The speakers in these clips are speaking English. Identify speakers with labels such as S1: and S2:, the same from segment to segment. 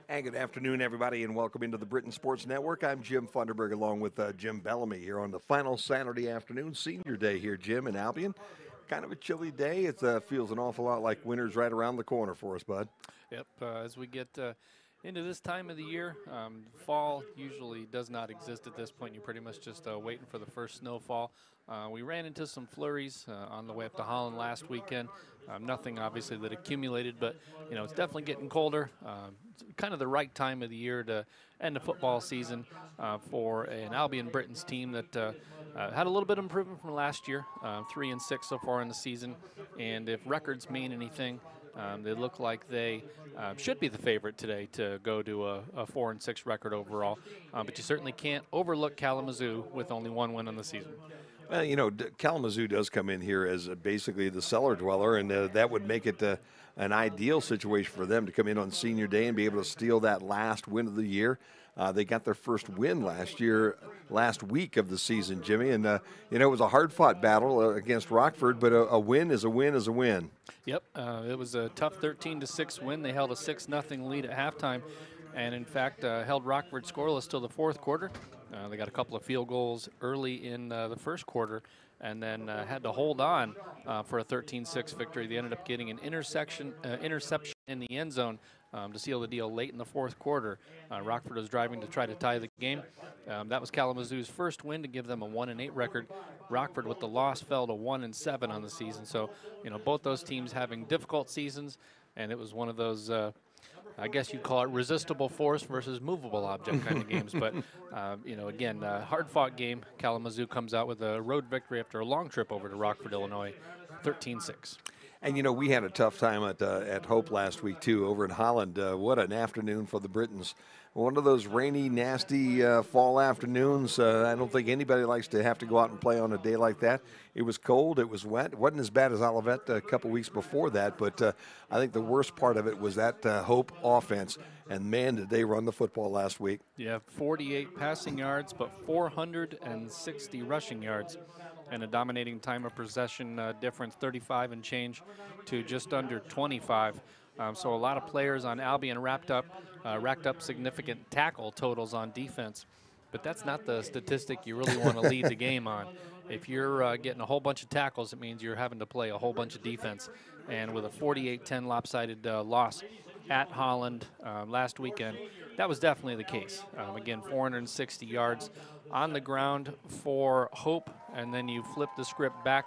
S1: And good afternoon, everybody, and welcome into the Britain Sports Network. I'm Jim Funderburg along with Jim Bellamy here on the final Saturday afternoon, senior day here, Jim, in Albion. Kind of a chilly day. It feels an awful lot like winter's right around the corner for us, bud.
S2: Yep, as we get into this time of the year, fall usually does not exist at this point. You're pretty much just waiting for the first snowfall. We ran into some flurries on the way up to Holland last weekend. Nothing obviously that accumulated, but it's definitely getting colder. It's kind of the right time of the year to end the football season for an Albion Britons team that had a little bit of improvement from last year, 3-6 so far in the season. And if records mean anything, they look like they should be the favorite today to go to a 4-6 record overall. But you certainly can't overlook Kalamazoo with only one win on the season.
S1: Well, Kalamazoo does come in here as basically the cellar dweller, and that would make it an ideal situation for them to come in on senior day and be able to steal that last win of the year. They got their first win last week of the season, Jimmy, and it was a hard-fought battle against Rockford, but a win is a win is a win.
S2: Yep, it was a tough 13-6 win. They held a 6-0 lead at halftime, and in fact held Rockford scoreless till the fourth quarter. They got a couple of field goals early in the first quarter, and then had to hold on for a 13-6 victory. They ended up getting an interception in the end zone to seal the deal late in the fourth quarter. Rockford was driving to try to tie the game. That was Kalamazoo's first win to give them a 1-8 record. Rockford, with the loss, fell to 1-7 on the season. So, both those teams having difficult seasons, and it was one of those I guess you'd call it resistible force versus movable object kind of games. But, again, hard-fought game. Kalamazoo comes out with a road victory after a long trip over to Rockford, Illinois, 13-6.
S1: And, we had a tough time at Hope last week, too, over in Holland. What an afternoon for the Britons. One of those rainy, nasty fall afternoons. I don't think anybody likes to have to go out and play on a day like that. It was cold. It was wet. It wasn't as bad as Olivet a couple weeks before that, but I think the worst part of it was that Hope offense. And, man, did they run the football last week.
S2: Yeah, 48 passing yards, but 460 rushing yards. And a dominating time of possession difference, 35 and change to just under 25. So a lot of players on Albion racked up significant tackle totals on defense. But that's not the statistic you really want to lead the game on. If you're getting a whole bunch of tackles, it means you're having to play a whole bunch of defense. And with a 48-10 lopsided loss at Holland last weekend, that was definitely the case. Again, 460 yards on the ground for Hope, and then you flip the script back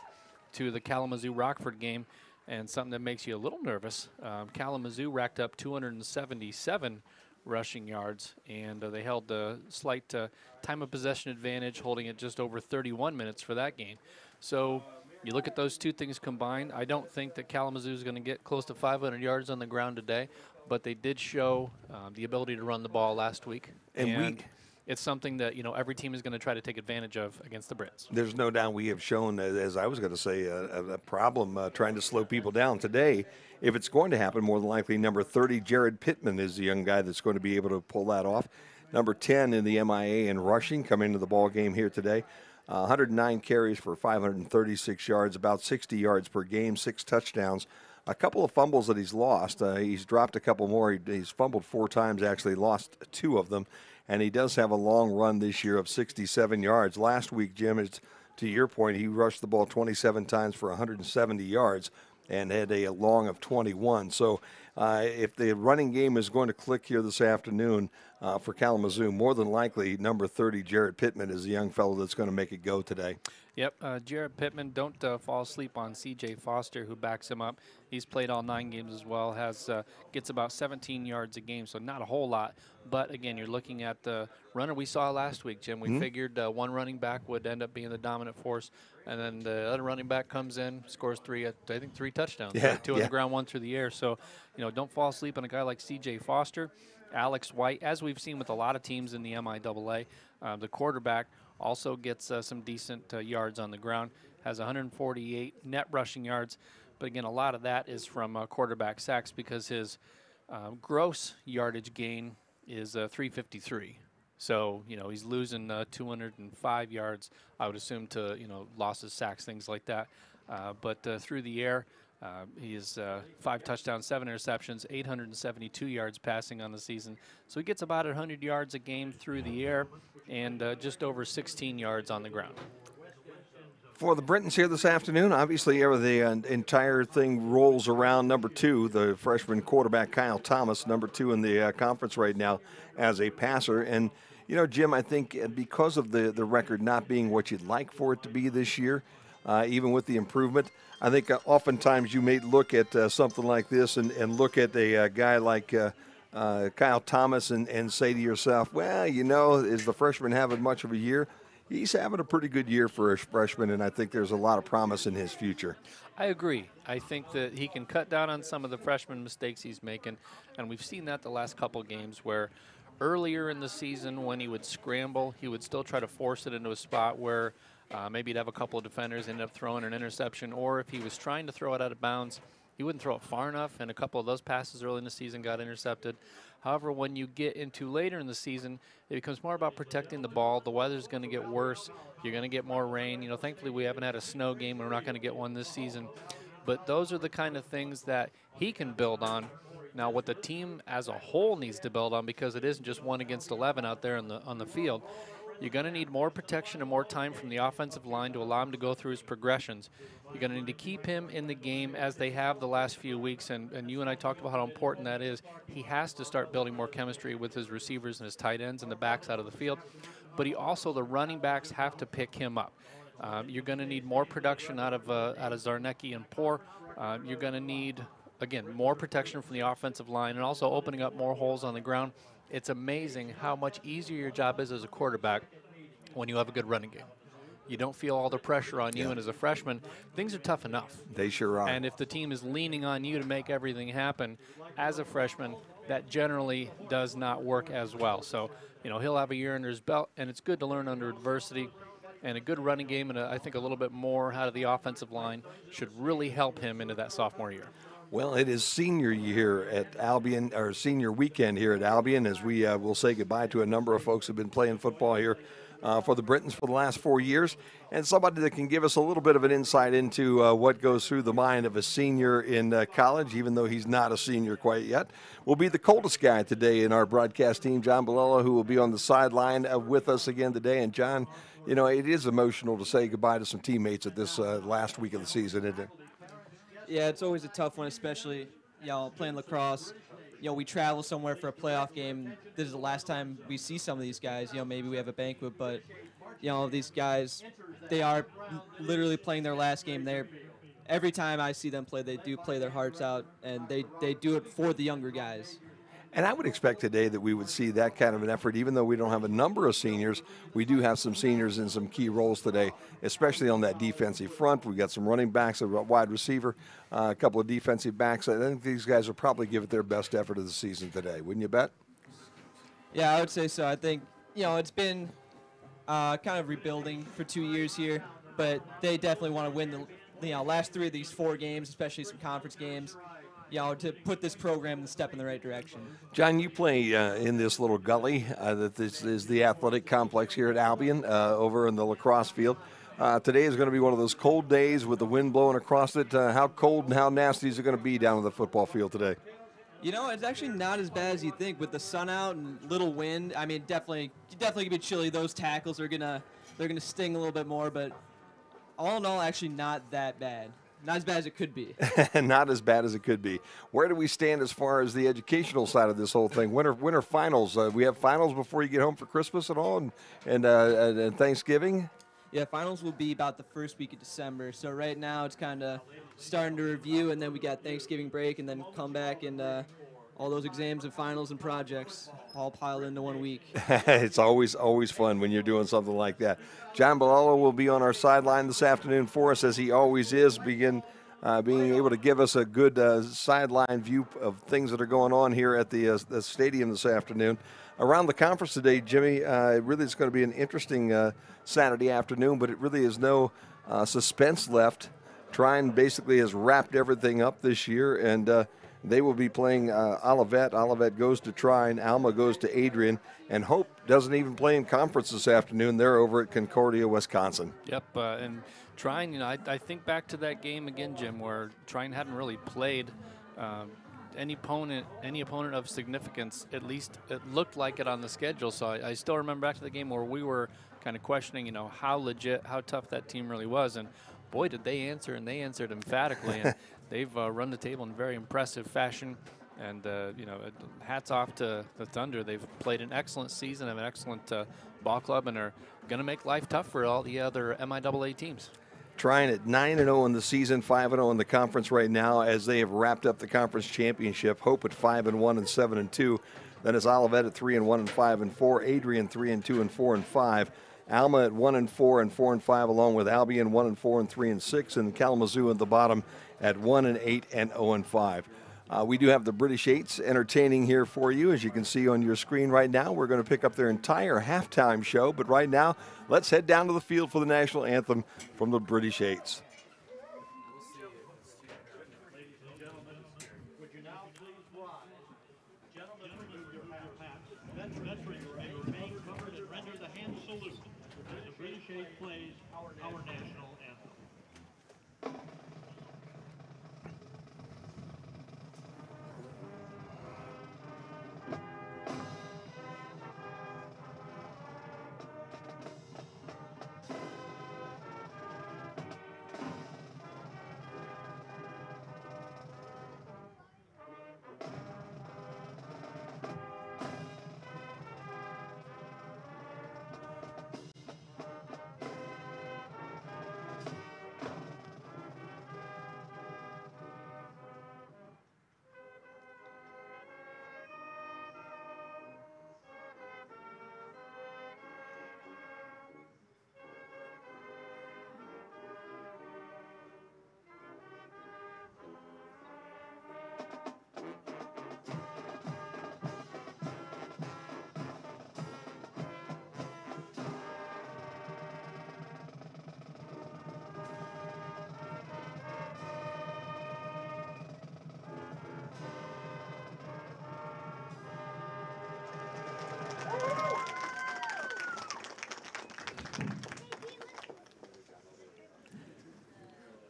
S2: to the Kalamazoo-Rockford game, and something that makes you a little nervous. Kalamazoo racked up 277 rushing yards, and they held a slight time of possession advantage, holding it just over 31 minutes for that game. So you look at those two things combined, I don't think that Kalamazoo is going to get close to 500 yards on the ground today, but they did show the ability to run the ball last week. And it's something that, every team is going to try to take advantage of against the Brits.
S1: There's no doubt we have shown, as I was going to say, a problem trying to slow people down today. If it's going to happen, more than likely, number 30, Jarret Pittman, is the young guy that's going to be able to pull that off. Number 10 in the MIAA in rushing, come into the ball game here today. 109 carries for 536 yards, about 60 yards per game, 6 touchdowns. A couple of fumbles that he's lost. He's dropped a couple more. He's fumbled 4 times, actually lost 2 of them. And he does have a long run this year of 67 yards. Last week, Jim, to your point, he rushed the ball 27 times for 170 yards and had a long of 21. So if the running game is going to click here this afternoon for Kalamazoo, more than likely number 30, Jarret Pittman, is the young fellow that's going to make it go today.
S2: Yep, Jarret Pittman, don't fall asleep on C.J. Foster, who backs him up. He's played all 9 games as well, gets about 17 yards a game, so not a whole lot. But, again, you're looking at the runner we saw last week, Jim. We figured one running back would end up being the dominant force, and then the other running back comes in, scores 3 touchdowns.
S1: Yeah,
S2: 2 on the ground, 1 through the air. So, don't fall asleep on a guy like C.J. Foster. Alex White, as we've seen with a lot of teams in the MIAA, the quarterback also gets some decent yards on the ground, has 148 net rushing yards. But, again, a lot of that is from quarterback sacks because his gross yardage gain is 353. So, he's losing 205 yards, I would assume, to, losses, sacks, things like that. But through the air, He is 5 touchdowns, 7 interceptions, 872 yards passing on the season. So he gets about 100 yards a game through the air and just over 16 yards on the ground.
S1: For the Britons here this afternoon, obviously the entire thing rolls around number 2, the freshman quarterback Kyle Thomas, number 2 in the conference right now as a passer. And, you know, Jim, I think because of the record not being what you'd like for it to be this year, even with the improvement, I think oftentimes you may look at something like this and look at a guy like Kyle Thomas and say to yourself, well, you know, is the freshman having much of a year? He's having a pretty good year for a freshman, and I think there's a lot of promise in his future.
S2: I agree. I think that he can cut down on some of the freshman mistakes he's making, and we've seen that the last couple games where earlier in the season when he would scramble, he would still try to force it into a spot where maybe he'd have a couple of defenders end up throwing an interception, or if he was trying to throw it out of bounds, he wouldn't throw it far enough, and a couple of those passes early in the season got intercepted. However, when you get into later in the season, it becomes more about protecting the ball. The weather's going to get worse. You're going to get more rain. You know, thankfully we haven't had a snow game, and we're not going to get one this season. But those are the kind of things that he can build on. Now, what the team as a whole needs to build on, because it isn't just 1 against 11 out there on the field, you're going to need more protection and more time from the offensive line to allow him to go through his progressions. You're going to need to keep him in the game as they have the last few weeks, and you and I talked about how important that is. He has to start building more chemistry with his receivers and his tight ends and the backs out of the field, but the running backs have to pick him up. You're going to need more production out of Zarnecki and Poor. You're going to need, again, more protection from the offensive line and also opening up more holes on the ground. It's amazing how much easier your job is as a quarterback when you have a good running game. You don't feel all the pressure on you, and as a freshman, things are tough enough.
S1: They sure are.
S2: And if the team is leaning on you to make everything happen, as a freshman, that generally does not work as well. So, you know, he'll have a year under his belt, and it's good to learn under adversity. And a good running game and I think a little bit more out of the offensive line should really help him into that sophomore year.
S1: Well, it is senior year at Albion, or senior weekend here at Albion, as we will say goodbye to a number of folks who have been playing football here for the Britons for the last 4 years, and somebody that can give us a little bit of an insight into what goes through the mind of a senior in college, even though he's not a senior quite yet, will be the coldest guy today in our broadcast team, John Bilello, who will be on the sideline with us again today. And John, you know, it is emotional to say goodbye to some teammates at this last week of the season, isn't it?
S3: Yeah, it's always a tough one, especially, you know, playing lacrosse. You know, we travel somewhere for a playoff game. This is the last time we see some of these guys. You know, maybe we have a banquet, but, you know, these guys, they are literally playing their last game there. Every time I see them play, they do play their hearts out, and they do it for the younger guys.
S1: And I would expect today that we would see that kind of an effort, even though we don't have a number of seniors. We do have some seniors in some key roles today, especially on that defensive front. We've got some running backs, a wide receiver, a couple of defensive backs. I think these guys will probably give it their best effort of the season today. Wouldn't you bet?
S3: Yeah, I would say so. I think, you know, it's been kind of rebuilding for 2 years here, but they definitely want to win the last 3 of these 4 games, especially some conference games, you know, to put this program and step in the right direction.
S1: John, you play in this little gully that this is the athletic complex here at Albion over in the lacrosse field. Today is going to be one of those cold days with the wind blowing across it. How cold and how nasty is it going to be down on the football field today?
S3: You know, it's actually not as bad as you think with the sun out and little wind. I mean, definitely gonna be chilly. Those tackles are gonna sting a little bit more, but all in all, actually not that bad. Not as bad as it could be.
S1: Not as bad as it could be. Where do we stand as far as the educational side of this whole thing? When are finals? We have finals before you get home for Christmas and all, and Thanksgiving?
S3: Yeah, finals will be about the first week of December. So right now it's kind of starting to review, and then we got Thanksgiving break, and then come back and all those exams and finals and projects all piled into 1 week.
S1: It's always fun when you're doing something like that. John Bilello will be on our sideline this afternoon for us, as he always is, being able to give us a good sideline view of things that are going on here at the stadium this afternoon. Around the conference today, Jimmy, really it's going to be an interesting Saturday afternoon, but it really is no suspense left. Trine basically has wrapped everything up this year, and They will be playing Olivet. Olivet goes to Trine. Alma goes to Adrian. And Hope doesn't even play in conference this afternoon. They're over at Concordia, Wisconsin.
S2: Yep, and Trine, you know, I think back to that game again, Jim, where Trine hadn't really played any opponent of significance. At least it looked like it on the schedule. So I still remember back to the game where we were kind of questioning, you know, how legit, how tough that team really was. And boy, did they answer, and they answered emphatically. And they've run the table in very impressive fashion. And, you know, hats off to the Thunder. They've played an excellent season, have an excellent ball club, and are going to make life tough for all the other MIAA teams.
S1: Trying at 9-0 in the season, 5-0 in the conference right now as they have wrapped up the conference championship. Hope at 5-1 and 7-2. Then it's Olivet at 3-1 and 5-4. Adrian 3-2 and 4-5. Alma at 1-4 and 4-5, along with Albion 1-4 and 3-6, and Kalamazoo at the bottom at 1-8 and 0-5. We do have the British Eights entertaining here for you, as you can see on your screen right now. We're going to pick up their entire halftime show, but right now, let's head down to the field for the national anthem from the British Eights.
S4: Plays our national anthem.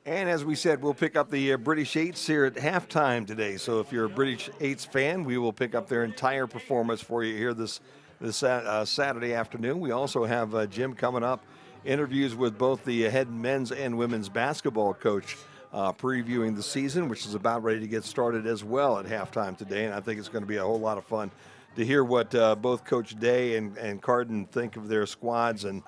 S1: And as we said, we'll pick up the British Eights here at halftime today. So if you're a British Eights fan, we will pick up their entire performance for you here this Saturday afternoon. We also have Jim coming up, interviews with both the head men's and women's basketball coach, previewing the season, which is about ready to get started as well at halftime today. And I think it's going to be a whole lot of fun to hear what both Coach Day and Carden think of their squads and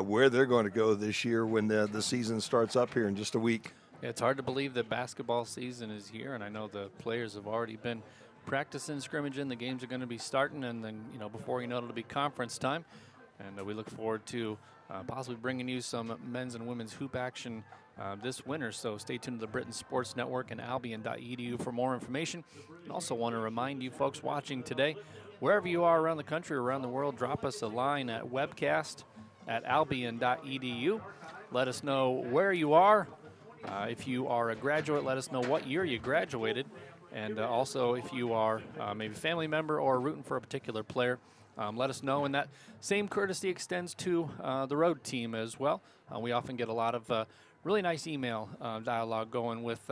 S1: where they're going to go this year when the season starts up here in just a week.
S2: Yeah, it's hard to believe that basketball season is here, and I know the players have already been practicing, scrimmaging. The games are going to be starting, and then, you know, before you know it, it'll be conference time. And we look forward to possibly bringing you some men's and women's hoop action this winter. So stay tuned to the Britain Sports Network and Albion.edu for more information. And also want to remind you folks watching today, wherever you are around the country or around the world, drop us a line at webcast@albion.edu. Let us know where you are. If you are a graduate, let us know what year you graduated. And also if you are maybe a family member or rooting for a particular player, let us know. And that same courtesy extends to the road team as well. We often get a lot of really nice email dialogue going with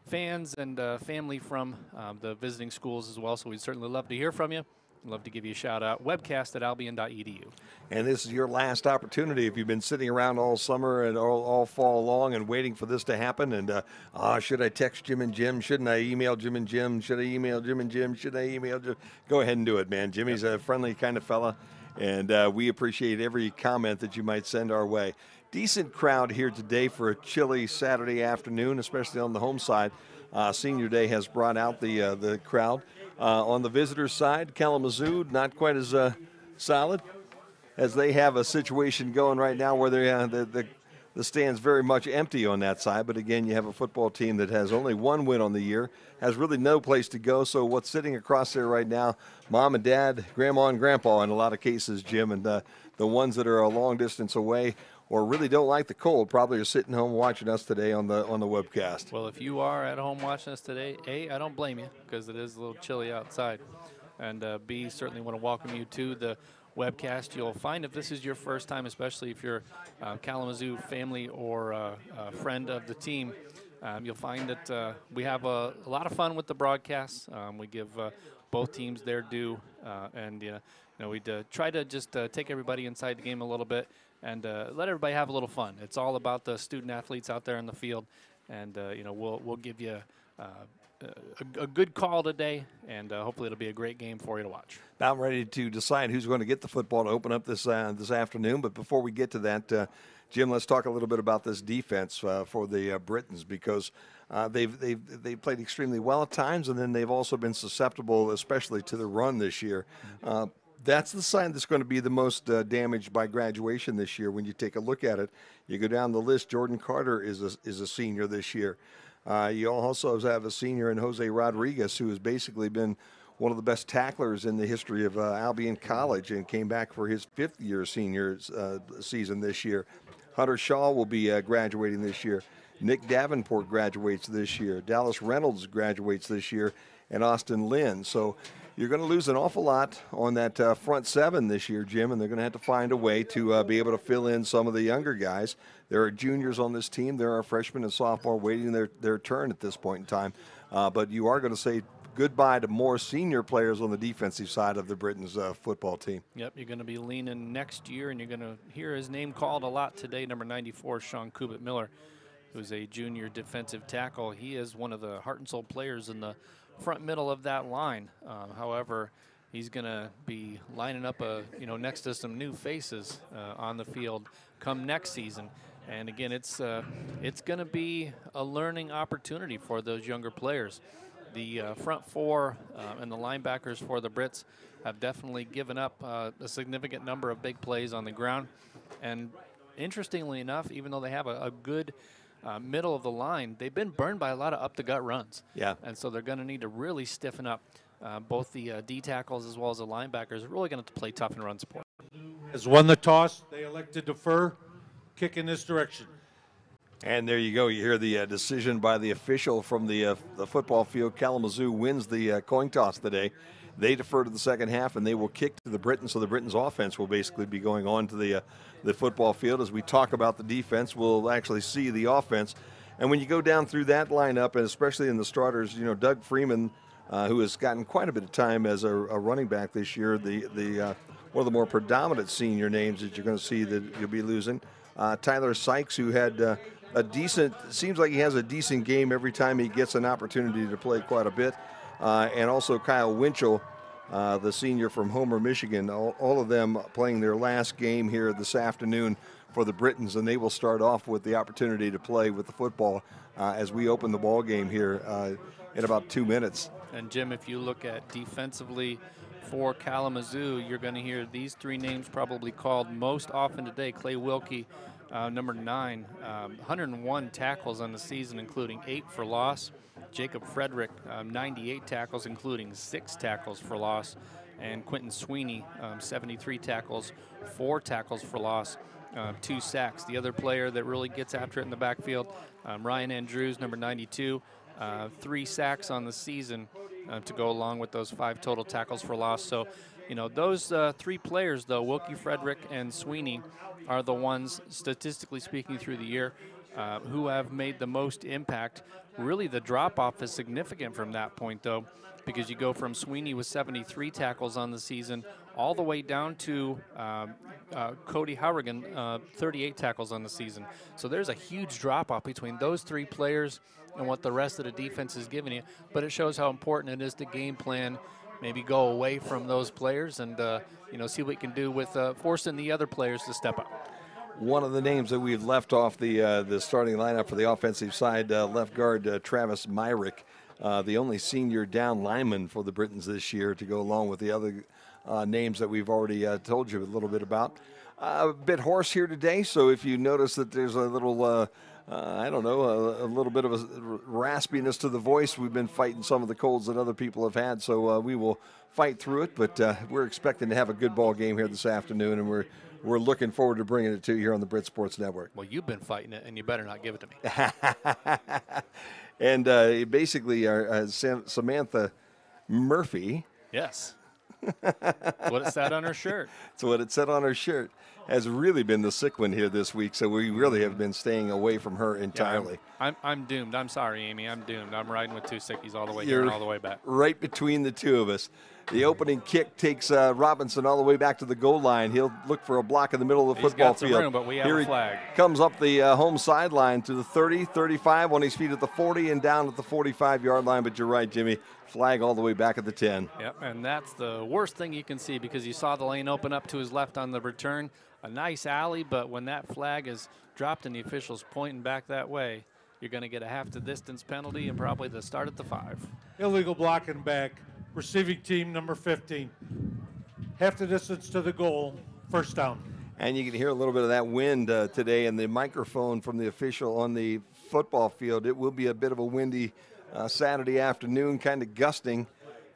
S2: fans and family from the visiting schools as well. So we'd certainly love to hear from you. I'd love to give you a shout out. Webcast@albion.edu.
S1: And this is your last opportunity if you've been sitting around all summer and all fall long and waiting for this to happen. And should I text Jim and Jim? Shouldn't I email Jim and Jim? Should I email Jim and Jim? Should I email Jim? Go ahead and do it, man. Jimmy's a friendly kind of fella, and we appreciate every comment that you might send our way. Decent crowd here today for a chilly Saturday afternoon, especially on the home side. Senior Day has brought out the crowd. On the visitors' side, Kalamazoo not quite as solid, as they have a situation going right now where the stand's very much empty on that side. But again, you have a football team that has only one win on the year, has really no place to go. So what's sitting across there right now, mom and dad, grandma and grandpa in a lot of cases, Jim, and the ones that are a long distance away or really don't like the cold probably are sitting home watching us today on the webcast.
S2: Well, if you are at home watching us today, A, I don't blame you because it is a little chilly outside. And B, certainly want to welcome you to the webcast. You'll find if this is your first time, especially if you're Kalamazoo family or friend of the team, you'll find that we have a lot of fun with the broadcasts. We give both teams their due, and we try to just take everybody inside the game a little bit and let everybody have a little fun. It's all about the student athletes out there in the field, and we'll give you a good call today, and hopefully it'll be a great game for you to watch.
S1: Now I'm ready to decide who's going to get the football to open up this afternoon. But before we get to that, Jim, let's talk a little bit about this defense for the Britons, because they've played extremely well at times, and then they've also been susceptible, especially to the run this year. That's the side that's going to be the most damaged by graduation this year. When you take a look at it, you go down the list. Jordan Carter is a senior this year. You also have a senior in Jose Rodriguez, who has basically been one of the best tacklers in the history of Albion College and came back for his fifth-year senior season this year. Hunter Shaw will be graduating this year. Nick Davenport graduates this year. Dallas Reynolds graduates this year, and Austin Lynn. So you're going to lose an awful lot on that front seven this year, Jim, and they're going to have to find a way to be able to fill in some of the younger guys. There are juniors on this team. There are freshmen and sophomore waiting their turn at this point in time. But you are going to say goodbye to more senior players on the defensive side of the Britons football team.
S2: Yep, you're going to be leaning next year, and you're going to hear his name called a lot today, number 94, Sean Kubit-Miller, who's a junior defensive tackle. He is one of the heart and soul players in the front middle of that line. However, he's going to be lining up next to some new faces on the field come next season. And again, it's going to be a learning opportunity for those younger players. The front four and the linebackers for the Brits have definitely given up a significant number of big plays on the ground. And interestingly enough, even though they have a good middle of the line, they've been burned by a lot of up-the-gut runs.
S1: Yeah.
S2: And so they're going to need to really stiffen up both the D tackles as well as the linebackers. They're really going to have to play tough and run support.
S5: Has won the toss. They elect to defer. Kick in this direction.
S1: And there you go. You hear the decision by the official from the football field. Kalamazoo wins the coin toss today. They defer to the second half, and they will kick to the Britons, so the Britons offense will basically be going on to the football field. As we talk about the defense, we'll actually see the offense. And when you go down through that lineup, and especially in the starters, Doug Freeman, who has gotten quite a bit of time as a running back this year, one of the more predominant senior names that you're going to see that you'll be losing. Tyler Sykes, who had seems like he has a decent game every time he gets an opportunity to play quite a bit. And also Kyle Winchell, the senior from Homer, Michigan, all of them playing their last game here this afternoon for the Britons, and they will start off with the opportunity to play with the football as we open the ball game here in about 2 minutes.
S2: And Jim, if you look at defensively for Kalamazoo, you're going to hear these three names probably called most often today. Clay Wilkie, number 9, 101 tackles on the season, including 8 for loss. Jacob Frederick, 98 tackles, including 6 tackles for loss. And Quentin Sweeney, 73 tackles, 4 tackles for loss, 2 sacks. The other player that really gets after it in the backfield, Ryan Andrews, number 92, 3 sacks on the season to go along with those 5 total tackles for loss. So, those 3 players, though, Wilkie, Frederick, and Sweeney, are the ones, statistically speaking, through the year who have made the most impact. Really, the drop-off is significant from that point, though, because you go from Sweeney with 73 tackles on the season all the way down to Cody Howrigan, 38 tackles on the season. So there's a huge drop-off between those 3 players and what the rest of the defense is giving you. But it shows how important it is to game plan, maybe go away from those players and, see what we can do with forcing the other players to step up.
S1: One of the names that we've left off the starting lineup for the offensive side, left guard Travis Myrick, the only senior down lineman for the Britons this year, to go along with the other names that we've already told you a little bit about. A bit hoarse here today, so if you notice that there's a little, a little bit of a raspiness to the voice, we've been fighting some of the colds that other people have had, so we will fight through it, but we're expecting to have a good ball game here this afternoon, and we're we're looking forward to bringing it to you here on the Brit Sports Network.
S2: Well, you've been fighting it, and you better not give it to me.
S1: And basically, our Samantha Murphy.
S2: Yes. That's what it said on her shirt.
S1: That's what it said on her shirt. Has really been the sick one here this week, so we really have been staying away from her entirely.
S2: Yeah, I'm doomed. I'm sorry, Amy. I'm doomed. I'm riding with two sickies all the way
S1: You're
S2: here and all the way back.
S1: Right between the two of us. The opening kick takes Robinson all the way back to the goal line. He'll look for a block in the middle of the football
S2: got some
S1: field.
S2: room, but we have
S1: Here
S2: a
S1: he
S2: flag.
S1: comes up the home sideline to the 30, 35, on his feet at the 40, and down at the 45-yard line. But you're right, Jimmy. Flag all the way back at the 10.
S2: Yep, and that's the worst thing you can see because you saw the lane open up to his left on the return. A nice alley, but when that flag is dropped and the official's pointing back that way, you're going to get a half the distance penalty and probably the start at the 5.
S5: Illegal blocking back. Receiving team number 15. Half the distance to the goal. First down.
S1: And you can hear a little bit of that wind today in the microphone from the official on the football field. It will be a bit of a windy Saturday afternoon, kind of gusting,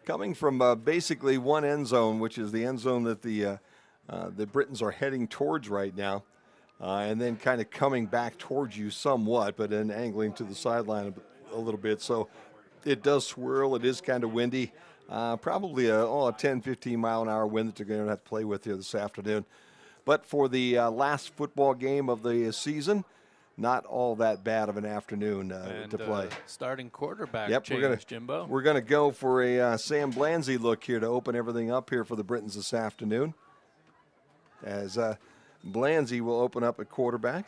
S1: coming from basically one end zone, which is the end zone that the Britons are heading towards right now, and then kind of coming back towards you somewhat, but then angling to the sideline a little bit. So it does swirl. It is kind of windy. Probably a 10, 15 mile an hour wind that you're going to have to play with here this afternoon. But for the last football game of the season, not all that bad of an afternoon to play.
S2: Starting quarterback
S1: change,
S2: Jimbo.
S1: We're going to go for a Sam Blanzy look here to open everything up here for the Britons this afternoon. As Blanzy will open up at quarterback.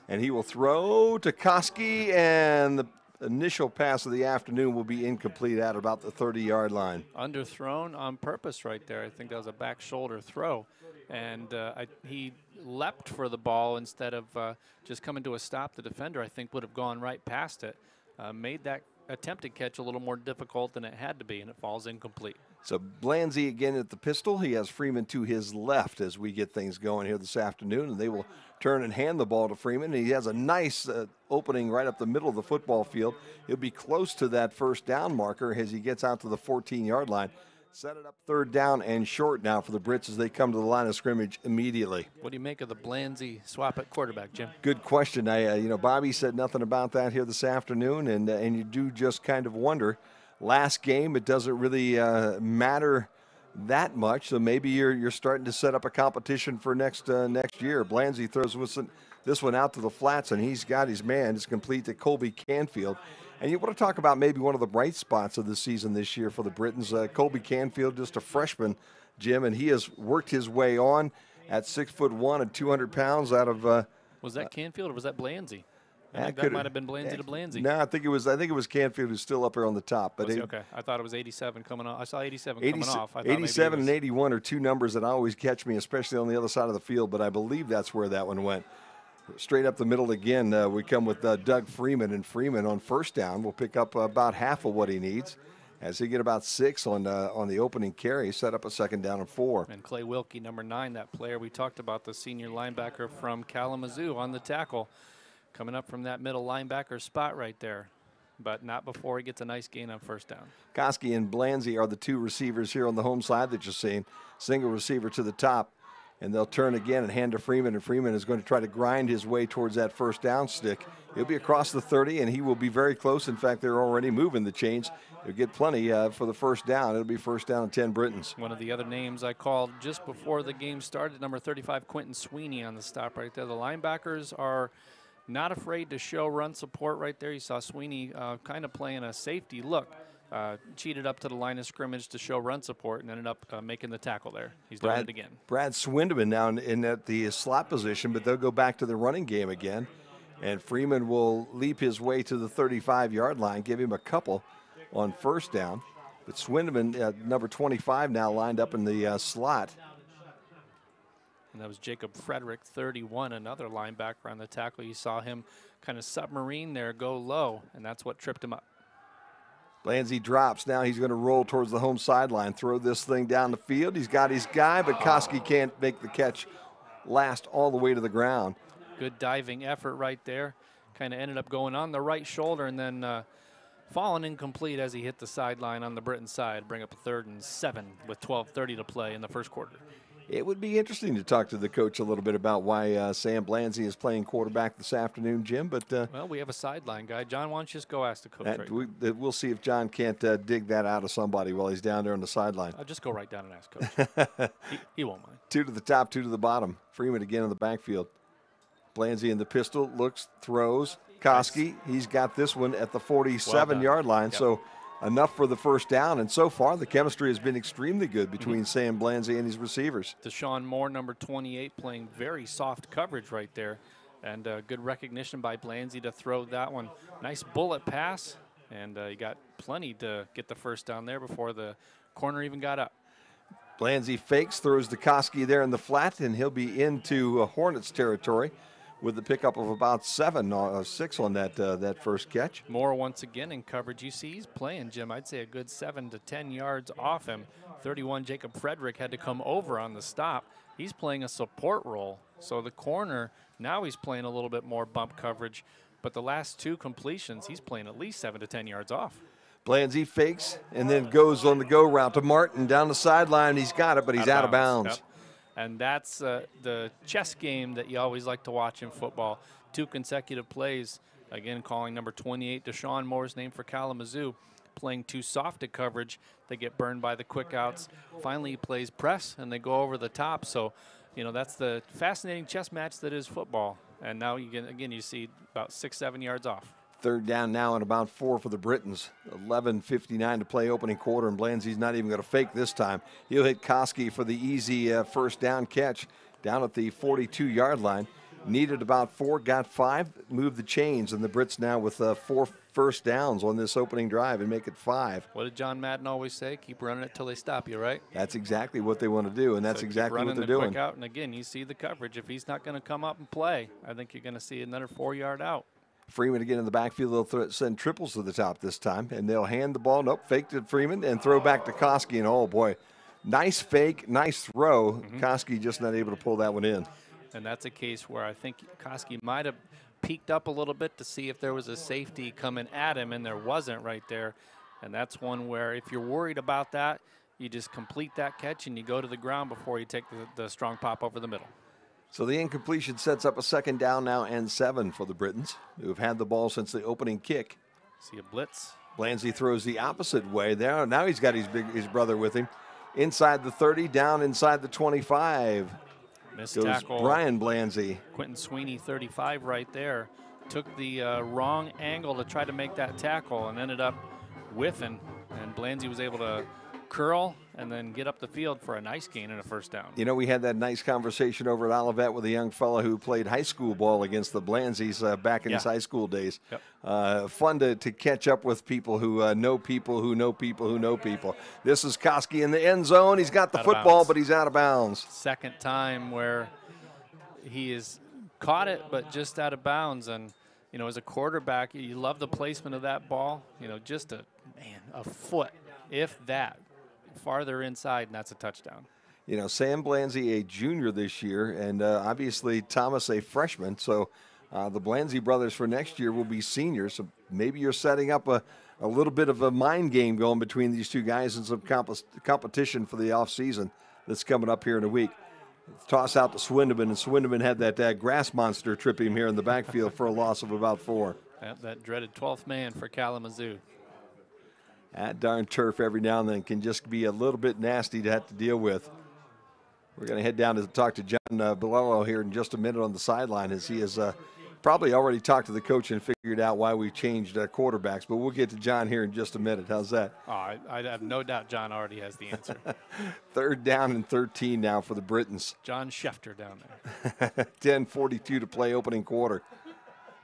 S1: And he will throw to Koski, and the initial pass of the afternoon will be incomplete at about the 30-yard line.
S2: Underthrown on purpose right there. I think that was a back shoulder throw. And he leapt for the ball instead of just coming to a stop. The defender, I think, would have gone right past it. Made that attempted catch a little more difficult than it had to be, and it falls incomplete.
S1: So Blanzy again at the pistol. He has Freeman to his left as we get things going here this afternoon, and they will turn and hand the ball to Freeman. He has a nice opening right up the middle of the football field. He'll be close to that first down marker as he gets out to the 14-yard line. Set it up third down and short now for the Brits as they come to the line of scrimmage immediately.
S2: What do you make of the Blanzy swap at quarterback, Jim?
S1: Good question. Bobby said nothing about that here this afternoon, and you do just kind of wonder. Last game, it doesn't really matter that much, so maybe you're starting to set up a competition for next year. Blanzy throws this one out to the flats, and he's got his man. It's complete to Colby Canfield. And you want to talk about maybe one of the bright spots of the season this year for the Britons. Colby Canfield, just a freshman, Jim, and he has worked his way on at 6'1" and 200 pounds out of.
S2: Was that Canfield or was that Blanzy? I think that might have been Blanzy to Blanzy.
S1: No, I think it was Canfield who's still up there on the top. But
S2: okay, I thought it was 87 coming off. I saw 87 coming off. I
S1: 87 and 81 are two numbers that always catch me, especially on the other side of the field. But I believe that's where that one went. Straight up the middle again, we come with Doug Freeman, and Freeman on first down will pick up about half of what he needs as he get about 6 on the opening carry, set up a second down and 4.
S2: And Clay Wilkie, number 9, that player we talked about, the senior linebacker from Kalamazoo on the tackle, coming up from that middle linebacker spot right there, but not before he gets a nice gain on first down.
S1: Koski and Blanzy are the two receivers here on the home side that you're seeing. Single receiver to the top. And they'll turn again and hand to Freeman, and Freeman is going to try to grind his way towards that first down stick. He'll be across the 30, and he will be very close. In fact, they're already moving the chains. They'll get plenty for the first down. It'll be first down and 10 Britons.
S2: One of the other names I called just before the game started, number 35, Quentin Sweeney on the stop right there. The linebackers are not afraid to show run support right there. You saw Sweeney kind of playing a safety look. Cheated up to the line of scrimmage to show run support and ended up making the tackle there. He's doing it again.
S1: Brad Swindeman now in at the slot position, but they'll go back to the running game again. And Freeman will leap his way to the 35-yard line, give him a couple on first down. But Swindeman, number 25, now lined up in the slot.
S2: And that was Jacob Frederick, 31, another linebacker on the tackle. You saw him kind of submarine there, go low, and that's what tripped him up.
S1: Blanzy drops. Now he's going to roll towards the home sideline, throw this thing down the field. He's got his guy, but Koski can't make the catch last all the way to the ground.
S2: Good diving effort right there. Kind of ended up going on the right shoulder and then falling incomplete as he hit the sideline on the Britain side. Bring up a 3rd and 7 with 12:30 to play in the first quarter.
S1: It would be interesting to talk to the coach a little bit about why Sam Blanzy is playing quarterback this afternoon, Jim. But
S2: well, we have a sideline guy. John, why don't you just go ask the coach right now?
S1: we'll see if John can't dig that out of somebody while he's down there on the sideline.
S2: I'll just go right down and ask Coach. he won't mind.
S1: 2 to the top, 2 to the bottom. Freeman again in the backfield. Blanzy in the pistol, looks, throws. Koski, he's got this one at the 47-yard line.
S2: Yep.
S1: So enough for the first down. And so far, the chemistry has been extremely good between Sam Blanzy and his receivers.
S2: Deshaun Moore, number 28, playing very soft coverage right there. And good recognition by Blanzy to throw that one. Nice bullet pass. And he got plenty to get the first down there before the corner even got up.
S1: Blanzy fakes, throws to Koski there in the flat, and he'll be into Hornets territory with the pickup of about 6 on that first catch.
S2: Moore once again in coverage. You see he's playing, Jim, I'd say a good 7 to 10 yards off him. 31, Jacob Frederick had to come over on the stop. He's playing a support role. So the corner, now he's playing a little bit more bump coverage. But the last 2 completions, he's playing at least 7 to 10 yards off.
S1: Blanzy fakes and then goes on the go route to Martin down the sideline. He's got it, but he's out of bounds.
S2: Yep. And that's the chess game that you always like to watch in football. 2 consecutive plays. Again, calling number 28, Deshaun Moore's name for Kalamazoo. Playing too soft at coverage. They get burned by the quick outs. Finally, he plays press, and they go over the top. So, you know, that's the fascinating chess match that is football. And now, you see about 6, 7 yards off.
S1: 3rd down now and about 4 for the Britons. 11:59 to play opening quarter, and Blanzy's not even going to fake this time. He'll hit Koski for the easy first down catch down at the 42-yard line. Needed about 4, got 5, moved the chains, and the Brits now with 4 first downs on this opening drive and make it 5.
S2: What did John Madden always say? Keep running it till they stop you, right?
S1: That's exactly what they want to do, and that's
S2: so
S1: exactly what they're
S2: the
S1: doing.
S2: Quick out, and again, you see the coverage. If he's not going to come up and play, I think you're going to see another 4-yard out.
S1: Freeman again in the backfield. They'll send triples to the top this time, and they'll hand the ball. Nope, fake to Freeman and throw back to Koski. And oh boy, nice fake, nice throw. Koski just not able to pull that one in.
S2: And that's a case where I think Koski might have peeked up a little bit to see if there was a safety coming at him, and there wasn't right there. And that's one where if you're worried about that, you just complete that catch and you go to the ground before you take the strong pop over the middle.
S1: So the incompletion sets up a 2nd down now and 7 for the Britons, who have had the ball since the opening kick.
S2: See a blitz.
S1: Blanzy throws the opposite way there. Now he's got his brother with him. Inside the 30, down inside the 25.
S2: Missed
S1: Goes
S2: tackle.
S1: Brian Blanzy.
S2: Quentin Sweeney, 35 right there. Took the wrong angle to try to make that tackle and ended up whiffing. And Blanzy was able to curl and then get up the field for a nice gain and a first down.
S1: You know, we had that nice conversation over at Olivet with a young fellow who played high school ball against the Blanzys back in his high school days.
S2: Yep.
S1: Fun to catch up with people who know people who know people who know people. This is Koski in the end zone. He's got the football, but he's out of bounds.
S2: 2nd time where he has caught it, but just out of bounds. And, you know, as a quarterback, you love the placement of that ball. You know, just a foot, if that, farther inside, and that's a touchdown.
S1: You know, Sam Blanzy, a junior this year, and obviously Thomas, a freshman. So the Blanzy brothers for next year will be seniors. So maybe you're setting up a little bit of a mind game going between these 2 guys and some competition for the offseason that's coming up here in a week. Toss out to Swindeman, and Swindeman had that grass monster trip him here in the backfield for a loss of about 4.
S2: That dreaded 12th man for Kalamazoo.
S1: That darn turf every now and then can just be a little bit nasty to have to deal with. We're going to head down to talk to John Bilello here in just a minute on the sideline, as he has probably already talked to the coach and figured out why we changed quarterbacks. But we'll get to John here in just a minute. How's that?
S2: Oh, I have no doubt John already has the answer.
S1: 3rd down and 13 now for the Britons.
S2: John Schefter down there.
S1: 10:42 to play opening quarter.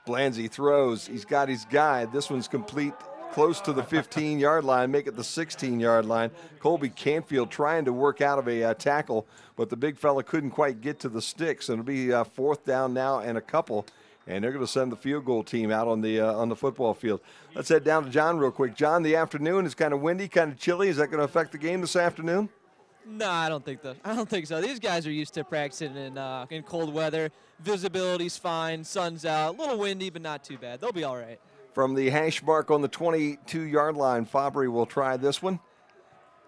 S1: Blanzy throws. He's got his guy. This one's complete. Close to the 15-yard line, make it the 16-yard line. Colby Canfield trying to work out of a tackle, but the big fella couldn't quite get to the sticks. And it'll be 4th down now and a couple, and they're going to send the field goal team out on the football field. Let's head down to John real quick. John, the afternoon is kind of windy, kind of chilly. Is that going to affect the game this afternoon?
S3: No, I don't think so. These guys are used to practicing in cold weather. Visibility's fine, sun's out, a little windy, but not too bad. They'll be all right.
S1: From the hash mark on the 22-yard line, Fabry will try this one.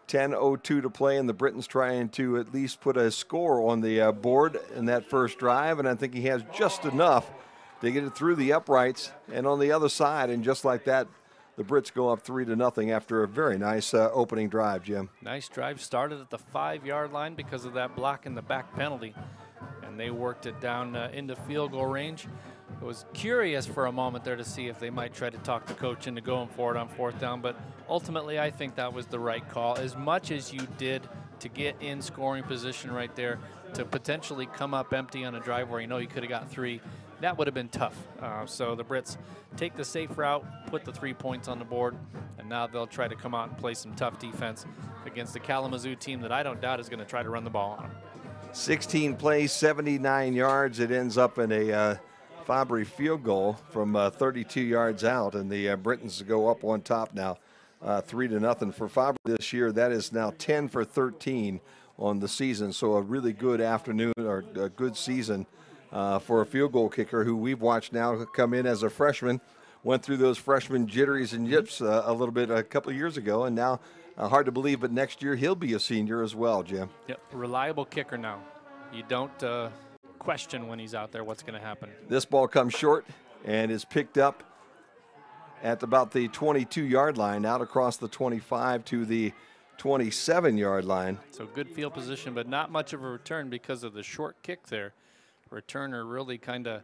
S1: 10:02 to play, and the Britons trying to at least put a score on the board in that first drive, and I think he has just enough to get it through the uprights and on the other side, and just like that, the Brits go up 3-0 after a very nice opening drive, Jim.
S2: Nice drive. Started at the 5-yard line because of that block in the back penalty, and they worked it down into field goal range. I was curious for a moment there to see if they might try to talk the coach into going for it on 4th down, but ultimately I think that was the right call. As much as you did to get in scoring position right there, to potentially come up empty on a drive where you know you could have got 3, that would have been tough. So the Brits take the safe route, put the 3 points on the board, and now they'll try to come out and play some tough defense against the Kalamazoo team that I don't doubt is going to try to run the ball on them.
S1: 16 plays, 79 yards. It ends up in a Fabry field goal from 32 yards out, and the Britons go up on top now, 3-0 for Fabry this year. That is now 10 for 13 on the season, so a really good afternoon or a good season for a field goal kicker who we've watched now come in as a freshman, went through those freshman jitteries and yips a little bit a couple of years ago, and now hard to believe, but next year he'll be a senior as well, Jim.
S2: Yep, reliable kicker now. You don't question when he's out there what's going to happen.
S1: This ball comes short and is picked up at about the 22-yard line, out across the 25 to the 27-yard line.
S2: So good field position, but not much of a return because of the short kick there. Returner really kind of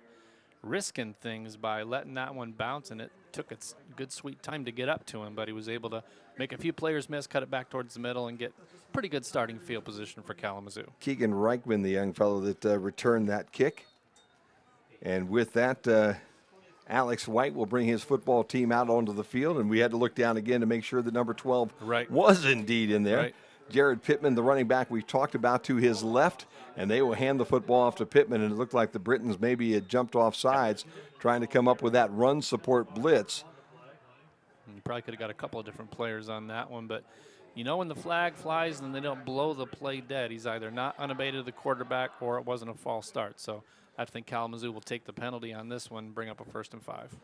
S2: risking things by letting that one bounce, and it took its good sweet time to get up to him, but he was able to make a few players miss, cut it back towards the middle, and get pretty good starting field position for Kalamazoo.
S1: Keegan Reichman, the young fellow that returned that kick. And with that, Alex White will bring his football team out onto the field, and we had to look down again to make sure that number 12 was indeed in there.
S2: Right.
S1: Jarret Pittman, the running back we talked about, to his left, and they will hand the football off to Pittman, and it looked like the Britons maybe had jumped off sides trying to come up with that run support blitz.
S2: You probably could have got a couple of different players on that one, but you know when the flag flies and they don't blow the play dead, he's either not unabated the quarterback or it wasn't a false start. So I think Kalamazoo will take the penalty on this one, bring up a 1st and 5.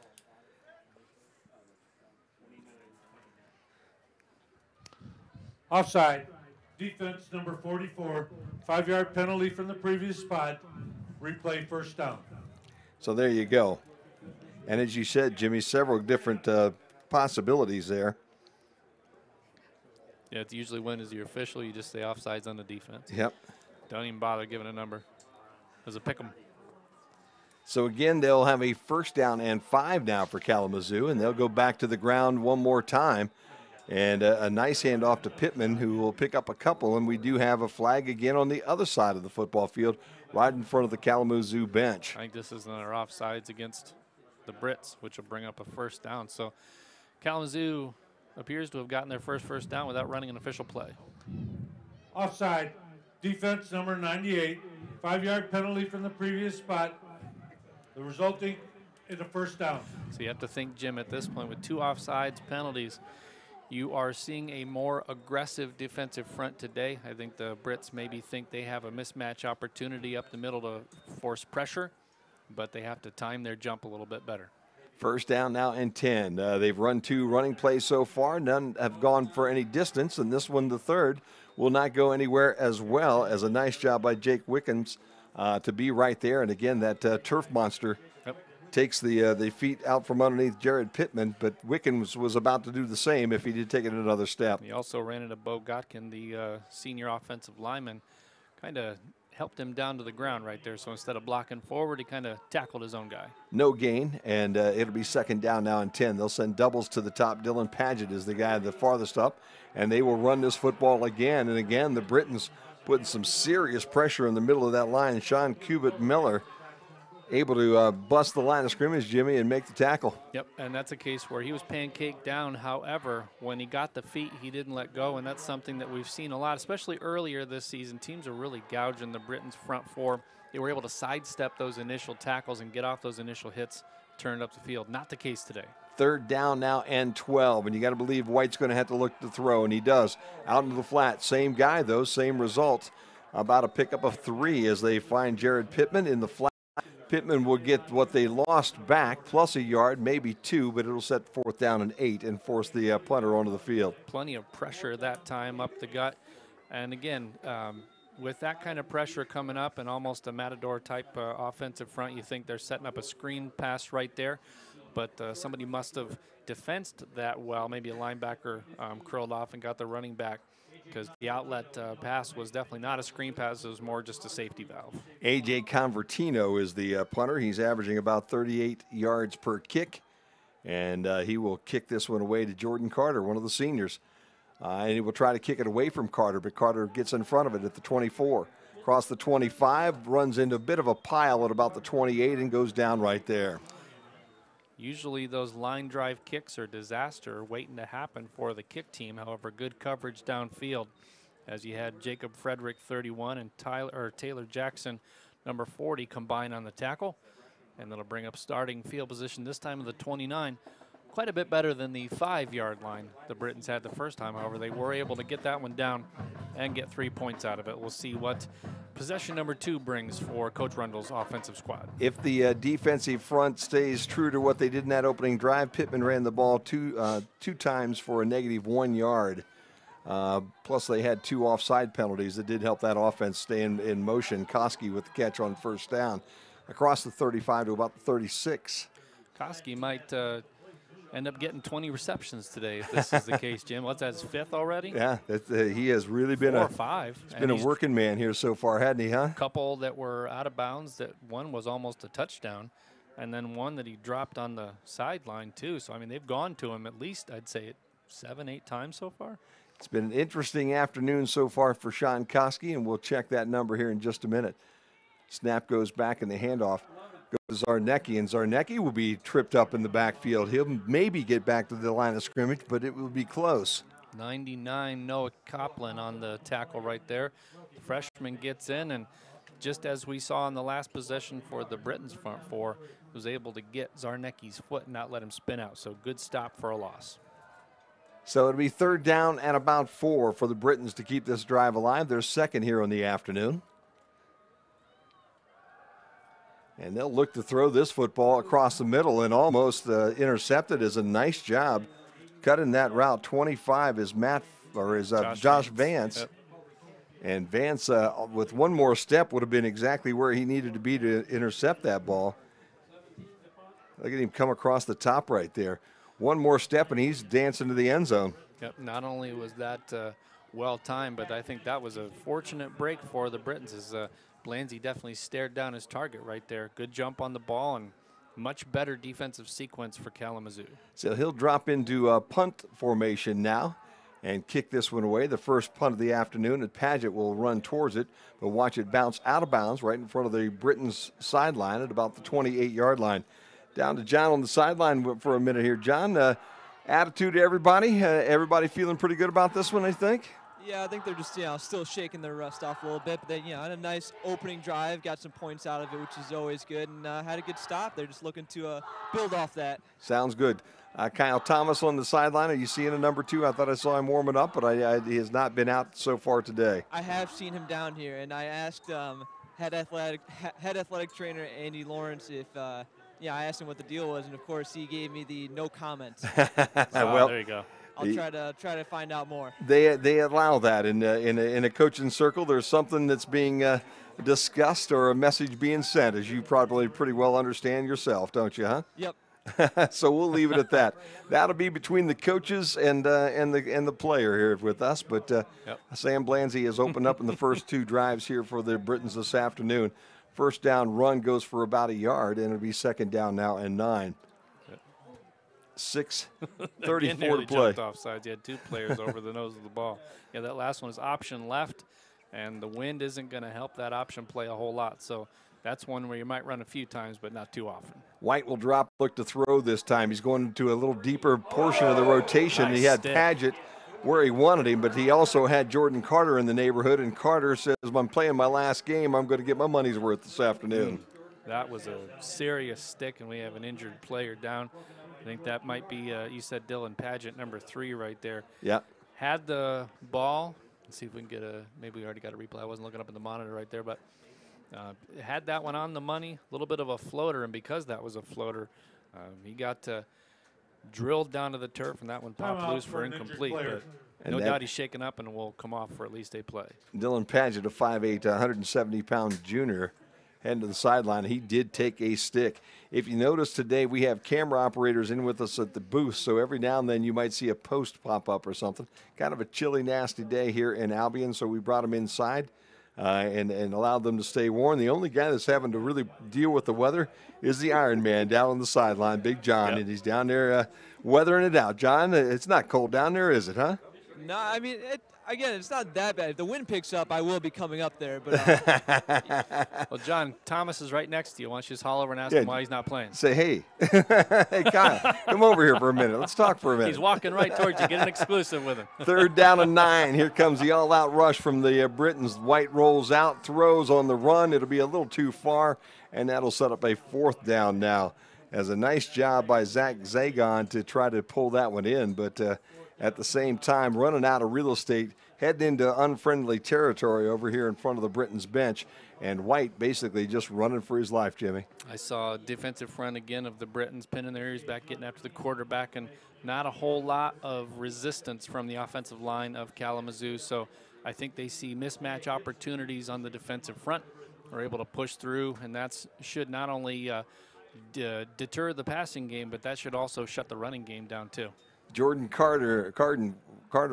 S5: Offside. Defense number 44. 5-yard penalty from the previous spot. Replay 1st down.
S1: So there you go. And as you said, Jimmy, several different possibilities there.
S2: Yeah, it's usually when is your official, you just say offsides on the defense.
S1: Yep.
S2: Don't even bother giving a number. There's a pick 'em.
S1: So again, they'll have a 1st down and 5 now for Kalamazoo, and they'll go back to the ground one more time. And a nice handoff to Pittman, who will pick up a couple, and we do have a flag again on the other side of the football field, right in front of the Kalamazoo bench.
S2: I think this is another offsides against the Brits, which will bring up a 1st down. So Kalamazoo appears to have gotten their first down without running an official play.
S5: Offside. Defense number 98. 5-yard penalty from the previous spot. The resulting is a 1st down.
S2: So you have to think, Jim, at this point with 2 offsides penalties, you are seeing a more aggressive defensive front today. I think the Brits maybe think they have a mismatch opportunity up the middle to force pressure, but they have to time their jump a little bit better.
S1: 1st down now and 10. They've run 2 running plays so far. None have gone for any distance, and this one, the 3rd, will not go anywhere as well. As a nice job by Jake Wickens to be right there. And again, that turf monster takes the feet out from underneath Jarret Pittman, but Wickens was about to do the same if he did take it another step.
S2: He also ran into Bo Gotkin, the senior offensive lineman, kind of helped him down to the ground right there. So instead of blocking forward, he kind of tackled his own guy.
S1: No gain, and it'll be 2nd down now and 10. They'll send doubles to the top. Dylan Paget is the guy the farthest up, and they will run this football again. And again, the Britons putting some serious pressure in the middle of that line. Sean Cubitt-Miller able to bust the line of scrimmage, Jimmy, and make the tackle.
S2: Yep, and that's a case where he was pancaked down. However, when he got the feet, he didn't let go, and that's something that we've seen a lot, especially earlier this season. Teams are really gouging the Britons' front 4. They were able to sidestep those initial tackles and get off those initial hits, turn it up the field. Not the case today.
S1: 3rd down now and 12, and you got to believe White's going to have to look to throw, and he does. Out into the flat. Same guy, though, same result. About a pickup of 3 as they find Jarret Pittman in the flat. Pittman will get what they lost back, plus a yard, maybe 2, but it'll set 4th down and 8 and force the punter onto the field.
S2: Plenty of pressure that time up the gut. And again, with that kind of pressure coming up and almost a Matador type offensive front, you think they're setting up a screen pass right there. But somebody must have defensed that well. Maybe a linebacker curled off and got the running back, because the outlet pass was definitely not a screen pass. It was more just a safety valve.
S1: A.J. Convertino is the punter. He's averaging about 38 yards per kick, and he will kick this one away to Jordan Carter, one of the seniors. And he will try to kick it away from Carter, but Carter gets in front of it at the 24. Across the 25, runs into a bit of a pile at about the 28 and goes down right there.
S2: Usually those line drive kicks are disaster waiting to happen for the kick team. However, good coverage downfield, as you had Jacob Frederick, 31, and Taylor Jackson, number 40, combine on the tackle. And that'll bring up starting field position this time of the 29. Quite a bit better than the 5-yard line the Britons had the first time. However, they were able to get that one down and get 3 points out of it. We'll see what possession number 2 brings for Coach Rundle's offensive squad.
S1: If the defensive front stays true to what they did in that opening drive, Pittman ran the ball two times for a -1 yard. Plus, they had 2 offside penalties that did help that offense stay in motion. Koski with the catch on 1st down across the 35 to about the 36.
S2: Koski might end up getting 20 receptions today if this is the case, Jim. What's that, his 5th already?
S1: Yeah, he has really been
S2: 4 or 5.
S1: He's been a working man here so far, hasn't he, huh?
S2: A couple that were out of bounds, that one was almost a touchdown, and then one that he dropped on the sideline too. So, I mean, they've gone to him at least, I'd say, 7, 8 times so far.
S1: It's been an interesting afternoon so far for Sean Koski, and we'll check that number here in just a minute. Snap goes back in the handoff. Goes to Zarnecki, and Zarnecki will be tripped up in the backfield. He'll maybe get back to the line of scrimmage, but it will be close.
S2: 99, Noah Coplin on the tackle right there. The freshman gets in, and just as we saw in the last possession for the Britons front 4, was able to get Zarnecki's foot and not let him spin out. So good stop for a loss.
S1: So it'll be 3rd down and about 4 for the Britons to keep this drive alive. They're 2nd here on the afternoon. And they'll look to throw this football across the middle and almost intercepted. Is a nice job cutting that route. 25 is Josh Vance. Yep. And Vance, with one more step, would have been exactly where he needed to be to intercept that ball. Look at him come across the top right there. One more step, and he's dancing to the end zone.
S2: Yep. Not only was that well timed, but I think that was a fortunate break for the Britons. As Blanzy definitely stared down his target right there. Good jump on the ball and much better defensive sequence for Kalamazoo.
S1: So he'll drop into a punt formation now and kick this one away. The first punt of the afternoon, and Paget will run towards it, but watch it bounce out of bounds right in front of the Britons sideline at about the 28-yard line. Down to John on the sideline for a minute here. John, attitude to everybody? Everybody feeling pretty good about this one, I think?
S3: Yeah, I think they're just, still shaking their rust off a little bit. But then, had a nice opening drive, got some points out of it, which is always good, and had a good stop. They're just looking to build off that.
S1: Sounds good. Kyle Thomas on the sideline. Are you seeing a number 2? I thought I saw him warming up, but he has not been out so far today.
S3: I have seen him down here, and I asked head athletic trainer Andy Lawrence if I asked him what the deal was, and of course he gave me the no comments.
S1: Well,
S2: there you go.
S3: I'll try to find out more.
S1: They allow that in a coaching circle. There's something that's being discussed or a message being sent, as you probably pretty well understand yourself, don't you, huh?
S3: Yep.
S1: So we'll leave it at that. That'll be between the coaches and the player here with us. But Sam Blanzy has opened up in the first 2 drives here for the Britons this afternoon. First down run goes for about a yard, and it'll be 2nd down now and 9. 6:34 to play.
S2: Offsides. You had 2 players over the nose of the ball. Yeah, that last one is option left, and the wind isn't going to help that option play a whole lot. So that's one where you might run a few times, but not too often.
S1: White will drop, look to throw this time. He's going into a little deeper portion of the rotation.
S2: Nice
S1: he had
S2: stick.
S1: Paget where he wanted him, but he also had Jordan Carter in the neighborhood, and Carter says, I'm playing my last game. I'm going to get my money's worth this afternoon.
S2: That was a serious stick, and we have an injured player down. I think that might be, you said Dylan Paget, number 3 right there.
S1: Yeah.
S2: Had the ball. Let's see if we can get maybe we already got a replay. I wasn't looking up in the monitor right there, but Had that one on the money, a little bit of a floater, and because that was a floater, he got drilled down to the turf, and that one popped
S5: Timeout
S2: loose for
S5: an injured
S2: incomplete.
S5: player.
S2: But no doubt he's shaken up and will come off for at least a play.
S1: Dylan Paget, a 5'8", 170-pound junior, heading to the sideline. He did take a stick. If you notice today, we have camera operators in with us at the booth, so every now and then you might see a post pop up or something. Kind of a chilly, nasty day here in Albion, so we brought them inside and allowed them to stay warm. The only guy that's having to really deal with the weather is the Iron Man down on the sideline, Big John,
S2: Yep.
S1: and he's down there weathering it out. John, it's not cold down there, is it, huh?
S3: No, I mean, again, it's not that bad. If the wind picks up, I will be coming up there. But
S2: Well, John, Thomas is right next to you. Why don't you just holler over and ask
S1: Yeah.
S2: him why he's not playing?
S1: Say, hey, hey, Kyle, come over here for a minute. Let's talk for a minute.
S2: He's walking right towards you. Get an exclusive with him.
S1: 3rd down and 9. Here comes the all-out rush from the Britons. White rolls out, throws on the run. It'll be a little too far, and that'll set up a 4th down now. As a nice job by Zach Zagon to try to pull that one in, but at the same time, running out of real estate, heading into unfriendly territory over here in front of the Britons bench, and White basically just running for his life, Jimmy.
S2: I saw a defensive front again of the Britons pinning their ears back, getting after the quarterback, and not a whole lot of resistance from the offensive line of Kalamazoo. So I think they see mismatch opportunities on the defensive front, are able to push through, and that should not only deter the passing game, but that should also shut the running game down too.
S1: Jordan Carter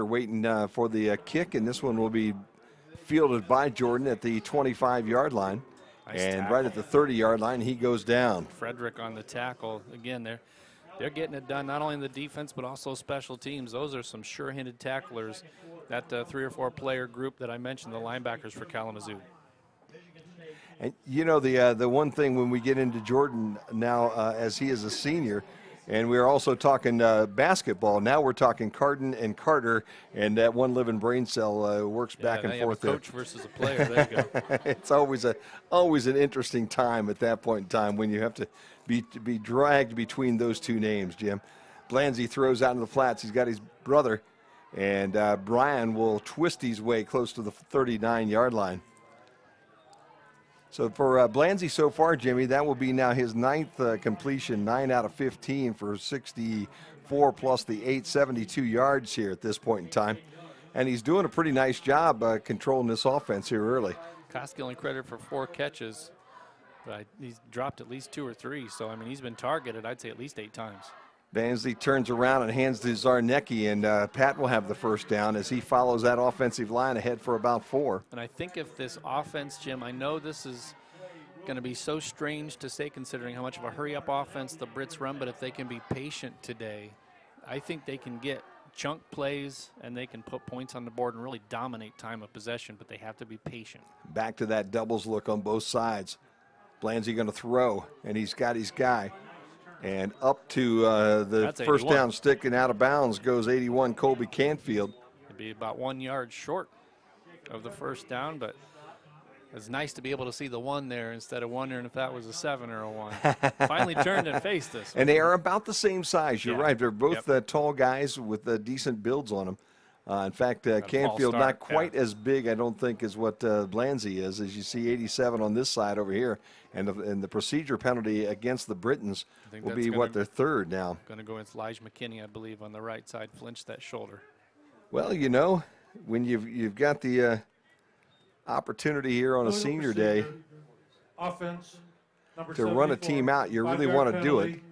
S1: waiting for the kick, and this one will be fielded by Jordan at the 25-yard line.
S2: Nice
S1: and
S2: tackle.
S1: right at the 30-yard line, he goes down.
S2: Frederick on the tackle. Again, they're getting it done not only in the defense but also special teams. Those are some sure-handed tacklers, that 3 or 4 player group that I mentioned, the linebackers for Kalamazoo.
S1: And you know, the one thing when we get into Jordan now, as he is a senior, and we're also talking basketball. Now we're talking Carden and Carter, and that one living brain cell works back and
S2: now you have
S1: forth
S2: a coach versus a player. There you go.
S1: It's always an interesting time at that point in time when you have to be dragged between those two names, Jim. Blanzy throws out in the flats. He's got his brother, and Brian will twist his way close to the 39-yard line. So for Blanzy so far, Jimmy, that will be now his 9th completion, 9 out of 15 for 64 plus the 872 yards here at this point in time. And he's doing a pretty nice job controlling this offense here early.
S2: Koskillen credit for 4 catches, but he's dropped at least 2 or 3. So, I mean, he's been targeted, I'd say, at least 8 times.
S1: Blanzy turns around and hands to Zarnecki, and Pat will have the first down as he follows that offensive line ahead for about 4.
S2: And I think if this offense, Jim, I know this is going to be so strange to say considering how much of a hurry-up offense the Brits run, but if they can be patient today, I think they can get chunk plays and they can put points on the board and really dominate time of possession, but they have to be patient.
S1: Back to that doubles look on both sides. Blanzy going to throw, and he's got his guy. And up to the
S2: That's
S1: first
S2: 81.
S1: down stick and out of bounds goes 81 Colby Canfield.
S2: It'd be about 1 yard short of the first down, but it's nice to be able to see the 1 there instead of wondering if that was a 7 or a 1. Finally turned and faced us.
S1: And they are about the same size. You're
S2: Yeah.
S1: right. They're both
S2: Yep.
S1: tall guys with decent builds on them. In fact,
S2: false
S1: Canfield
S2: start,
S1: not quite
S2: yeah.
S1: as big, I don't think, as what Blanzy is. As you see, 87 on this side over here, and the procedure penalty against the Britons
S2: think
S1: will
S2: that's
S1: be
S2: gonna-
S1: their 3rd now.
S2: Going to go against Lige McKinney, I believe, on the right side, flinched that shoulder.
S1: Well, you know, when you've got the opportunity here on a
S5: Illegal
S1: senior day
S5: procedure. Offense, number
S1: to run a
S5: 74,
S1: team out, you really
S5: 5-yard
S1: want to do it.
S5: penalty,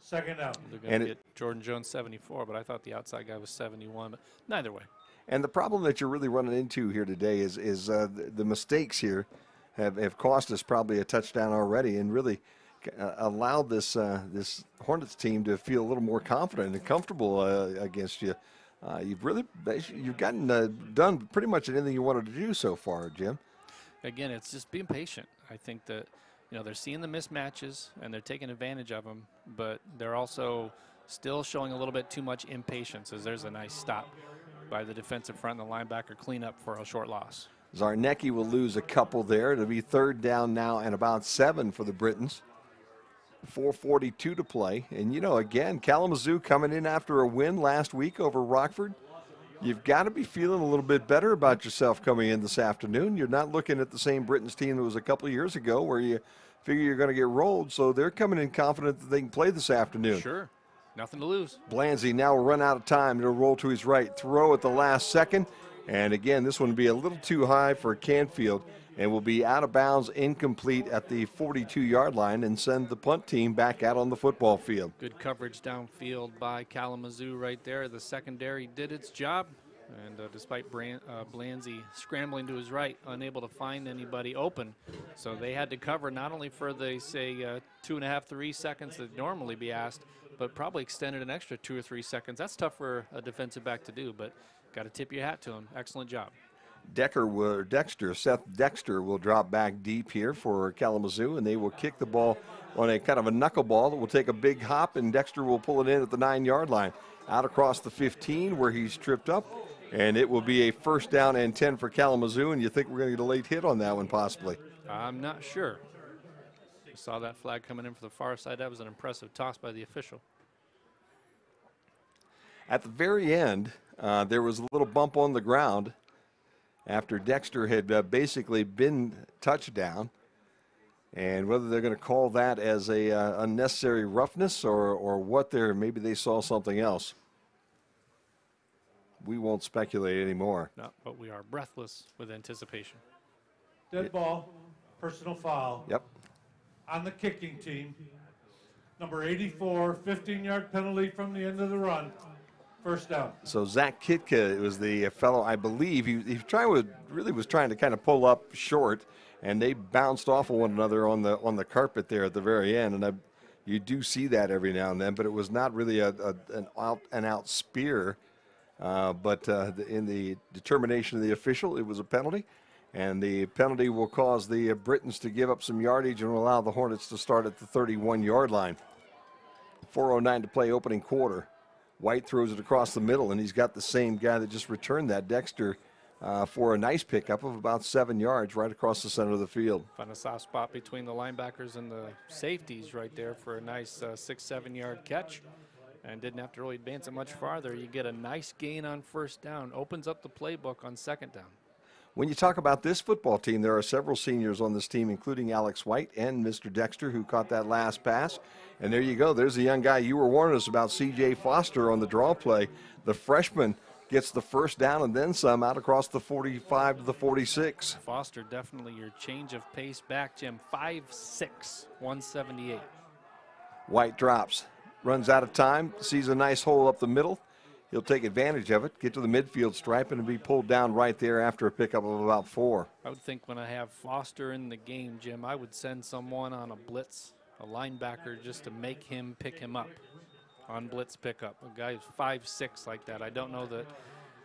S5: 2nd down.
S2: They're going
S1: And
S2: to get Jordan Jones 74, but I thought the outside guy was 71. But neither way.
S1: And the problem that you're really running into here today is the mistakes here have cost us probably a touchdown already, and really allowed this Hornets team to feel a little more confident and comfortable against you. You've gotten done pretty much anything you wanted to do so far, Jim.
S2: Again, it's just being patient. I think that, they're seeing the mismatches and they're taking advantage of them, but they're also still showing a little bit too much impatience as there's a nice stop by the defensive front and the linebacker cleanup for a short loss.
S1: Zarnecki will lose a couple there. It'll be 3rd down now and about 7 for the Britons. 4:42 to play. And, again, Kalamazoo coming in after a win last week over Rockford. You've got to be feeling a little bit better about yourself coming in this afternoon. You're not looking at the same Britain's team that was a couple of years ago where you figure you're going to get rolled. So they're coming in confident that they can play this afternoon.
S2: Sure. Nothing to lose.
S1: Blanzy now will run out of time. It'll roll to his right. Throw at the last second. And again, this one will be a little too high for Canfield and will be out of bounds, incomplete at the 42-yard line, and send the punt team back out on the football field.
S2: Good coverage downfield by Kalamazoo right there. The secondary did its job. And despite Blanzy scrambling to his right, unable to find anybody open. So they had to cover not only for the, say, 2.5, 3 seconds that normally be asked, but probably extended an extra 2 or 3 seconds. That's tough for a defensive back to do, but got to tip your hat to him. Excellent job.
S1: Seth Dexter will drop back deep here for Kalamazoo, and they will kick the ball on a kind of a knuckleball that will take a big hop, and Dexter will pull it in at the 9-yard line. Out across the 15 where he's tripped up, and it will be a 1st down and 10 for Kalamazoo, and you think we're going to get a late hit on that one possibly?
S2: I'm not sure. I saw that flag coming in for the far side. That was an impressive toss by the official.
S1: At the very end, there was a little bump on the ground after Dexter had basically been touchdown. And whether they're going to call that as a unnecessary roughness or what maybe they saw something else. We won't speculate anymore.
S2: No, but we are breathless with anticipation.
S5: Dead ball, personal foul.
S1: Yep.
S5: On the kicking team. Number 84, 15-yard penalty from the end of the run. 1st down.
S1: So Zach Kitka was the fellow, I believe. He really was trying to kind of pull up short, and they bounced off of one another on the carpet there at the very end. And you do see that every now and then, but it was not really an out-and-out spear. But in the determination of the official, it was a penalty, and the penalty will cause the Britons to give up some yardage and will allow the Hornets to start at the 31-yard line. 4:09 to play, opening quarter. White throws it across the middle, and he's got the same guy that just returned that, Dexter, for a nice pickup of about 7 yards right across the center of the field.
S2: Found a soft spot between the linebackers and the safeties right there for a nice 6-7 yard catch, and didn't have to really advance it much farther. You get a nice gain on 1st down, opens up the playbook on 2nd down.
S1: When you talk about this football team, there are several seniors on this team, including Alex White and Mr. Dexter, who caught that last pass. And there you go. There's the young guy you were warning us about, C.J. Foster, on the draw play. The freshman gets the 1st down and then some out across the 45 to the 46.
S2: Foster, definitely your change of pace back, Jim. 5'6", 178.
S1: White drops, runs out of time, sees a nice hole up the middle. He'll take advantage of it, get to the midfield stripe, and be pulled down right there after a pickup of about 4.
S2: I would think when I have Foster in the game, Jim, I would send someone on a blitz, a linebacker, just to make him pick him up on blitz pickup. A guy who's 5'6" like that. I don't know that.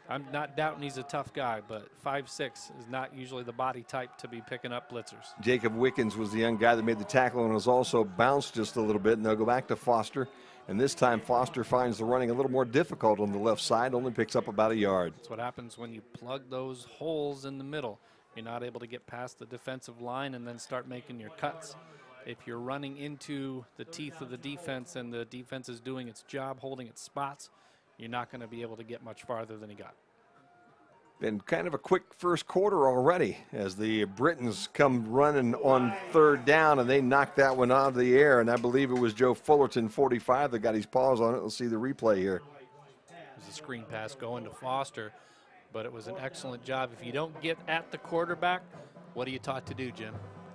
S2: I'm not doubting he's a tough guy, but 5'6" is not usually the body type to be picking up blitzers.
S1: Jacob Wickens was the young guy that made the tackle and was also bounced just a little bit, and they'll go back to Foster. And this time Foster finds the running a little more difficult on the left side, only picks up about a yard.
S2: That's what happens when you plug those holes in the middle. You're not able to get past the defensive line and then start making your cuts. If you're running into the teeth of the defense and the defense is doing its job, holding its spots, you're not going to be able to get much farther than he got.
S1: Been kind of a quick first quarter already as the Britons come running on 3rd down, and they knocked that one out of the air, and I believe it was Joe Fullerton, 45, that got his paws on it. Let's see the replay here.
S2: There's a screen pass going to Foster, but it was an excellent job. If you don't get at the quarterback, what are you taught to do, Jim?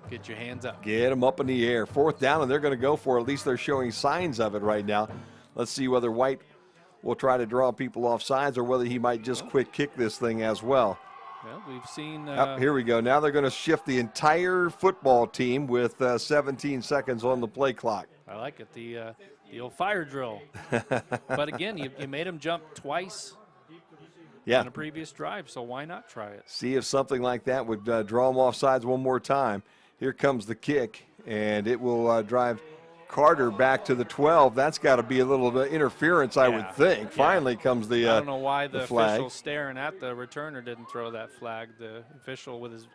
S2: Get your hands up.
S1: Get them up in the air. 4th down, and they're going to go for it. At least they're showing signs of it right now. Let's see whether White will try to draw people off sides or whether he might just quick kick this thing as well.
S2: Well, we've seen.
S1: Here we go. Now they're going to shift the entire football team with 17 seconds on the play clock.
S2: I like it, the old fire drill. But again, you made him jump twice on a previous drive, so why not try it?
S1: See if something like that would draw them off sides one more time. Here comes the kick, and it will drive Carter back to the 12. That's got to be a little interference, I would think. Finally comes the
S2: I don't know why the
S1: flag.
S2: official staring at the returner didn't throw that flag. The official with his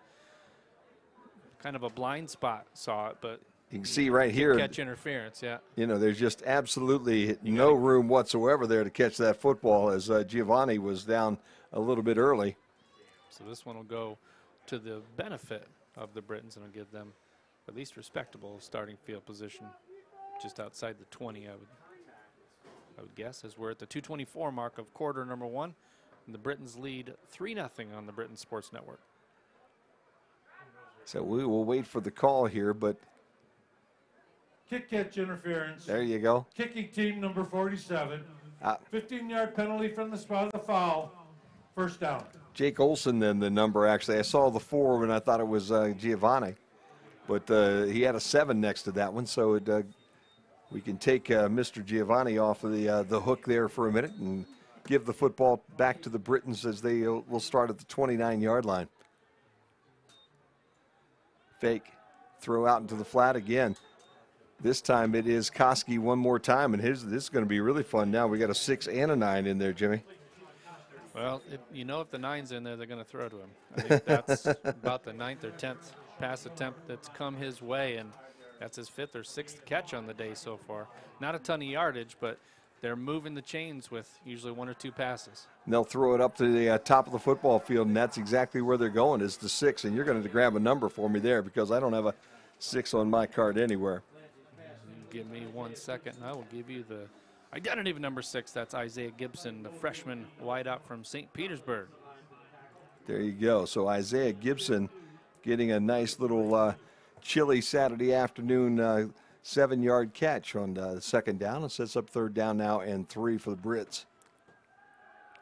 S2: kind of a blind spot saw it, but
S1: You can see right here,
S2: Catch interference, yeah.
S1: you know, there's just absolutely no room whatsoever there to catch that football as Giovanni was down a little bit early.
S2: So this one will go to the benefit of the Britons and will give them at least respectable starting field position just outside the 20, I would guess, as we're at the 2:24 mark of quarter number 1. And the Britons lead 3-0 on the Britain Sports Network.
S1: So we will wait for the call here, but
S5: Kick catch interference.
S1: there you go.
S5: Kicking team number 47.
S1: Uh,
S5: 15-yard penalty from the spot of the foul. First down.
S1: Jake Olson, then the number, actually. I saw the 4 and I thought it was Giovanni. But he had a 7 next to that one, so we can take Mr. Giovanni off of the hook there for a minute and give the football back to the Britons as they will start at the 29-yard line. Fake, throw out into the flat again. This time it is Koski one more time, and this is going to be really fun now. We got a 6 and a 9 in there, Jimmy.
S2: Well, if the 9's in there, they're going to throw to him. I think that's about the 9th or 10th pass attempt that's come his way, and that's his 5th or 6th catch on the day so far. Not a ton of yardage, but they're moving the chains with usually 1 or 2 passes.
S1: And they'll throw it up to the top of the football field, and that's exactly where they're going, is the 6. And you're going to grab a number for me there because I don't have a 6 on my card anywhere.
S2: Give me 1 second, and I will give you the identity of number 6. That's Isaiah Gibson, the freshman wideout from St. Petersburg.
S1: There you go. So Isaiah Gibson getting a nice little chilly Saturday afternoon 7-yard catch on the 2nd down. It sets up 3rd down now and 3 for the Brits.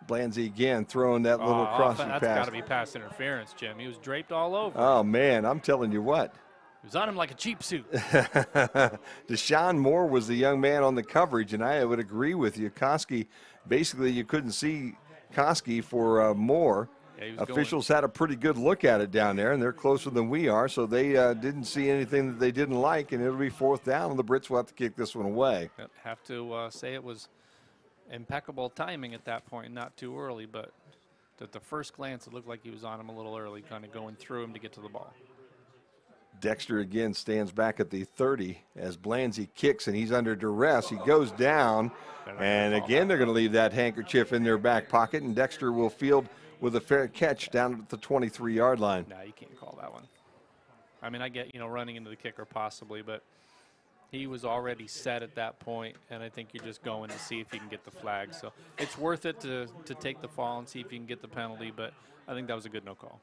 S1: Blanzy again throwing that little crossing pass.
S2: That's got to be pass interference, Jim. He was draped all over.
S1: Oh, man, I'm telling you what.
S2: He was on him like a cheap suit.
S1: Deshaun Moore was the young man on the coverage, and I would agree with you. Koski, basically you couldn't see Koski for Moore. Yeah, officials had a pretty good look at it down there, and they're closer than we are, so they didn't see anything that they didn't like, and it'll be 4th down, and the Brits will have to kick this one away.
S2: Have to say it was impeccable timing at that point, not too early, but at the first glance it looked like he was on him a little early, kind of going through him to get to the ball.
S1: Dexter again stands back at the 30 as Blanzy kicks, and he's under duress. He goes down, and again they're going to leave that handkerchief in their back pocket, and Dexter will field with a fair catch down at the 23-yard line.
S2: No, you can't call that one. I mean, I get, running into the kicker possibly, but he was already set at that point, and I think you're just going to see if you can get the flag. So it's worth it to take the fall and see if you can get the penalty, but I think that was a good no call.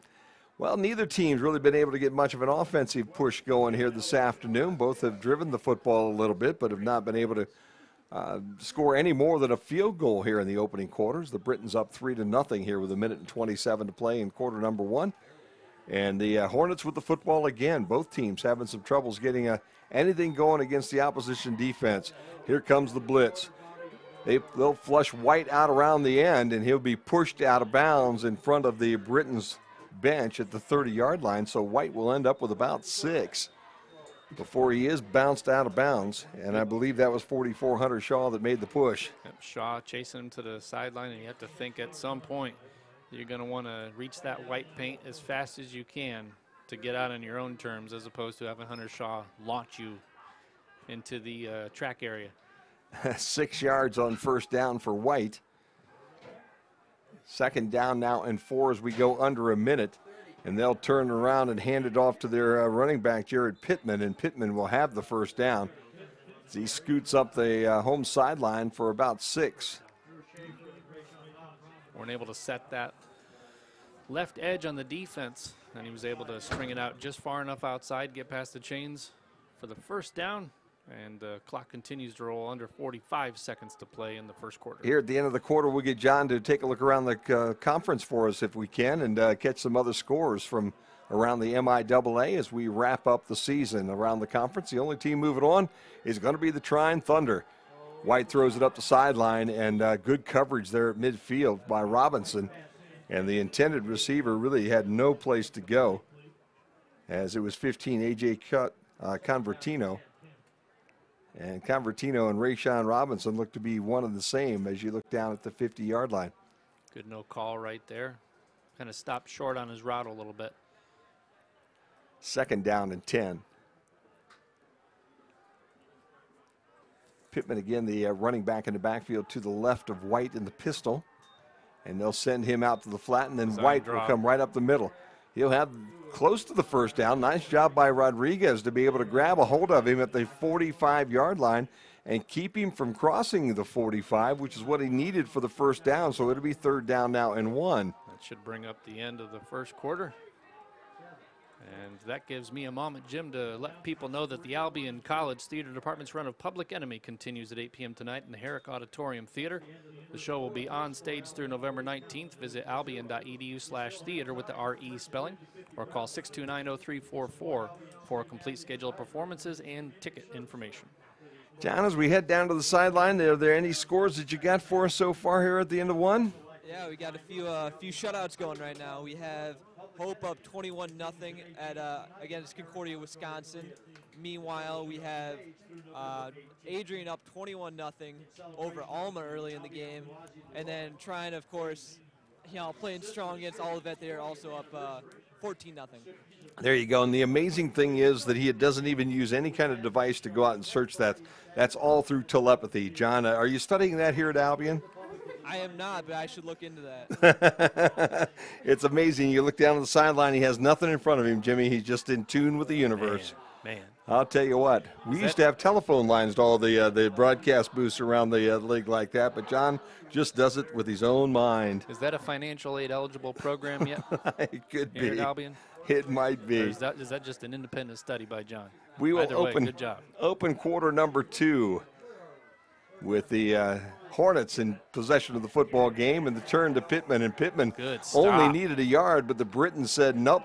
S1: Well, neither team's really been able to get much of an offensive push going here this afternoon. Both have driven the football a little bit, but have not been able to score any more than a field goal here in the opening quarters. The Britons up 3-0 here with 1:27 to play in quarter number 1. And the Hornets with the football again. Both teams having some troubles getting anything going against the opposition defense. Here comes the blitz. They'll flush White out around the end, and he'll be pushed out of bounds in front of the Britons bench at the 30-yard line, so White will end up with about 6 before he is bounced out of bounds, and I believe that was 44 Hunter Shaw that made the push.
S2: Yep, Shaw chasing him to the sideline, and you have to think at some point you're going to want to reach that white paint as fast as you can to get out on your own terms, as opposed to having Hunter Shaw launch you into the track area.
S1: 6 yards on 1st down for White. 2nd down now and 4 as we go under a minute, and they'll turn around and hand it off to their running back, Jarret Pittman, and Pittman will have the 1st down as he scoots up the home sideline for about 6.
S2: Weren't able to set that left edge on the defense, and he was able to string it out just far enough outside, get past the chains for the 1st down. And the clock continues to roll, under 45 seconds to play in the 1st quarter.
S1: Here at the end of the quarter, we'll get John to take a look around the conference for us if we can, and catch some other scores from around the MIAA as we wrap up the season around the conference. The only team moving on is going to be the Trine Thunder. White throws it up the sideline, and good coverage there at midfield by Robinson. And the intended receiver really had no place to go, as it was 15 A.J. Convertino. And Convertino and Rayshawn Robinson look to be one and the same as you look down at the 50-yard line.
S2: Good no call right there. Kind of stopped short on his route a little bit.
S1: 2nd down and 10. Pittman again, the running back in the backfield to the left of White in the pistol. And they'll send him out to the flat, and then
S2: Design
S1: White
S2: drop.
S1: will come right up the middle. He'll have close to the first down. Nice job by Rodriguez to be able to grab a hold of him at the 45-yard line and keep him from crossing the 45, which is what he needed for the first down. So it'll be 3rd down now and 1.
S2: That should bring up the end of the first quarter. And that gives me a moment, Jim, to let people know that the Albion College Theater Department's run of Public Enemy continues at 8 p.m. tonight in the Herrick Auditorium Theater. The show will be on stage through November 19th. Visit albion.edu/theater with the RE spelling, or call 629-0344 for a complete schedule of performances and ticket information.
S1: John, as we head down to the sideline, are there any scores that you got for us so far here at the end of 1?
S3: Yeah, we got a few shutouts going right now. We have Hope up 21-0 at against Concordia, Wisconsin. Meanwhile, we have Adrian up 21-0 over Alma early in the game, and then trying, of course, playing strong against Olivet. They're also up 14-0.
S1: There you go. And the amazing thing is that he doesn't even use any kind of device to go out and search that. That's all through telepathy. John, are you studying that here at Albion?
S3: I am not, but I should look into that.
S1: It's amazing. You look down on the sideline, he has nothing in front of him, Jimmy. He's just in tune with the universe.
S2: Man.
S1: I'll tell you what, we used to have telephone lines to all the broadcast booths around the league like that, but John just does it with his own mind.
S2: Is that a financial aid eligible program yet?
S1: It could
S2: Here
S1: be.
S2: at Albion?
S1: It might be.
S2: Or is that just an independent study by John?
S1: We will
S2: Either way,
S1: open,
S2: good job.
S1: open quarter number 2 with the Hornets in possession of the football game, and the turn to Pittman. And Pittman
S2: Good stop.
S1: only needed a yard, but the Britons said, nope,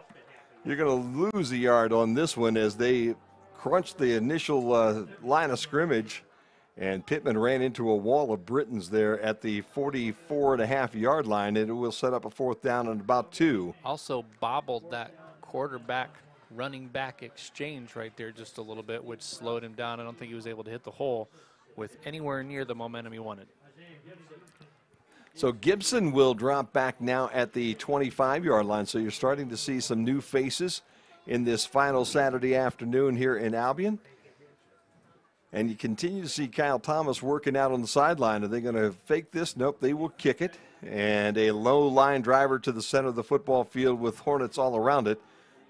S1: you're going to lose a yard on this one, as they crunched the initial line of scrimmage. And Pittman ran into a wall of Britons there at the 44.5-yard line, and it will set up a 4th down and about 2.
S2: Also bobbled that quarterback running back exchange right there just a little bit, which slowed him down. I don't think he was able to hit the hole with anywhere near the momentum he wanted.
S1: So Gibson will drop back now at the 25-yard line. So you're starting to see some new faces in this final Saturday afternoon here in Albion. And you continue to see Kyle Thomas working out on the sideline. Are they going to fake this? Nope, they will kick it. And a low line driver to the center of the football field with Hornets all around it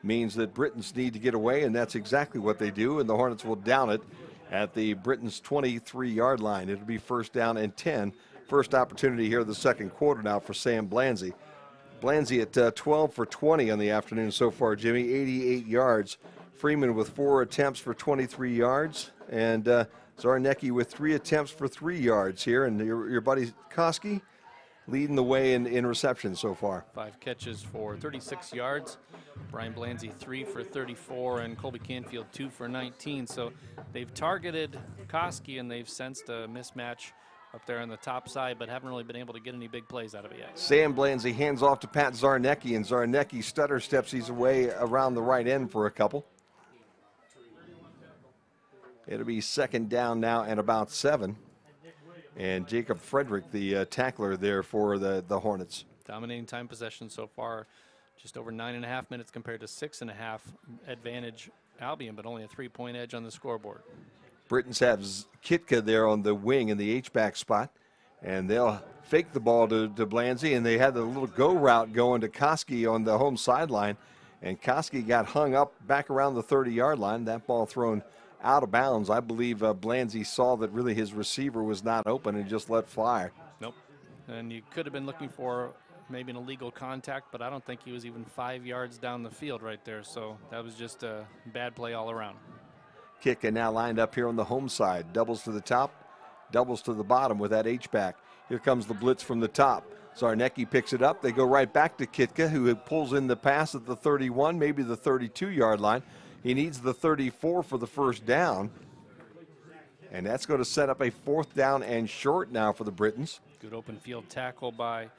S1: means that Britons need to get away, and that's exactly what they do, and the Hornets will down it at the Britons' 23-yard line. It'll be 1st down and 10. First opportunity here in the second quarter now for Sam Blanzy. Blanzy at 12 for 20 on the afternoon so far, Jimmy, 88 yards. Freeman with 4 attempts for 23 yards, and Zarnecki with 3 attempts for 3 yards here, and your buddy Koski leading the way in reception so far.
S2: 5 catches for 36 yards. Brian Blanzy 3 for 34, and Colby Canfield 2 for 19. So they've targeted Koski, and they've sensed a mismatch up there on the top side, but haven't really been able to get any big plays out of it yet.
S1: Sam Blanzy hands off to Pat Zarnecki, and Zarnecki stutter steps his way around the right end for a couple. It'll be 2nd down now and about 7. And Jacob Frederick, the tackler there for the Hornets.
S2: Dominating time possession so far, just over 9.5 minutes compared to 6.5 advantage Albion, but only a 3-point edge on the scoreboard.
S1: Britons have Kitka there on the wing in the H-back spot, and they'll fake the ball to Blanzy, and they had the little go route going to Koski on the home sideline, and Koski got hung up back around the 30-yard line. That ball thrown out of bounds. I believe Blanzy saw that really his receiver was not open and just let fly.
S2: Nope. And you could have been looking for maybe an illegal contact, but I don't think he was even 5 yards down the field right there. So that was just a bad play all around.
S1: Kick and now lined up here on the home side. Doubles to the top, doubles to the bottom with that H-back. Here comes the blitz from the top. Zarnecki picks it up. They go right back to Kitka, who pulls in the pass at the 31, maybe the 32-yard line. He needs the 34 for the first down. And that's going to set up a 4th down and short now for the Britons.
S2: Good open field tackle by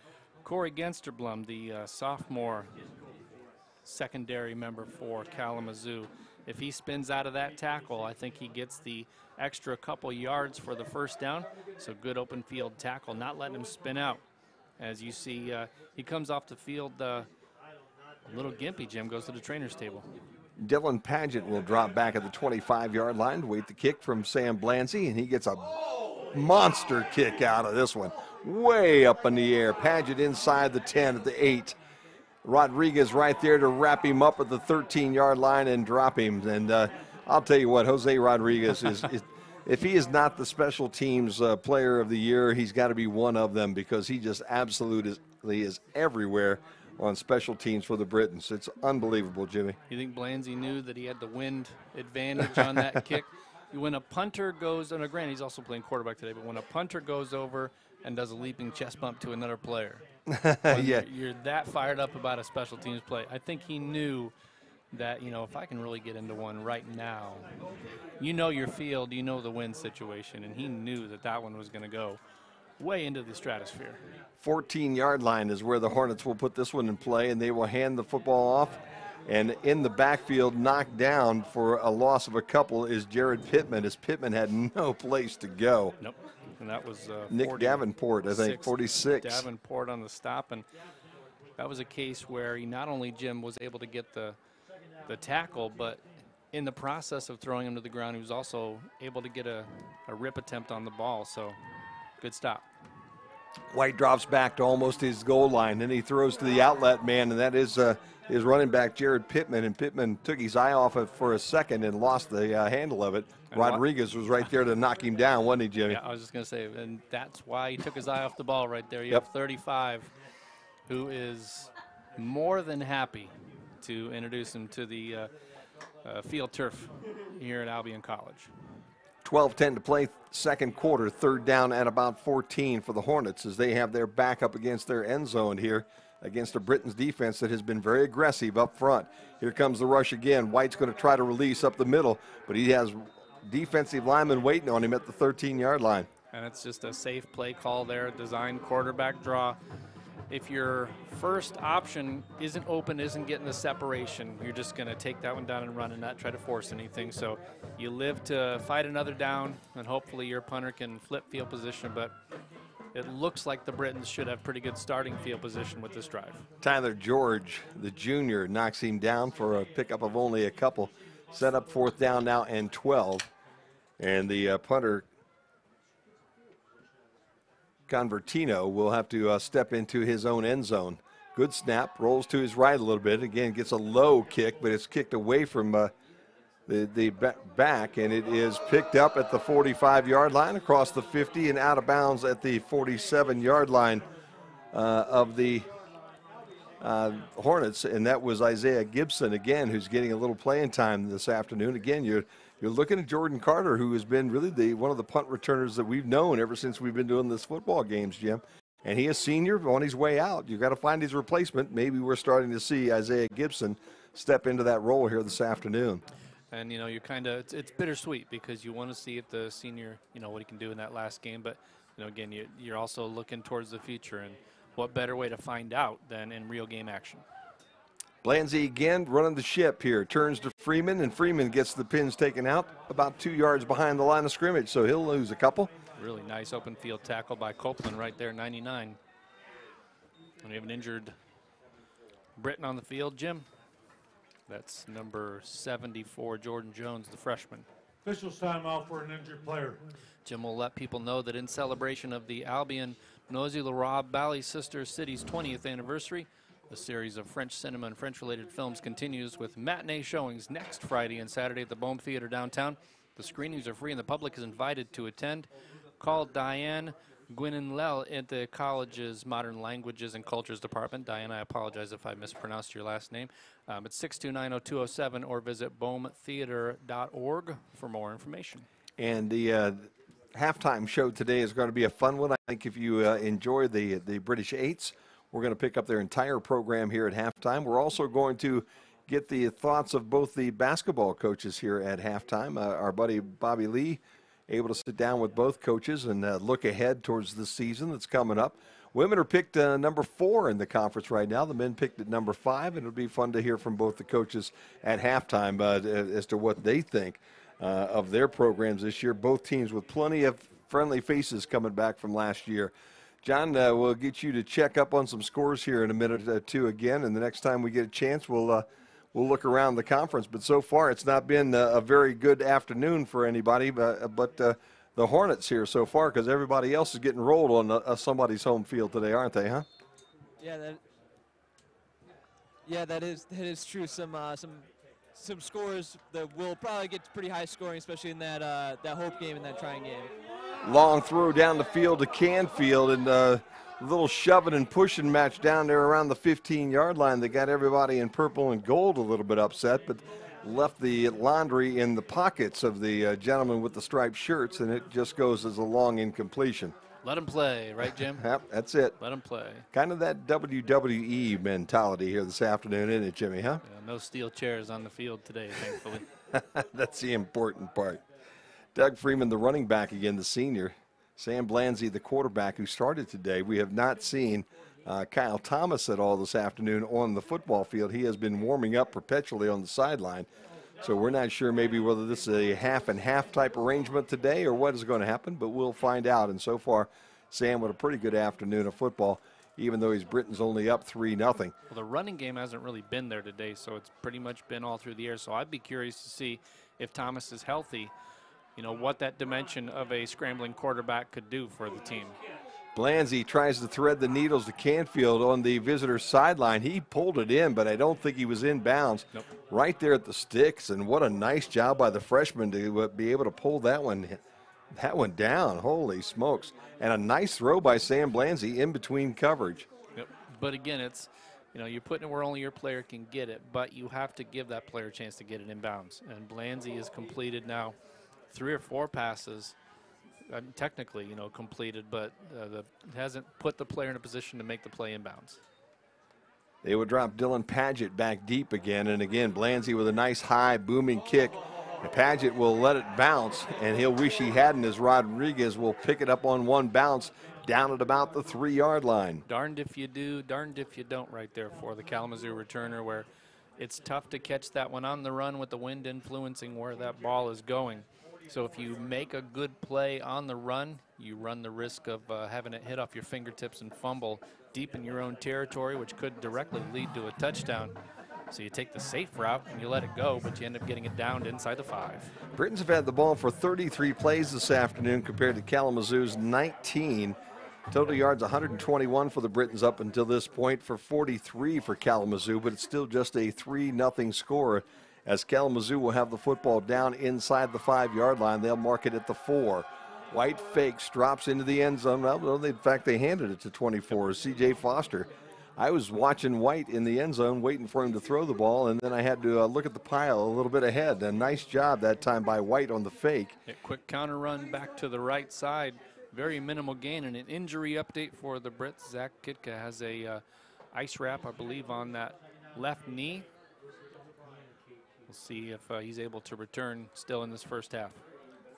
S2: Corey Gensterblum, the sophomore secondary member for Kalamazoo. If he spins out of that tackle, I think he gets the extra couple yards for the first down. So good open field tackle, not letting him spin out. As you see, he comes off the field a little gimpy, Jim, goes to the trainer's table.
S1: Dylan Paget will drop back at the 25-yard line to wait the kick from Sam Blanzy, and he gets a monster kick out of this one. Way up in the air. Paget inside the 10 at the 8. Rodriguez right there to wrap him up at the 13-yard line and drop him. And I'll tell you what, Jose Rodriguez is if he is not the special teams player of the year, he's got to be one of them, because he just absolutely is everywhere on special teams for the Britons. It's unbelievable, Jimmy.
S2: You think Blanzy knew that he had the wind advantage on that kick? When a punter goes, and granted he's also playing quarterback today, but when a punter goes over and does a leaping chest bump to another player,
S1: yeah,
S2: you're that fired up about a special teams play. I think he knew that, if I can really get into one right now, your field, the wind situation, and he knew that that one was going to go way into the stratosphere.
S1: 14-yard line is where the Hornets will put this one in play, and they will hand the football off. And in the backfield, knocked down for a loss of a couple, is Jarret Pittman, as Pittman had no place to go.
S2: Nope. And that was
S1: Nick Davenport, I think, 46.
S2: Davenport on the stop, and that was a case where he not only, Jim, was able to get the tackle, but in the process of throwing him to the ground, he was also able to get a rip attempt on the ball. So good stop.
S1: White drops back to almost his goal line. Then he throws to the outlet man, and that is his running back, Jarret Pittman. And Pittman took his eye off it for a second and lost the handle of it. And Rodriguez was right there to knock him down, wasn't he, Jimmy?
S2: Yeah, I was just going to say, and that's why he took his eye off the ball right there. You have 35, who is more than happy to introduce him to the field turf here at Albion College.
S1: 12-10 to play, second quarter, third down at about 14 for the Hornets, as they have their back up against their end zone here against a Britons defense that has been very aggressive up front. Here comes the rush again. White's going to try to release up the middle, but he has defensive linemen waiting on him at the 13-yard line.
S2: And it's just a safe play call there, design quarterback draw. If your first option isn't open, isn't getting the separation, you're just going to take that one down and run and not try to force anything. So you live to fight another down, and hopefully your punter can flip field position. But it looks like the Britons should have pretty good starting field position with this drive.
S1: Tyler George, the junior, knocks him down for a pickup of only a couple. Set up fourth down now and 12. And the punter, Convertino, will have to step into his own end zone. Good snap, rolls to his right a little bit. Again, gets a low kick, but it's kicked away from the back, and it is picked up at the 45-yard line, across the 50, and out of bounds at the 47-yard line of the Hornets. And that was Isaiah Gibson, again, who's getting a little playing time this afternoon. Again, you're looking at Jordan Carter, who has been really one of the punt returners that we've known ever since we've been doing this football games, Jim. And he is senior on his way out. You've got to find his replacement. Maybe we're starting to see Isaiah Gibson step into that role here this afternoon.
S2: And, you're kind of, it's bittersweet, because you want to see if the senior, what he can do in that last game. But, again, you're also looking towards the future. And what better way to find out than in real game action?
S1: Blanzy again running the ship here. Turns to Freeman, and Freeman gets the pins taken out about 2 yards behind the line of scrimmage, so he'll lose a couple.
S2: Really nice open field tackle by Copeland right there, 99. And we have an injured Briton on the field, Jim. That's number 74, Jordan Jones, the freshman.
S5: Officials timeout for an injured player.
S2: Jim will let people know that in celebration of the Albion Noisy-le-Roi Bally Sister City's 20th anniversary, the series of French cinema and French-related films continues with matinee showings next Friday and Saturday at the Bohm Theater downtown. The screenings are free and the public is invited to attend. Call Diane Guinenlel at the college's Modern Languages and Cultures Department. Diane, I apologize if I mispronounced your last name. It's 629-0207, or visit bohmtheater.org for more information.
S1: And the halftime show today is going to be a fun one. I think if you enjoy the British Eights, we're going to pick up their entire program here at halftime. We're also going to get the thoughts of both the basketball coaches here at halftime. Our buddy Bobby Lee able to sit down with both coaches and look ahead towards the season that's coming up. Women are picked number 4 in the conference right now. The men picked at number 5, and it'll be fun to hear from both the coaches at halftime as to what they think of their programs this year. Both teams with plenty of friendly faces coming back from last year. John, we'll get you to check up on some scores here in a minute or two again, and the next time we get a chance, we'll we'll look around the conference. But so far, it's not been a very good afternoon for anybody. But the Hornets here so far, because everybody else is getting rolled on somebody's home field today, aren't they? Huh?
S3: Yeah, that is true. Some scores that will probably get pretty high scoring, especially in that Hope game and that Trying game.
S1: Long throw down the field to Canfield, and a little shoving and pushing match down there around the 15-yard line that got everybody in purple and gold a little bit upset, but left the laundry in the pockets of the gentleman with the striped shirts, and it just goes as a long incompletion.
S2: Let him play, right, Jim?
S1: Yep, that's it.
S2: Let him play.
S1: Kind of that WWE mentality here this afternoon, isn't it, Jimmy, huh?
S2: Yeah, no steel chairs on the field today, thankfully.
S1: That's the important part. Doug Freeman, the running back again, the senior. Sam Blanzy, the quarterback who started today. We have not seen Kyle Thomas at all this afternoon on the football field. He has been warming up perpetually on the sideline. So we're not sure maybe whether this is a half and half type arrangement today or what is going to happen, but we'll find out. And so far, Sam with a pretty good afternoon of football, even though he's Britain's only up 3-0.
S2: Well, the running game hasn't really been there today, so it's pretty much been all through the air. So I'd be curious to see if Thomas is healthy, what that dimension of a scrambling quarterback could do for the team.
S1: Blanzy tries to thread the needles to Canfield on the visitor sideline. He pulled it in, but I don't think he was in bounds.
S2: Nope.
S1: Right there at the sticks, and what a nice job by the freshman to be able to pull that one down. Holy smokes. And a nice throw by Sam Blanzy in between coverage.
S2: Yep. But again, it's, you're putting it where only your player can get it, but you have to give that player a chance to get it in bounds. And Blanzy has completed now 3 or 4 passes. Technically, completed, but hasn't put the player in a position to make the play inbounds.
S1: They would drop Dylan Padgett back deep again, and again, Blanzy with a nice high booming kick. And Padgett will let it bounce, and he'll wish he hadn't, as Rodriguez will pick it up on one bounce down at about the 3-yard line.
S2: Darned if you do, darned if you don't right there for the Kalamazoo returner, where it's tough to catch that one on the run with the wind influencing where that ball is going. So if you make a good play on the run, you run the risk of having it hit off your fingertips and fumble deep in your own territory, which could directly lead to a touchdown. So you take the safe route and you let it go, but you end up getting it down to inside the 5.
S1: Britons have had the ball for 33 plays this afternoon compared to Kalamazoo's 19. Total yards 121 for the Britons up until this point, for 43 for Kalamazoo, but it's still just a 3-0 score, as Kalamazoo will have the football down inside the 5-yard line. They'll mark it at the 4. White fakes, drops into the end zone. Well, in fact, they handed it to 24, C.J. Foster. I was watching White in the end zone, waiting for him to throw the ball, and then I had to look at the pile a little bit ahead. A nice job that time by White on the fake.
S2: A quick counter run back to the right side. Very minimal gain, and an injury update for the Brits. Zach Kitka has a ice wrap, I believe, on that left knee. We'll see if he's able to return still in this first half.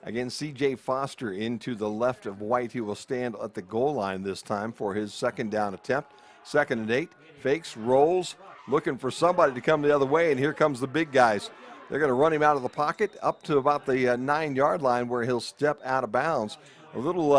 S1: Again, C.J. Foster into the left of White. He will stand at the goal line this time for his second down attempt. 2nd and 8. Fakes, rolls, looking for somebody to come the other way, and here comes the big guys. They're going to run him out of the pocket up to about the 9-yard line, where he'll step out of bounds. A little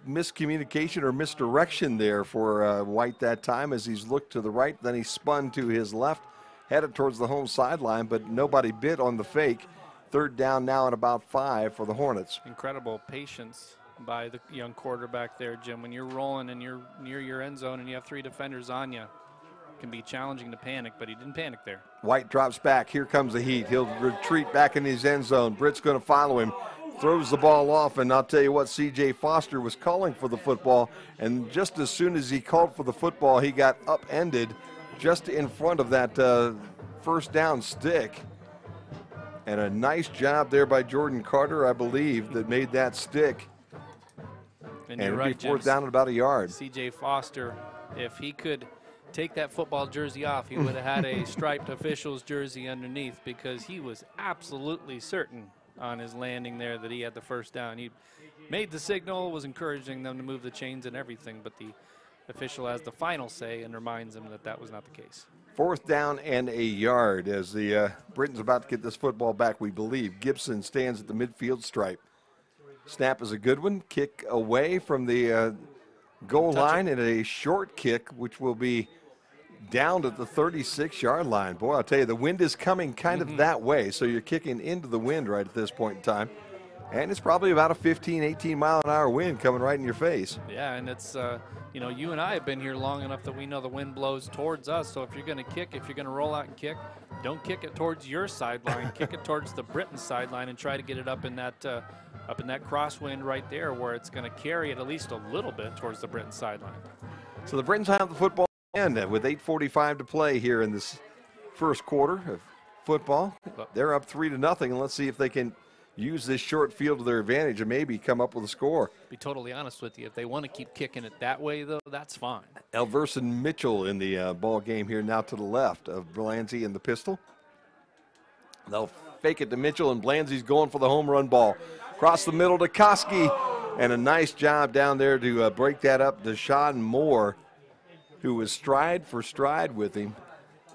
S1: miscommunication or misdirection there for White that time, as he's looked to the right. Then he spun to his left, headed towards the home sideline, but nobody bit on the fake. 3rd down now at about 5 for the Hornets.
S2: Incredible patience by the young quarterback there, Jim. When you're rolling and you're near your end zone and you have 3 defenders on you, it can be challenging to panic, but he didn't panic there.
S1: White drops back. Here comes the heat. He'll retreat back in his end zone. Britt's going to follow him. Throws the ball off, and I'll tell you what, C.J. Foster was calling for the football, and just as soon as he called for the football, he got upended just in front of that first down stick. And a nice job there by Jordan Carter, I believe, that made that stick.
S2: And you're right,
S1: 4th down at about a yard.
S2: C.J. Foster, if he could take that football jersey off, he would have had a striped official's jersey underneath, because he was absolutely certain on his landing there that he had the first down. He made the signal, was encouraging them to move the chains and everything, but the official has the final say and reminds him that that was not the case.
S1: 4th down and a yard as the Britons about to get this football back, we believe. Gibson stands at the midfield stripe. Snap is a good one. Kick away from the goal line, and a short kick, which will be down at the 36-yard line. Boy, I'll tell you, the wind is coming kind of that way, so you're kicking into the wind right at this point in time. And it's probably about a 15, 18-mile-an-hour wind coming right in your face.
S2: Yeah, and it's, you know, you and I have been here long enough that we know the wind blows towards us. So if you're going to kick, if you're going to roll out and kick, don't kick it towards your sideline. Kick it towards the Britain sideline and try to get it up in that crosswind right there where it's going to carry it at least a little bit towards the Britain sideline.
S1: So the Britons have the football and with 8:45 to play here in this first quarter of football. They're up 3-0, and let's see if they can use this short field to their advantage and maybe come up with a score.
S2: Be totally honest with you, if they want to keep kicking it that way, though, that's fine.
S1: Elverson Mitchell in the ball game here now to the left of Blanzy in the pistol. They'll fake it to Mitchell, and Blanzy's going for the home run ball. Across the middle to Koski, and a nice job down there to break that up. Deshaun Moore, who was stride for stride with him,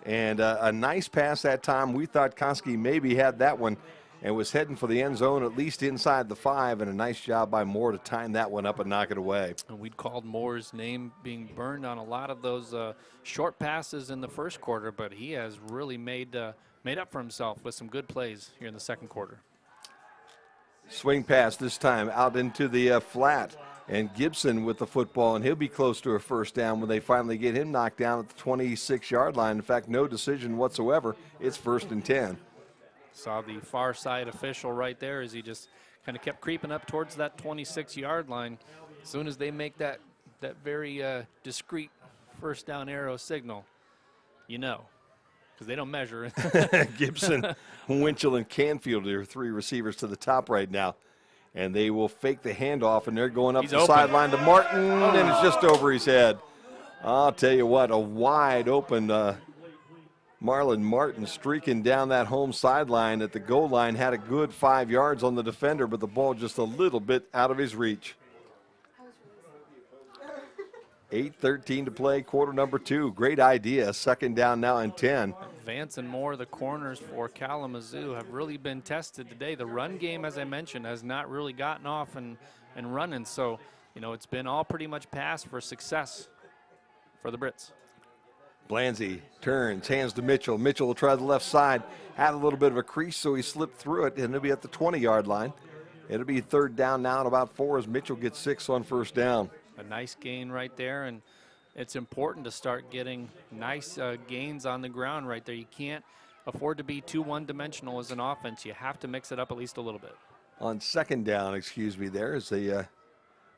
S1: and a nice pass that time. We thought Koski maybe had that one and was heading for the end zone, at least inside the 5, and a nice job by Moore to time that one up and knock it away.
S2: And we'd called Moore's name being burned on a lot of those short passes in the first quarter, but he has really made up for himself with some good plays here in the second quarter.
S1: Swing pass this time out into the flat, and Gibson with the football, and he'll be close to a first down when they finally get him knocked down at the 26-yard line. In fact, no decision whatsoever. It's 1st and 10.
S2: Saw the far side official right there as he just kind of kept creeping up towards that 26-yard line. As soon as they make that very discreet first down arrow signal, you know, because they don't measure.
S1: Gibson, Winchell, and Canfield are 3 receivers to the top right now. And they will fake the handoff, and they're going up the sideline to Martin, and it's just over his head. I'll tell you what, a wide open Marlon Martin streaking down that home sideline at the goal line, had a good 5 yards on the defender, but the ball just a little bit out of his reach. 8:13 to play, quarter number 2. Great idea. 2nd down now and 10.
S2: Vance and Moore, the corners for Kalamazoo, have really been tested today. The run game, as I mentioned, has not really gotten off and running. So, you know, it's been all pretty much pass for success for the Brits.
S1: Blanzy turns, hands to Mitchell. Mitchell will try the left side. Had a little bit of a crease, so he slipped through it, and he'll be at the 20-yard line. It'll be 3rd down now and about 4 as Mitchell gets 6 on first down.
S2: A nice gain right there, and it's important to start getting nice gains on the ground right there. You can't afford to be too one-dimensional as an offense. You have to mix it up at least a little bit.
S1: On 2nd down, excuse me, there as they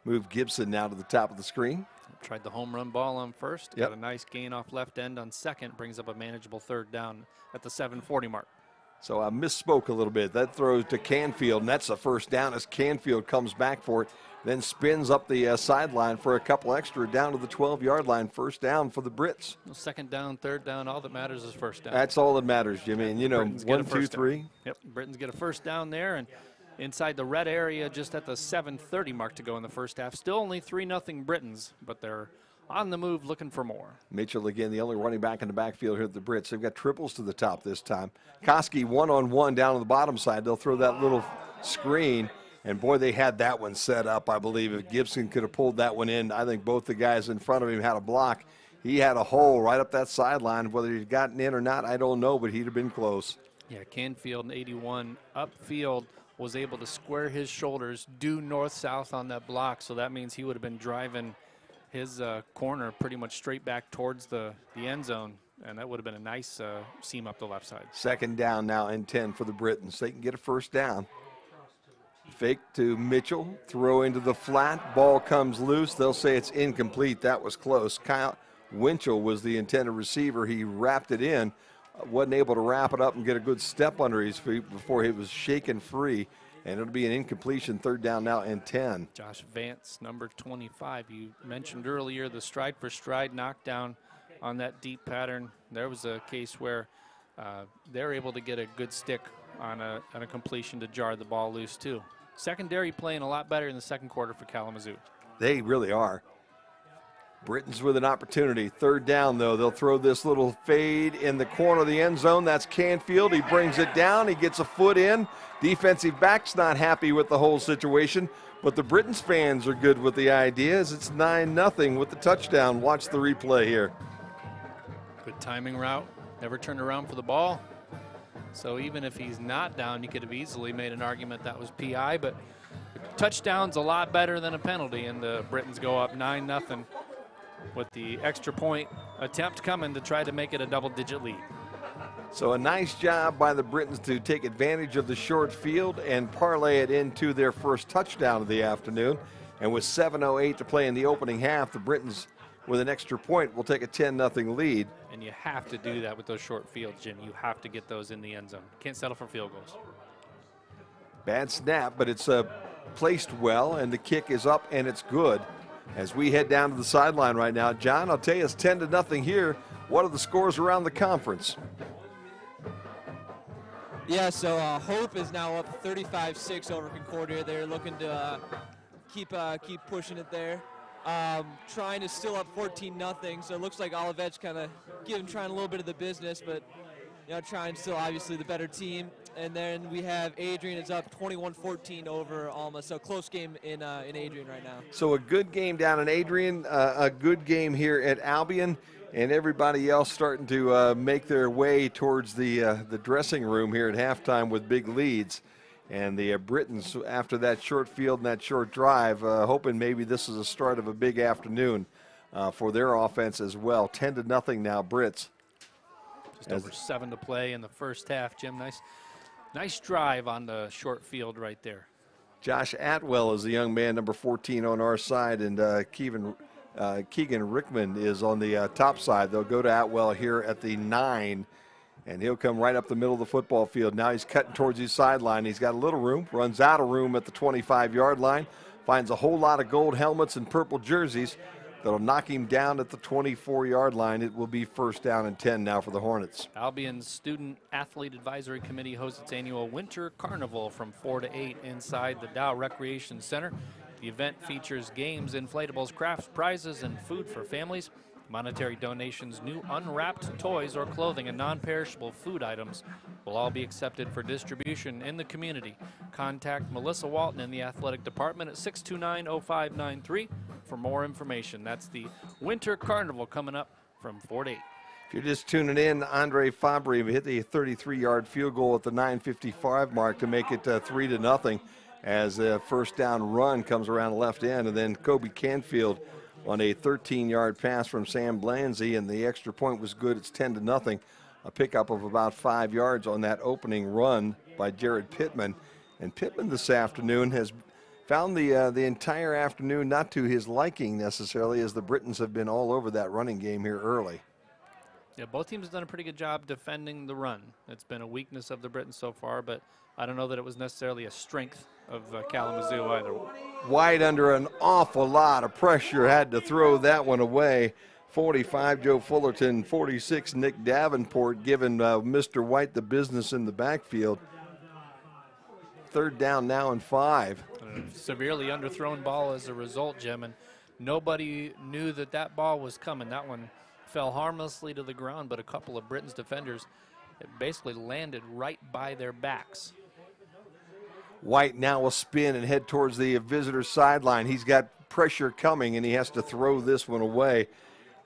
S1: move Gibson now to the top of the screen.
S2: Tried the home run ball on first.
S1: Yep.
S2: Got a nice gain off left end on 2nd. Brings up a manageable 3rd down at the 7:40 mark.
S1: So I misspoke a little bit. That throws to Canfield, and that's a first down as Canfield comes back for it, then spins up the sideline for a couple extra down to the 12-yard line. First down for the Brits.
S2: 2nd down, 3rd down, all that matters is first down.
S1: That's all that matters, Jimmy. And, you know,
S2: Britons
S1: 1, 2, 3.
S2: Yep, Britons get a first down there, and inside the red area just at the 7:30 mark to go in the first half. Still only 3-0 Britons, but they're on the move looking for more.
S1: Mitchell again, the only running back in the backfield here at the Brits. They've got triples to the top this time. Koski one-on-one down on the bottom side. They'll throw that little screen, and boy, they had that one set up, I believe. If Gibson could have pulled that one in, I think both the guys in front of him had a block. He had a hole right up that sideline. Whether he'd gotten in or not, I don't know, but he'd have been close.
S2: Yeah, Canfield, 81, upfield, was able to square his shoulders due north-south on that block, so that means he would have been driving his corner pretty much straight back towards the end zone, and that would have been a nice seam up the left side.
S1: 2nd down now and 10 for the Britons. They can get a first down. Fake to Mitchell, throw into the flat, ball comes loose. They'll say it's incomplete. That was close. Kyle Winchell was the intended receiver. He wrapped it in, wasn't able to wrap it up and get a good step under his feet before he was shaken free. And it'll be an incompletion, 3rd down now and 10.
S2: Josh Vance, number 25. You mentioned earlier the stride for stride knockdown on that deep pattern. There was a case where they're able to get a good stick on a completion to jar the ball loose too. Secondary playing a lot better in the second quarter for Kalamazoo.
S1: They really are. Britons with an opportunity. 3rd down, though. They'll throw this little fade in the corner of the end zone. That's Canfield. He brings it down. He gets a foot in. Defensive back's not happy with the whole situation, but the Britons fans are good with the idea as it's 9-0 with the touchdown. Watch the replay here.
S2: Good timing route. Never turned around for the ball. So even if he's not down, you could have easily made an argument that was PI, but touchdown's a lot better than a penalty, and the Britons go up 9-0 with the extra point attempt coming to try to make it a double-digit lead.
S1: So a nice job by the Britons to take advantage of the short field and parlay it into their first touchdown of the afternoon. And with 7:08 to play in the opening half, the Britons, with an extra point, will take a 10-0 lead.
S2: And you have to do that with those short fields, Jim. You have to get those in the end zone. Can't settle for field goals.
S1: Bad snap, but it's placed well, and the kick is up, and it's good. As we head down to the sideline right now, John, I'll tell you, it's 10-0 here. What are the scores around the conference?
S3: Yeah, so Hope is now up 35-6 over Concordia. They're looking to keep pushing it there. Trying to still up 14-0, so it looks like Olivet's kind of trying a little bit of the business, but trying still obviously the better team. And then we have Adrian is up 21-14 over Alma, so close game in Adrian right now.
S1: So a good game down in Adrian, a good game here at Albion, and everybody else starting to make their way towards the dressing room here at halftime with big leads. And the Britons, after that short field and that short drive, hoping maybe this is the start of a big afternoon for their offense as well. 10-0 now, Brits.
S2: Just over 7 to play in the first half, Jim. Nice drive on the short field right there.
S1: Josh Atwell is the young man, number 14 on our side, and Keegan Rickman is on the top side. They'll go to Atwell here at the 9. And he'll come right up the middle of the football field. Now he's cutting towards his sideline. He's got a little room, runs out of room at the 25-yard line, finds a whole lot of gold helmets and purple jerseys that'll knock him down at the 24-yard line. It will be first down and 10 now for the Hornets.
S2: Albion's Student Athlete Advisory Committee hosts its annual Winter Carnival from 4 to 8 inside the Dow Recreation Center. The event features games, inflatables, crafts, prizes, and food for families. Monetary donations, new unwrapped toys or clothing, and non-perishable food items will all be accepted for distribution in the community. Contact Melissa Walton in the athletic department at 629-0593 for more information. That's the Winter Carnival coming up from 4 to 8.
S1: If you're just tuning in, Andre Fabry hit the 33-yard field goal at the 9:55 mark to make it 3-0 as the first down run comes around the left end, and then Kobe Canfield on a 13-yard pass from Sam Blanzy, and the extra point was good. It's 10-0. A pickup of about 5 yards on that opening run by Jarret Pittman. And Pittman this afternoon has found the entire afternoon not to his liking necessarily, as the Britons have been all over that running game here early.
S2: Yeah, both teams have done a pretty good job defending the run. It's been a weakness of the Britons so far, but I don't know that it was necessarily a strength of Kalamazoo either.
S1: White under an awful lot of pressure, had to throw that one away. 45, Joe Fullerton. 46, Nick Davenport, giving Mr. White the business in the backfield. Third down now and 5.
S2: Severely underthrown ball as a result, Jim, and nobody knew that ball was coming. That one fell harmlessly to the ground, but a couple of Britons defenders, it basically landed right by their backs.
S1: White now will spin and head towards the visitor sideline. He's got pressure coming, and he has to throw this one away.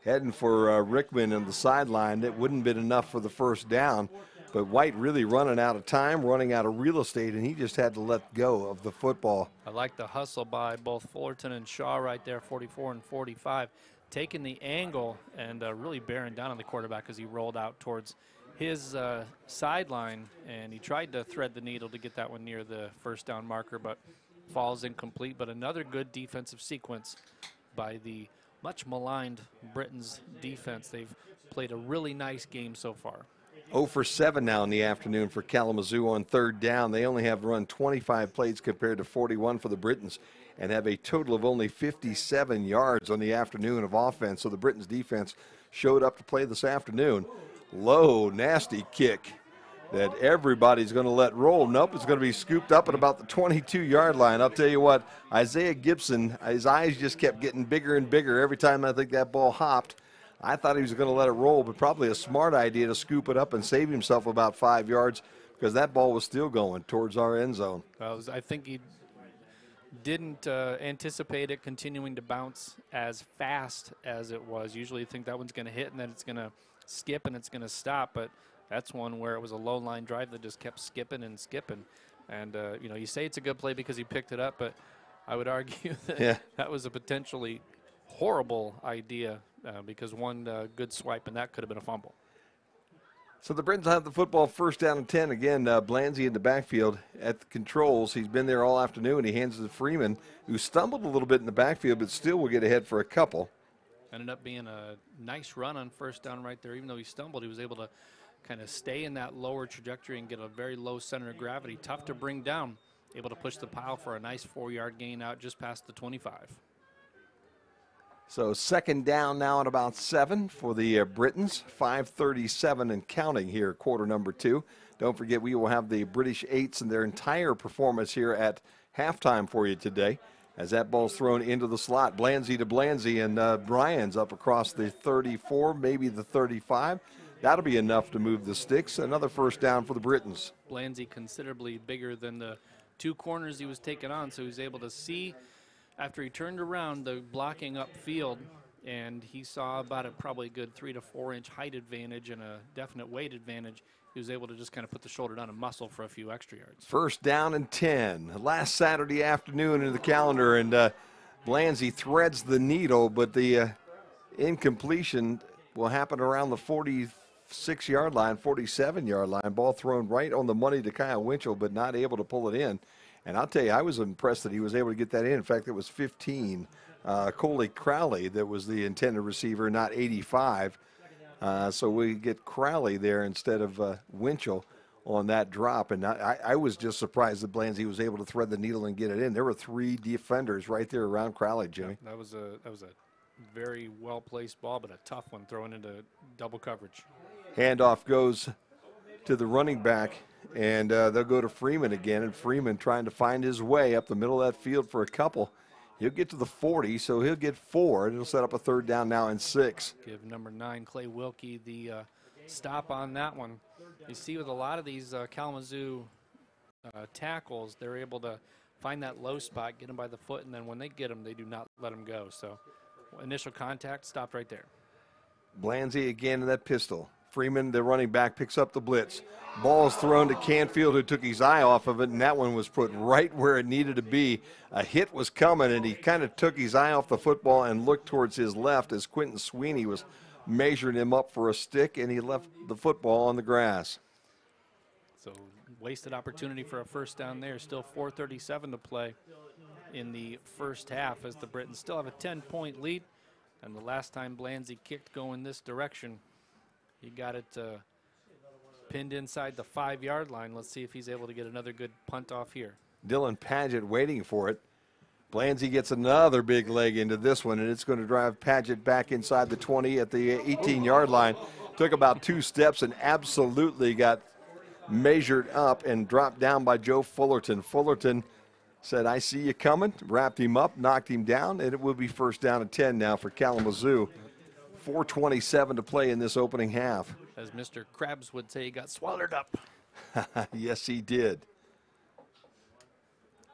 S1: Heading for Rickman on the sideline. That wouldn't have been enough for the first down, but White really running out of time, running out of real estate, and he just had to let go of the football.
S2: I like the hustle by both Fullerton and Shaw right there, 44 and 45, taking the angle and really bearing down on the quarterback as he rolled out towards his sideline, and he tried to thread the needle to get that one near the first down marker, but falls incomplete. But another good defensive sequence by the much maligned Britons defense. They've played a really nice game so far.
S1: 0 for 7 now in the afternoon for Kalamazoo on third down. They only have run 25 plays compared to 41 for the Britons, and have a total of only 57 yards on the afternoon of offense. So the Britons defense showed up to play this afternoon. Low, nasty kick that everybody's going to let roll. Nope, it's going to be scooped up at about the 22-yard line. I'll tell you what, Isaiah Gibson, his eyes just kept getting bigger and bigger every time I think that ball hopped. I thought he was going to let it roll, but probably a smart idea to scoop it up and save himself about 5 yards, because that ball was still going towards our end zone.
S2: I think he didn't anticipate it continuing to bounce as fast as it was. Usually you think that one's going to hit and then it's going to skip and it's going to stop, but that's one where it was a low line drive that just kept skipping and skipping. And, you know, you say it's a good play because he picked it up, but I would argue that that was a potentially horrible idea because one good swipe and that could have been a fumble.
S1: So the Britons have the football, first down and 10. Again, Blanzy in the backfield at the controls. He's been there all afternoon. He hands it to Freeman, who stumbled a little bit in the backfield, but still will get ahead for a couple.
S2: Ended up being a nice run on first down right there. Even though he stumbled, he was able to kind of stay in that lower trajectory and get a very low center of gravity. Tough to bring down. Able to push the pile for a nice 4-yard gain out just past the 25.
S1: So second down now at about 7 for the Britons. 5:37 and counting here, quarter number 2. Don't forget, we will have the British Eights and their entire performance here at halftime for you today. As that ball's thrown into the slot, Blanzy to Blanzy, and Bryan's up across the 34, maybe the 35. That'll be enough to move the sticks. Another first down for the Britons.
S2: Blanzy considerably bigger than the 2 corners he was taking on, so he was able to see after he turned around the blocking upfield, and he saw about a probably good 3 to 4 inch height advantage and a definite weight advantage. He was able to just kind of put the shoulder down and muscle for a few extra yards.
S1: First down and 10. Last Saturday afternoon in the calendar, and Blanzy threads the needle, but the incompletion will happen around the 46-yard line, 47-yard line. Ball thrown right on the money to Kyle Winchell, but not able to pull it in. And I'll tell you, I was impressed that he was able to get that in. In fact, it was 15. Coley Crowley that was the intended receiver, not 85. So we get Crowley there instead of Winchell on that drop. And I was just surprised that Blanzy was able to thread the needle and get it in. There were 3 defenders right there around Crowley, Jimmy.
S2: That was a very well-placed ball, but a tough one thrown into double coverage.
S1: Handoff goes to the running back, and they'll go to Freeman again, and Freeman trying to find his way up the middle of that field for a couple. He'll get to the 40, so he'll get 4. It'll set up a third down now and 6.
S2: Give number 9, Clay Wilkie, the stop on that one. You see with a lot of these Kalamazoo tackles, they're able to find that low spot, get them by the foot, and then when they get them, they do not let them go. So initial contact, stopped right there.
S1: Blanzy again in that pistol. Freeman, the running back, picks up the blitz. Ball is thrown to Canfield, who took his eye off of it, and that one was put right where it needed to be. A hit was coming, and he kind of took his eye off the football and looked towards his left as Quentin Sweeney was measuring him up for a stick, and he left the football on the grass.
S2: So wasted opportunity for a first down there. Still 4:37 to play in the first half as the Britons still have a 10-point lead. And the last time Blanzy kicked going this direction, he got it pinned inside the 5-yard line. Let's see if he's able to get another good punt off here.
S1: Dylan Paget waiting for it. Blanzy gets another big leg into this one, and it's going to drive Paget back inside the 20 at the 18-yard line. Took about 2 steps and absolutely got measured up and dropped down by Joe Fullerton. Fullerton said, "I see you coming," wrapped him up, knocked him down, and it will be first down and 10 now for Kalamazoo. 4:27 to play in this opening half.
S2: As Mr. Krabs would say, he got swallowed up.
S1: Yes, he did.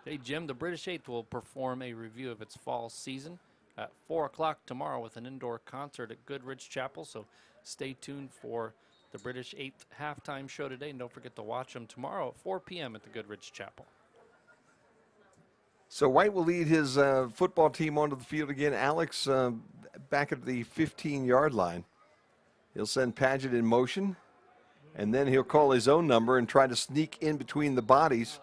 S2: Hey, Jim, the British Eighth will perform a review of its fall season at 4 o'clock tomorrow with an indoor concert at Goodrich Chapel, so stay tuned for the British Eighth halftime show today, and don't forget to watch them tomorrow at 4 p.m. at the Goodrich Chapel.
S1: So White will lead his football team onto the field again. Alex back at the 15-yard line. He'll send Paget in motion, and then he'll call his own number and try to sneak in between the bodies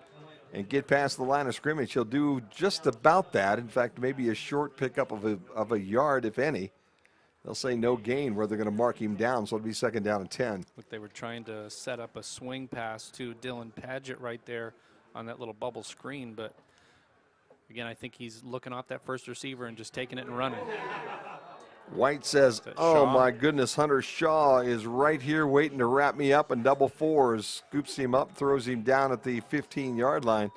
S1: and get past the line of scrimmage. He'll do just about that. In fact, maybe a short pickup of a yard, if any. They'll say no gain where they're going to mark him down, so it'll be second down and 10.
S2: Look, they were trying to set up a swing pass to Dylan Paget right there on that little bubble screen, but again, I think he's looking off that first receiver and just taking it and running.
S1: White says, "Oh my goodness, Hunter Shaw is right here waiting to wrap me up in double fours." Scoops him up, throws him down at the 15-yard line,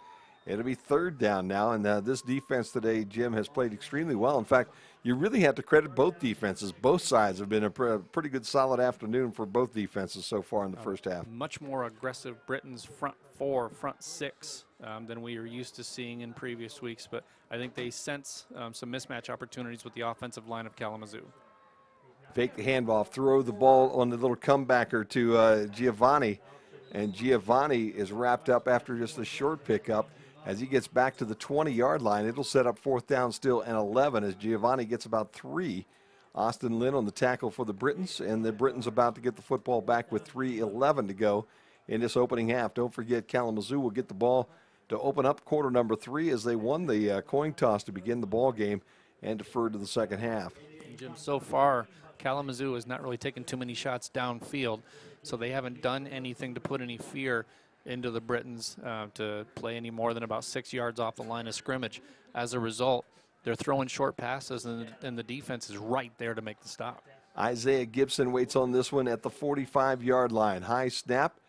S1: It'll be 3rd down now, and this defense today, Jim, has played extremely well. In fact, you really have to credit both defenses. Both sides have been a pretty good, solid afternoon for both defenses so far in the first half.
S2: Much more aggressive Britain's front 4, front 6 than we are used to seeing in previous weeks, but I think they sense some mismatch opportunities with the offensive line of Kalamazoo.
S1: Fake the handoff, throw the ball on the little comebacker to Giovanni, and Giovanni is wrapped up after just a short pickup. As he gets back to the 20-yard line, it'll set up 4th down still and 11 as Giovanni gets about 3. Austin Lynn on the tackle for the Britons, and the Britons about to get the football back with 3:11 to go in this opening half. Don't forget, Kalamazoo will get the ball to open up quarter number 3 as they won the coin toss to begin the ball game and deferred to the second half.
S2: Jim, so far, Kalamazoo has not really taken too many shots downfield, so they haven't done anything to put any fear into the Britons to play any more than about 6 yards off the line of scrimmage. As a result, they're throwing short passes, and the defense is right there to make the stop.
S1: Isaiah Gibson waits on this one at the 45-yard line. High snap.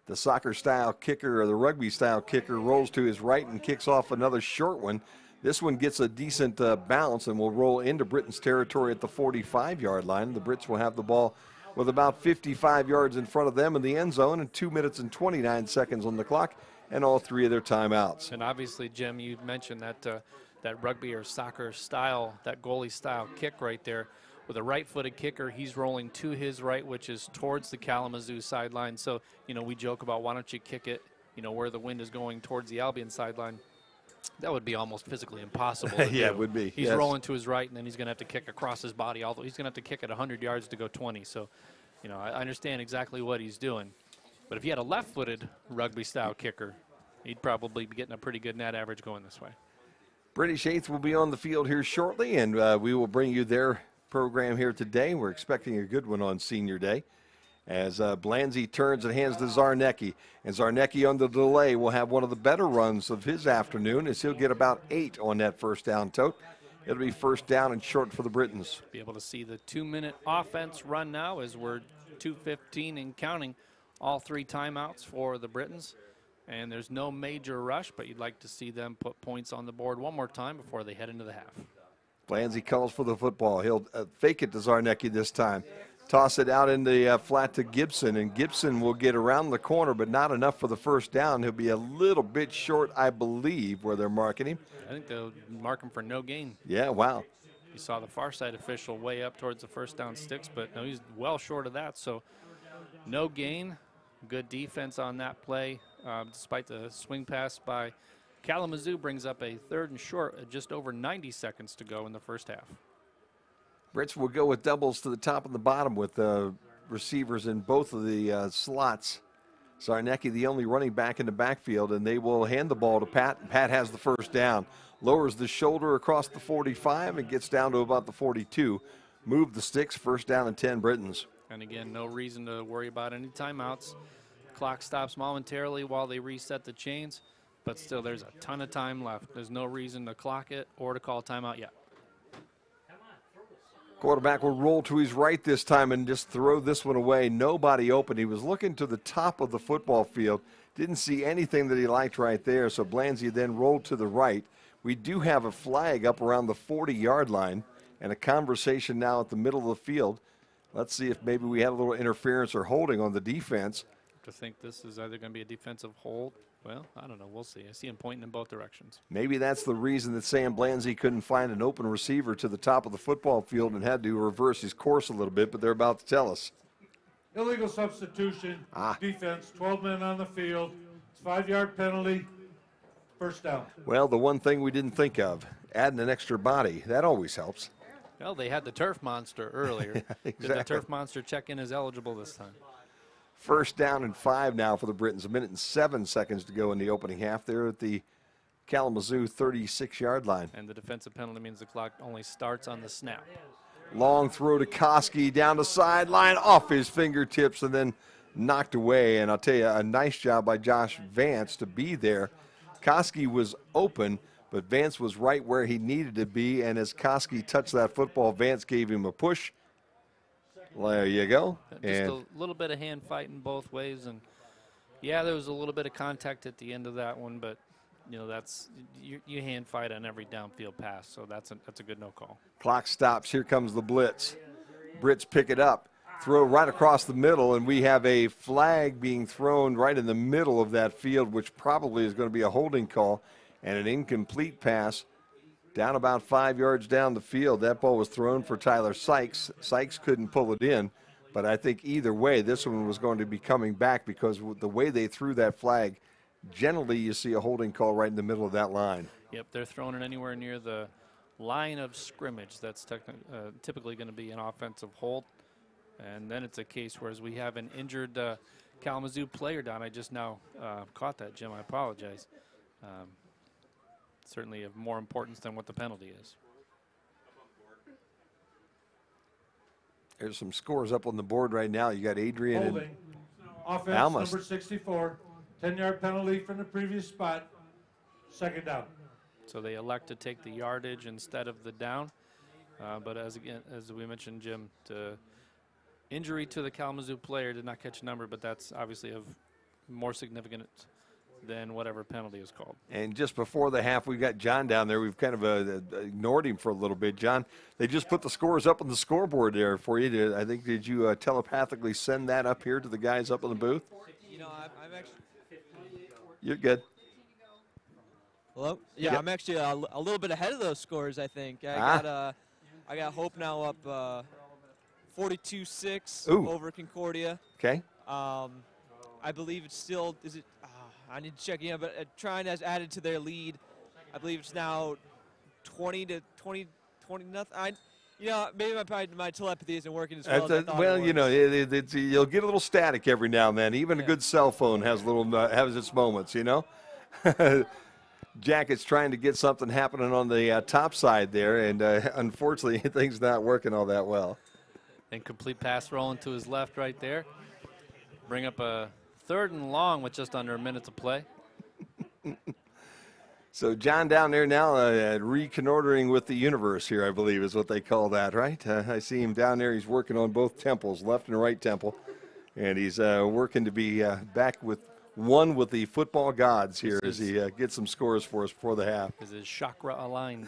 S1: The soccer-style kicker, or the rugby-style kicker, rolls to his right and kicks off another short one. This one gets a decent bounce and will roll into Britain's territory at the 45-yard line. The Brits will have the ball with about 55 yards in front of them in the end zone and 2 minutes and 29 seconds on the clock and all 3 of their timeouts.
S2: And obviously, Jim, you mentioned that that rugby or soccer style, that goalie style kick right there. With a right-footed kicker, he's rolling to his right, which is towards the Kalamazoo sideline. So, you know, we joke about why don't you kick it, you know, where the wind is going towards the Albion sideline. That would be almost physically impossible to
S1: yeah,
S2: do.
S1: it would be.
S2: He's rolling to his right, and then he's going to have to kick across his body. Although he's going to have to kick at 100 yards to go 20. So, you know, I understand exactly what he's doing. But if he had a left-footed rugby-style kicker, he'd probably be getting a pretty good net average going this way.
S1: British 8th will be on the field here shortly, and we will bring you their program here today. We're expecting a good one on Senior Day. As Blanzy turns and hands to Zarnecki. And Zarnecki on the delay will have one of the better runs of his afternoon as he'll get about 8 on that first down tote. It'll be 1st down and short for the Britons.
S2: Be able to see the 2-minute offense run now as we're 2:15 and counting. All 3 timeouts for the Britons. And there's no major rush, but you'd like to see them put points on the board one more time before they head into the half.
S1: Blanzy calls for the football. He'll fake it to Zarnecki this time. Toss it out in the flat to Gibson, and Gibson will get around the corner, but not enough for the 1st down. He'll be a little bit short, I believe, where they're marking him.
S2: I think they'll mark him for no gain.
S1: Yeah, wow.
S2: You saw the far side official way up towards the 1st down sticks, but no, he's well short of that. So no gain. Good defense on that play, despite the swing pass by Kalamazoo brings up a 3rd and short at just over 90 seconds to go in the first half.
S1: Brits will go with doubles to the top and the bottom with receivers in both of the slots. Zarnecki, the only running back in the backfield, and they will hand the ball to Pat. Pat has the 1st down, lowers the shoulder across the 45 and gets down to about the 42. Move the sticks, 1st down and 10 Britons.
S2: And again, no reason to worry about any timeouts. Clock stops momentarily while they reset the chains, but still there's a ton of time left. There's no reason to clock it or to call timeout yet.
S1: Quarterback will roll to his right this time and just throw this one away. Nobody open. He was looking to the top of the football field. Didn't see anything that he liked right there, so Blanzy then rolled to the right. We do have a flag up around the 40-yard line and a conversation now at the middle of the field. Let's see if maybe we had a little interference or holding on the defense.
S2: To think this is either going to be a defensive hold. Well, I don't know. We'll see. I see him pointing in both directions.
S1: Maybe that's the reason that Sam Blanzy couldn't find an open receiver to the top of the football field and had to reverse his course a little bit, but they're about to tell us.
S5: Illegal substitution, defense, 12 men on the field. It's 5-yard penalty, 1st down.
S1: Well, the one thing we didn't think of, adding an extra body, that always helps.
S2: Well, they had the turf monster earlier.
S1: Yeah, exactly.
S2: Did the turf monster check in as eligible this time?
S1: 1st down and 5 now for the Britons. 1 minute and 7 seconds to go in the opening half. They're at the Kalamazoo 36-yard line.
S2: And the defensive penalty means the clock only starts on the snap.
S1: Long throw to Koski down the sideline, off his fingertips, and then knocked away. And I'll tell you, a nice job by Josh Vance to be there. Koski was open, but Vance was right where he needed to be. And as Koski touched that football, Vance gave him a push. There you go.
S2: Just a little bit of hand fighting both ways. And, yeah, there was a little bit of contact at the end of that one, but you know, that's you hand fight on every downfield pass, so that's a good no call.
S1: Clock stops. Here comes the blitz. Brits pick it up, throw right across the middle, and we have a flag being thrown right in the middle of that field, which probably is going to be a holding call, and an incomplete pass down about 5 yards down the field. That ball was thrown for Tyler Sykes. Sykes couldn't pull it in, but I think either way, this one was going to be coming back because the way they threw that flag, generally you see a holding call right in the middle of that line.
S2: Yep, they're throwing it anywhere near the line of scrimmage. That's typically going to be an offensive hold. And then it's a case where as we have an injured Kalamazoo player down. I just now caught that, Jim. I apologize. Certainly of more importance than what the penalty is.
S1: There's some scores up on the board right now. You got Adrian
S5: Holding.
S1: and
S5: Offense
S1: Almas.
S5: number 64. 10-yard penalty from the previous spot. Second down.
S2: So they elect to take the yardage instead of the down. But as we mentioned, Jim, the injury to the Kalamazoo player did not catch a number, but that's obviously of more significant than whatever penalty is called.
S1: And just before the half, we've got John down there. We've kind of ignored him for a little bit. John, they just put the scores up on the scoreboard there for you. I think, did you telepathically send that up here to the guys up in the booth?
S3: You know, I'm actually.
S1: You're good.
S3: Hello? Yeah,
S1: Yep.
S3: I'm actually a little bit ahead of those scores, I think. I got Hope now up 42-6 over Concordia.
S1: Okay.
S3: I believe it's still, I need to check in, but Trine has added to their lead. I believe it's now 20 nothing. Maybe my telepathy isn't working as well as I thought
S1: well,
S3: it was.
S1: you know, you'll get a little static every now and then. Even a good cell phone has has its moments, you know. Jacket's trying to get something happening on the top side there, and unfortunately, things not working all that well.
S2: Incomplete pass rolling to his left right there. Bring up a 3rd and long with just under a minute to play.
S1: So John down there now reconnoitering with the universe here, I believe is what they call that, right? I see him down there. He's working on both temples, left and right temple, and he's working to be back with the football gods here as he gets some scores for us before the half.
S2: Is his chakra aligned?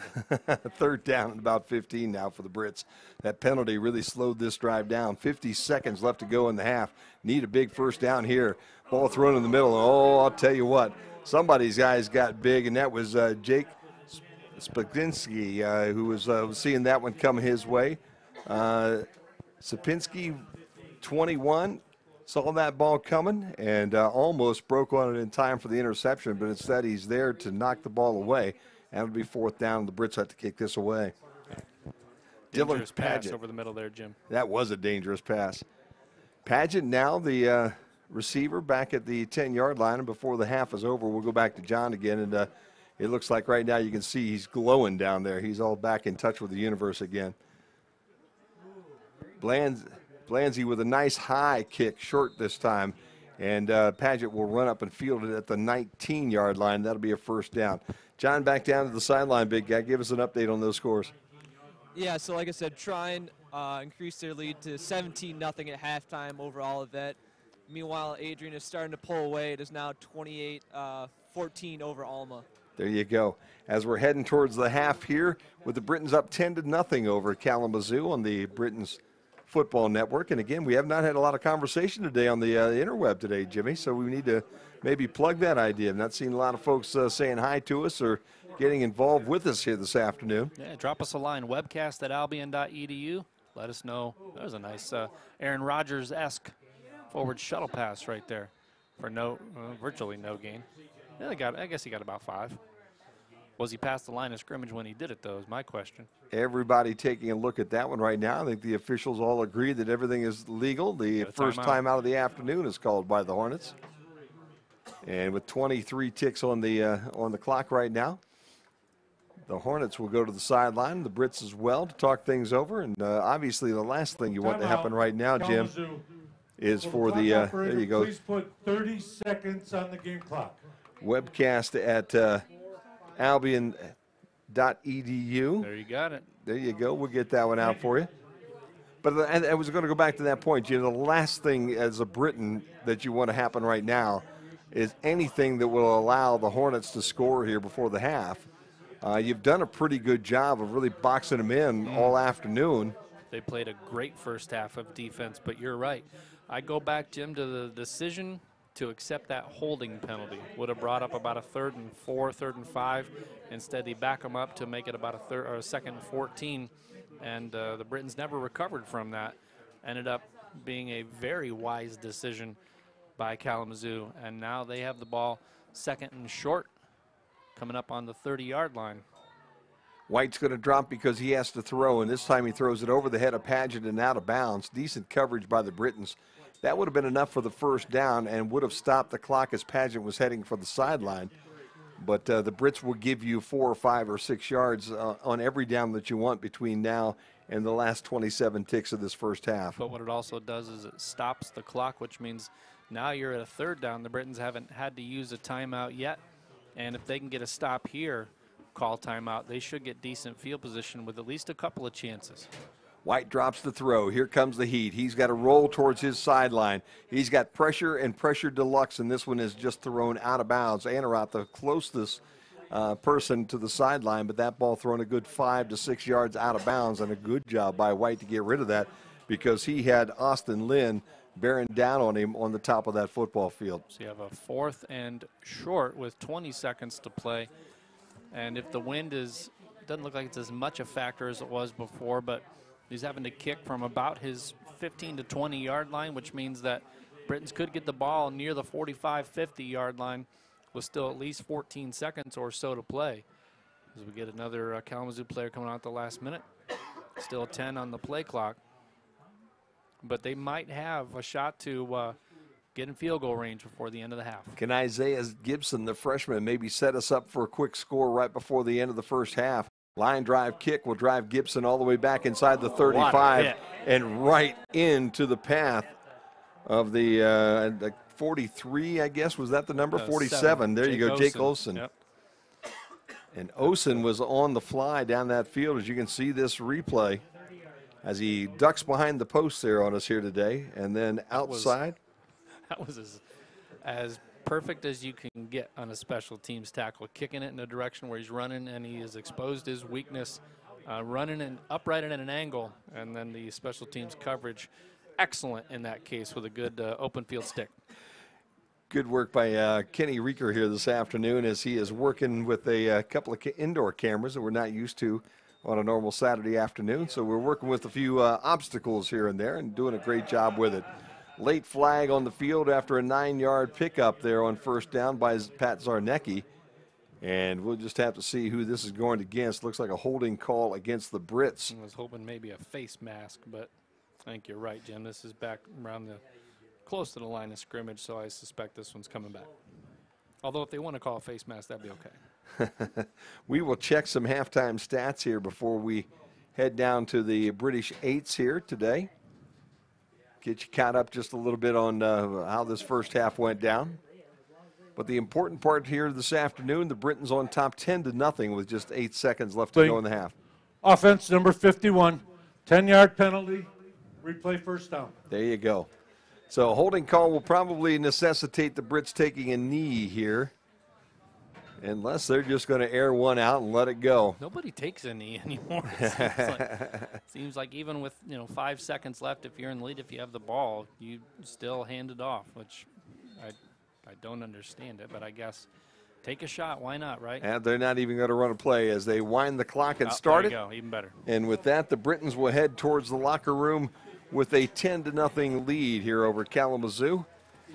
S1: 3rd down and about 15 now for the Brits. That penalty really slowed this drive down. 50 seconds left to go in the half. Need a big first down here. Ball thrown in the middle. Oh, I'll tell you what. Somebody's guys got big, and that was Jake Spaglinski, who was seeing that one come his way. Sapinski, 21. Saw that ball coming and almost broke on it in time for the interception, but instead he's there to knock the ball away. And it'll be 4th down. The Brits have to kick this away.
S2: Dangerous
S1: Dylan
S2: pass
S1: Paget.
S2: over the middle there, Jim.
S1: That was a dangerous pass. Paget now the receiver back at the 10-yard line, and before the half is over, we'll go back to John again. And it looks like right now you can see he's glowing down there. He's all back in touch with the universe again. Blanzy with a nice high kick, short this time, and Paget will run up and field it at the 19-yard line. That'll be a first down. John, back down to the sideline, big guy. Give us an update on those scores.
S3: Yeah, so like I said, Trine increased their lead to 17-0 at halftime over Olivet. Meanwhile, Adrian is starting to pull away. It is now 28-14 over Alma.
S1: There you go. As we're heading towards the half here, with the Britons up 10-0 over Kalamazoo on the Britons Football Network. And again, we have not had a lot of conversation today on the interweb today, Jimmy, so we need to maybe plug that idea. I've not seen a lot of folks saying hi to us or getting involved with us here this afternoon.
S2: Yeah, drop us a line, webcast@albion.edu. Let us know. That was a nice Aaron Rodgers-esque forward shuttle pass right there for virtually no gain. Yeah, I guess he got about 5. Was he past the line of scrimmage when he did it, though, is my question.
S1: Everybody taking a look at that one right now. I think the officials all agree that everything is legal. The first timeout of the afternoon is called by the Hornets. And with 23 ticks on the clock right now, the Hornets will go to the sideline, the Brits as well, to talk things over. And obviously the last thing you want to happen right now, Jim, is for the, there you go.
S5: Please put 30 seconds on the game clock.
S1: Webcast at albion.edu.
S2: There you got it.
S1: There you go. We'll get that one out for you. But I was going to go back to that point, Jim. The last thing as a Briton that you want to happen right now, is anything that will allow the Hornets to score here before the half. You've done a pretty good job of really boxing them in all afternoon.
S2: They played a great first half of defense, but you're right. I go back, Jim, to the decision to accept that holding penalty. Would have brought up about a 3rd and 4, 3rd and 5. Instead, they back them up to make it about a 2nd and 14. And the Britons never recovered from that. Ended up being a very wise decision by Kalamazoo. And now they have the ball 2nd and short, coming up on the 30-yard line.
S1: White's going to drop because he has to throw, and this time he throws it over the head of Paget and out of bounds. Decent coverage by the Britons. That would have been enough for the first down and would have stopped the clock as Paget was heading for the sideline. But the Brits will give you 4 or 5 or 6 yards on every down that you want between now and the last 27 ticks of this first half.
S2: But what it also does is it stops the clock, which means now you're at a 3rd down. The Britons haven't had to use a timeout yet. And if they can get a stop here, call timeout, they should get decent field position with at least a couple of chances.
S1: White drops the throw. Here comes the heat. He's got to roll towards his sideline. He's got pressure and pressure deluxe, and this one is just thrown out of bounds. Anarat, the closest person to the sideline, but that ball thrown a good 5 to 6 yards out of bounds, and a good job by White to get rid of that because he had Austin Lynn bearing down on him on the top of that football field.
S2: So you have a 4th and short with 20 seconds to play. And if the wind doesn't look like it's as much a factor as it was before, but he's having to kick from about his 15 to 20 yard line, which means that Britons could get the ball near the 45, 50 yard line with still at least 14 seconds or so to play. As we get another Kalamazoo player coming out at the last minute. Still 10 on the play clock. But they might have a shot to get in field goal range before the end of the half.
S1: Can Isaiah Gibson, the freshman, maybe set us up for a quick score right before the end of the first half? Line drive kick will drive Gibson all the way back inside the 35 and right into the path of the 43, I guess. Was that the number? 47. There you go, Jake Olsen.
S2: Yep.
S1: And Olsen was on the fly down that field, as you can see this replay, as he ducks behind the post there on us here today, and then outside.
S2: That was as perfect as you can get on a special teams tackle, kicking it in a direction where he's running, and he has exposed his weakness, running and upright at an angle, and then the special teams coverage, excellent in that case with a good open field stick.
S1: Good work by Kenny Reeker here this afternoon as he is working with a couple of indoor cameras that we're not used to on a normal Saturday afternoon. So we're working with a few obstacles here and there and doing a great job with it. Late flag on the field after a 9-yard pickup there on first down by Pat Zarnecki. And we'll just have to see who this is going against. Looks like a holding call against the Brits.
S2: I was hoping maybe a face mask, but I think you're right, Jim. This is back around close to the line of scrimmage, so I suspect this one's coming back. Although if they want to call a face mask, that'd be okay.
S1: We will check some halftime stats here before we head down to the British 8s here today. Get you caught up just a little bit on how this first half went down. But the important part here this afternoon, the Britons on top 10-0 with just 8 seconds left to go in the half.
S5: Offense number 51, 10-yard penalty, replay first down.
S1: There you go. So a holding call will probably necessitate the Brits taking a knee here, unless they're just going to air one out and let it go.
S2: Nobody takes a knee anymore. Seems like even with 5 seconds left, if you're in the lead, if you have the ball, you still hand it off, which I don't understand it, but I guess take a shot. Why not, right?
S1: And they're not even going to run a play as they wind the clock and start it.
S2: There you go, even better.
S1: And with that, the Britons will head towards the locker room with a 10-0 lead here over Kalamazoo.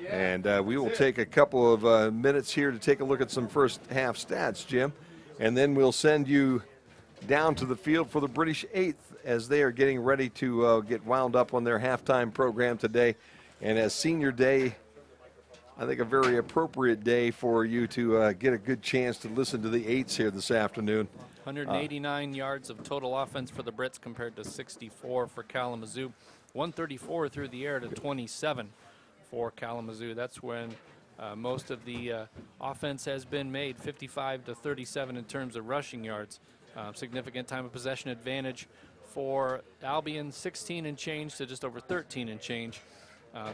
S1: And we will take a couple of minutes here to take a look at some first half stats, Jim. And then we'll send you down to the field for the British 8th as they are getting ready to get wound up on their halftime program today. And as senior day, I think a very appropriate day for you to get a good chance to listen to the 8s here this afternoon.
S2: 189 yards of total offense for the Brits compared to 64 for Kalamazoo. 134 through the air to 27 for Kalamazoo. That's when most of the offense has been made, 55 to 37 in terms of rushing yards. Significant time of possession advantage for Albion, 16 and change to just over 13 and change.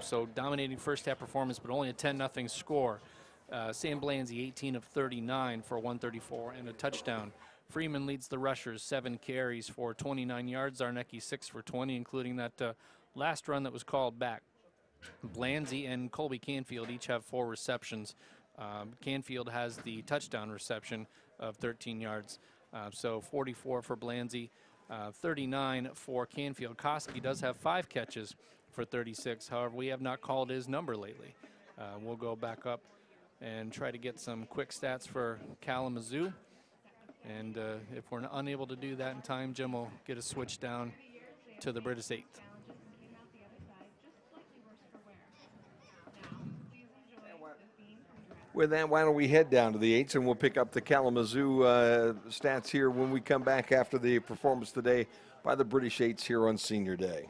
S2: So dominating first half performance, but only a 10-0 score. Sam Blanzy, 18 of 39 for 134 and a touchdown. Freeman leads the rushers, 7 carries for 29 yards. Zarnecki 6 for 20, including that last run that was called back. Blanzy and Colby Canfield each have 4 receptions. Canfield has the touchdown reception of 13 yards. So 44 for Blanzy, 39 for Canfield. Koski does have 5 catches for 36. However, we have not called his number lately. We'll go back up and try to get some quick stats for Kalamazoo. And if we're unable to do that in time, Jim will get a switch down to the British 8th.
S1: With that, why don't we head down to the 8s, and we'll pick up the Kalamazoo stats here when we come back after the performance today by the British 8s here on Senior Day.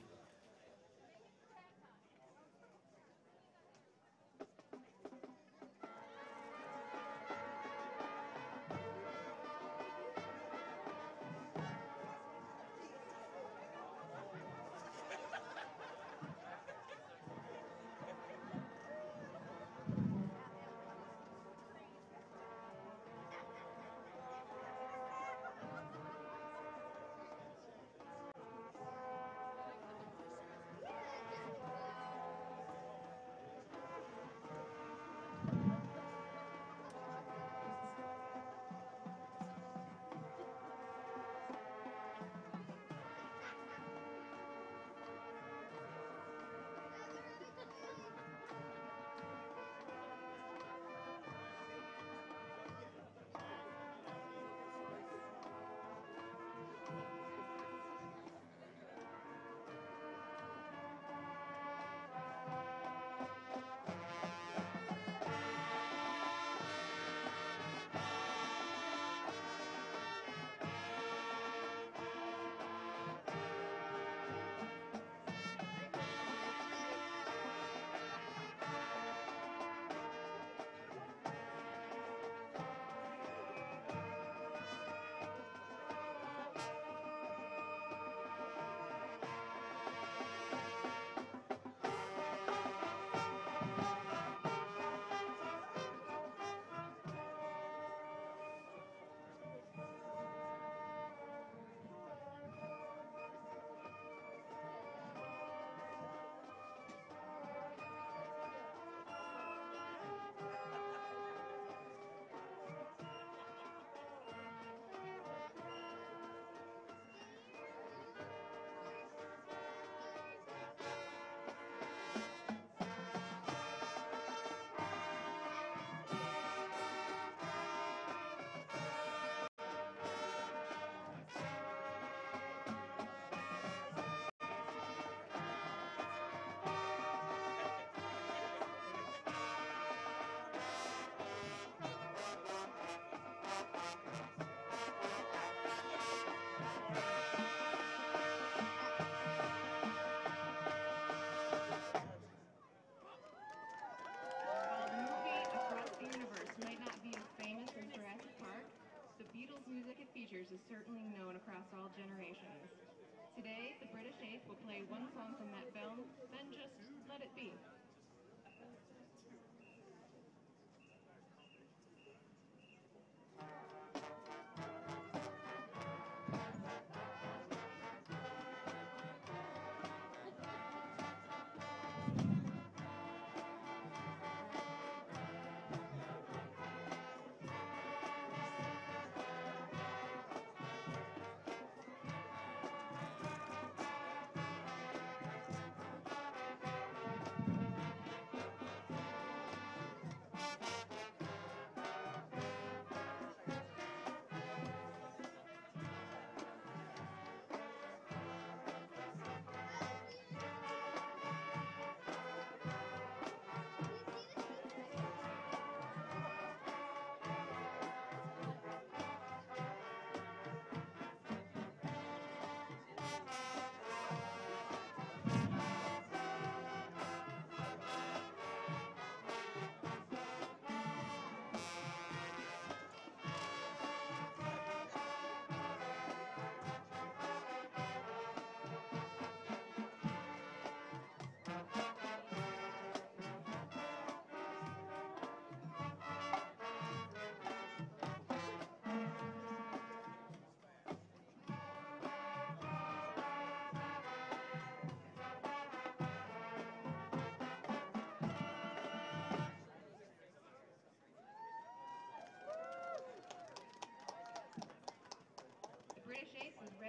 S6: Is certainly known across all generations. Today, the British 8th will play one song from that film, then just let it be.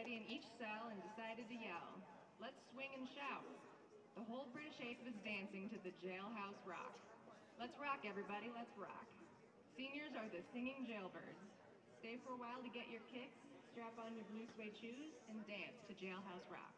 S6: ready in each cell and decided to yell, "Let's swing and shout." The whole British 8th was dancing to the jailhouse rock. Let's rock, everybody, let's rock. Seniors are the singing jailbirds. Stay for a while to get your kicks, strap on your blue suede shoes, and dance to jailhouse rock.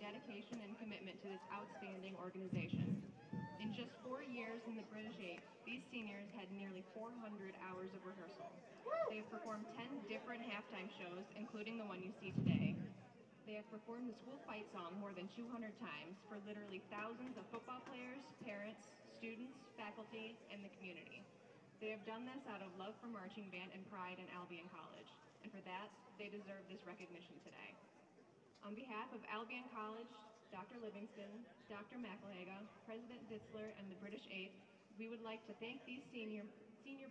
S6: Dedication and commitment to this outstanding organization. In just 4 years in the British 8, these seniors had nearly 400 hours of rehearsal. They have performed 10 different halftime shows, including the one you see today. They have performed the school fight song more than 200 times for literally thousands of football players, parents, students, faculty, and the community. They have done this out of love for marching band and pride in Albion College, and for that, they deserve this recognition today. On behalf of Albion College, Dr. Livingston, Dr. McElhaga, President Ditzler, and the British 8th, we would like to thank these senior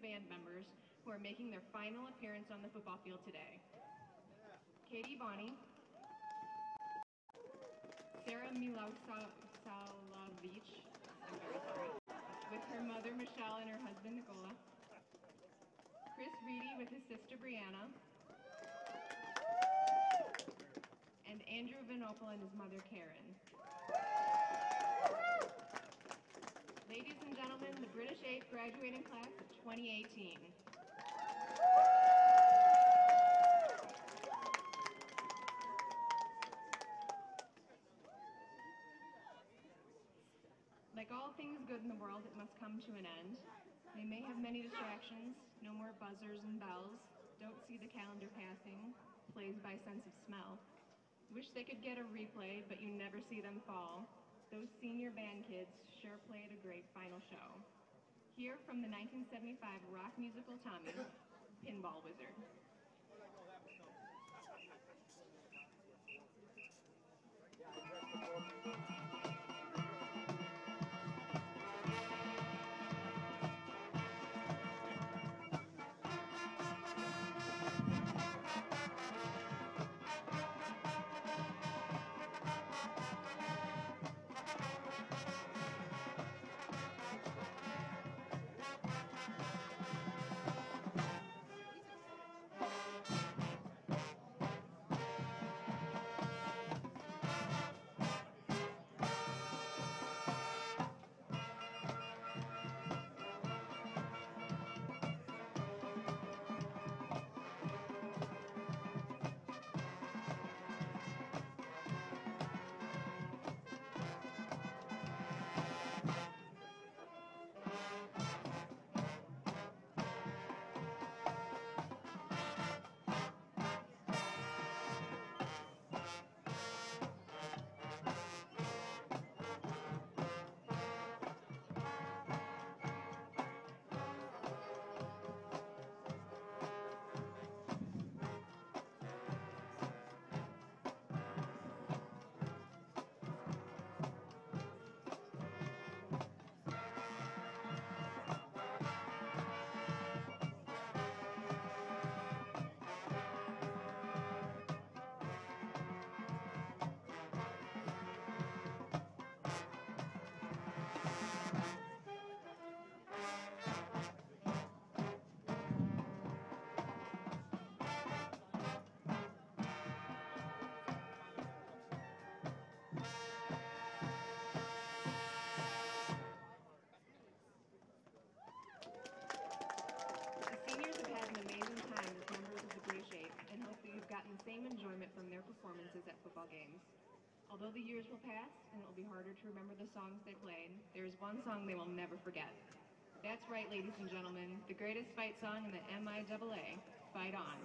S6: band members who are making their final appearance on the football field today. Katie Bonney, Sarah Milosavljevic, I'm very sorry, with her mother Michelle and her husband Nicola, Chris Reedy with his sister Brianna, and Andrew Vinopal and his mother, Karen. Ladies and gentlemen, the British 8 graduating class of 2018. Like all things good in the world, it must come to an end. They may have many distractions, no more buzzers and bells, don't see the calendar passing, plays by sense of smell. Wish they could get a replay, but you never see them fall. Those senior band kids sure played a great final show. Here from the 1975 rock musical Tommy, Pinball Wizard. performances at football games. Although the years will pass and it will be harder to remember the songs they played, there is one song they will never forget. That's right, ladies and gentlemen, the greatest fight song in the MIAA, Fight On.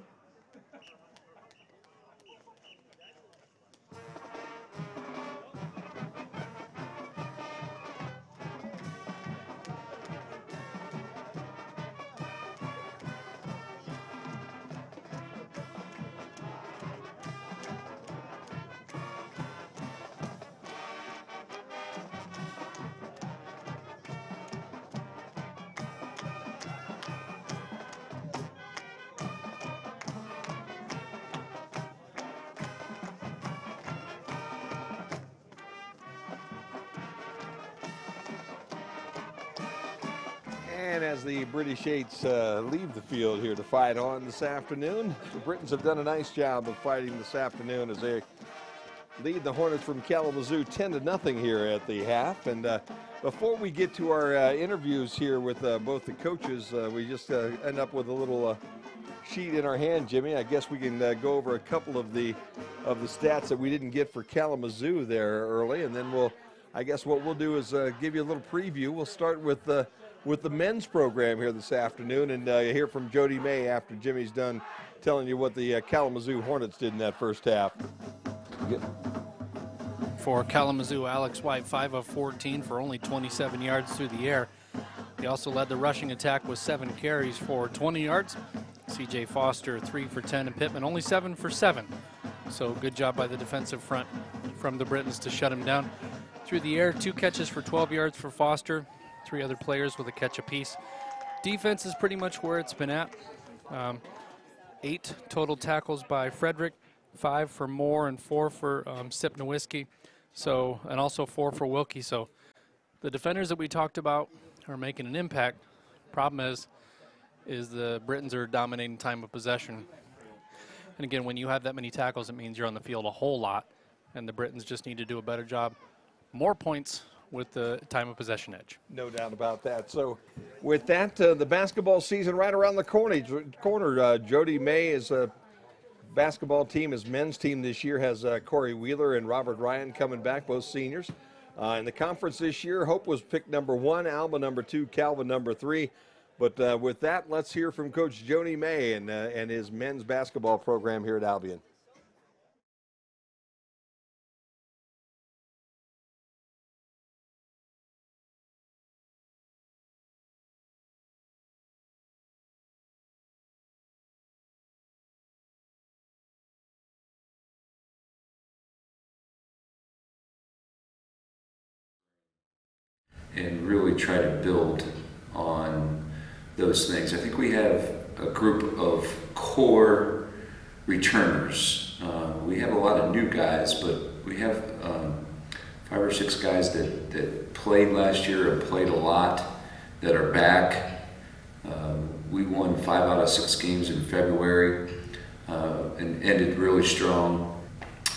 S1: And as the British Eights leave the field here to fight on this afternoon, the Britons have done a nice job of fighting this afternoon as they lead the Hornets from Kalamazoo 10-0 here at the half. And before we get to our interviews here with both the coaches, we just end up with a little sheet in our hand, Jimmy. I guess we can go over a couple of the stats that we didn't get for Kalamazoo there early, and then I guess what we'll do is give you a little preview. We'll start with the men's program here this afternoon and hear from Jody May after Jimmy's done telling you what the Kalamazoo Hornets did in that first half.
S2: For Kalamazoo, Alex White, 5 of 14 for only 27 yards through the air. He also led the rushing attack with 7 carries for 20 yards. C.J. Foster, 3 for 10, and Pittman only 7 for 7. So good job by the defensive front from the Britons to shut him down. Through the air, 2 catches for 12 yards for Foster, 3 other players with a catch apiece. Defense is pretty much where it's been at. 8 total tackles by Frederick, 5 for Moore and 4 for Sipnowski. So, and also 4 for Wilkie. So the defenders that we talked about are making an impact. Problem is the Britons are dominating time of possession. And again, when you have that many tackles, it means you're on the field a whole lot. And the Britons just need to do a better job. More points with the time of possession edge.
S1: No doubt about that. So with that, the basketball season right around the corner. Jody May is a basketball team, his men's team this year has Corey Wheeler and Robert Ryan coming back, both seniors. In the conference this year, Hope was picked number 1, Alba number 2, Calvin number 3. But with that, let's hear from Coach Jody May and his men's basketball program here at Albion.
S7: And really try to build on those things. I think we have a group of core returners. We have a lot of new guys, but we have 5 or 6 guys that played last year and played a lot that are back. We won 5 out of 6 games in February and ended really strong.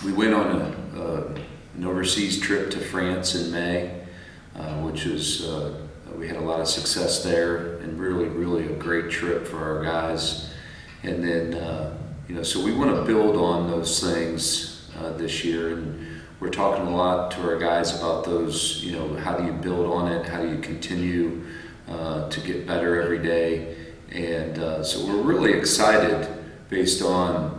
S7: We went on an overseas trip to France in May. Which was, we had a lot of success there and really a great trip for our guys. And then, so we want to build on those things this year. And we're talking a lot to our guys about those, how do you build on it? How do you continue to get better every day? And so we're really excited based on,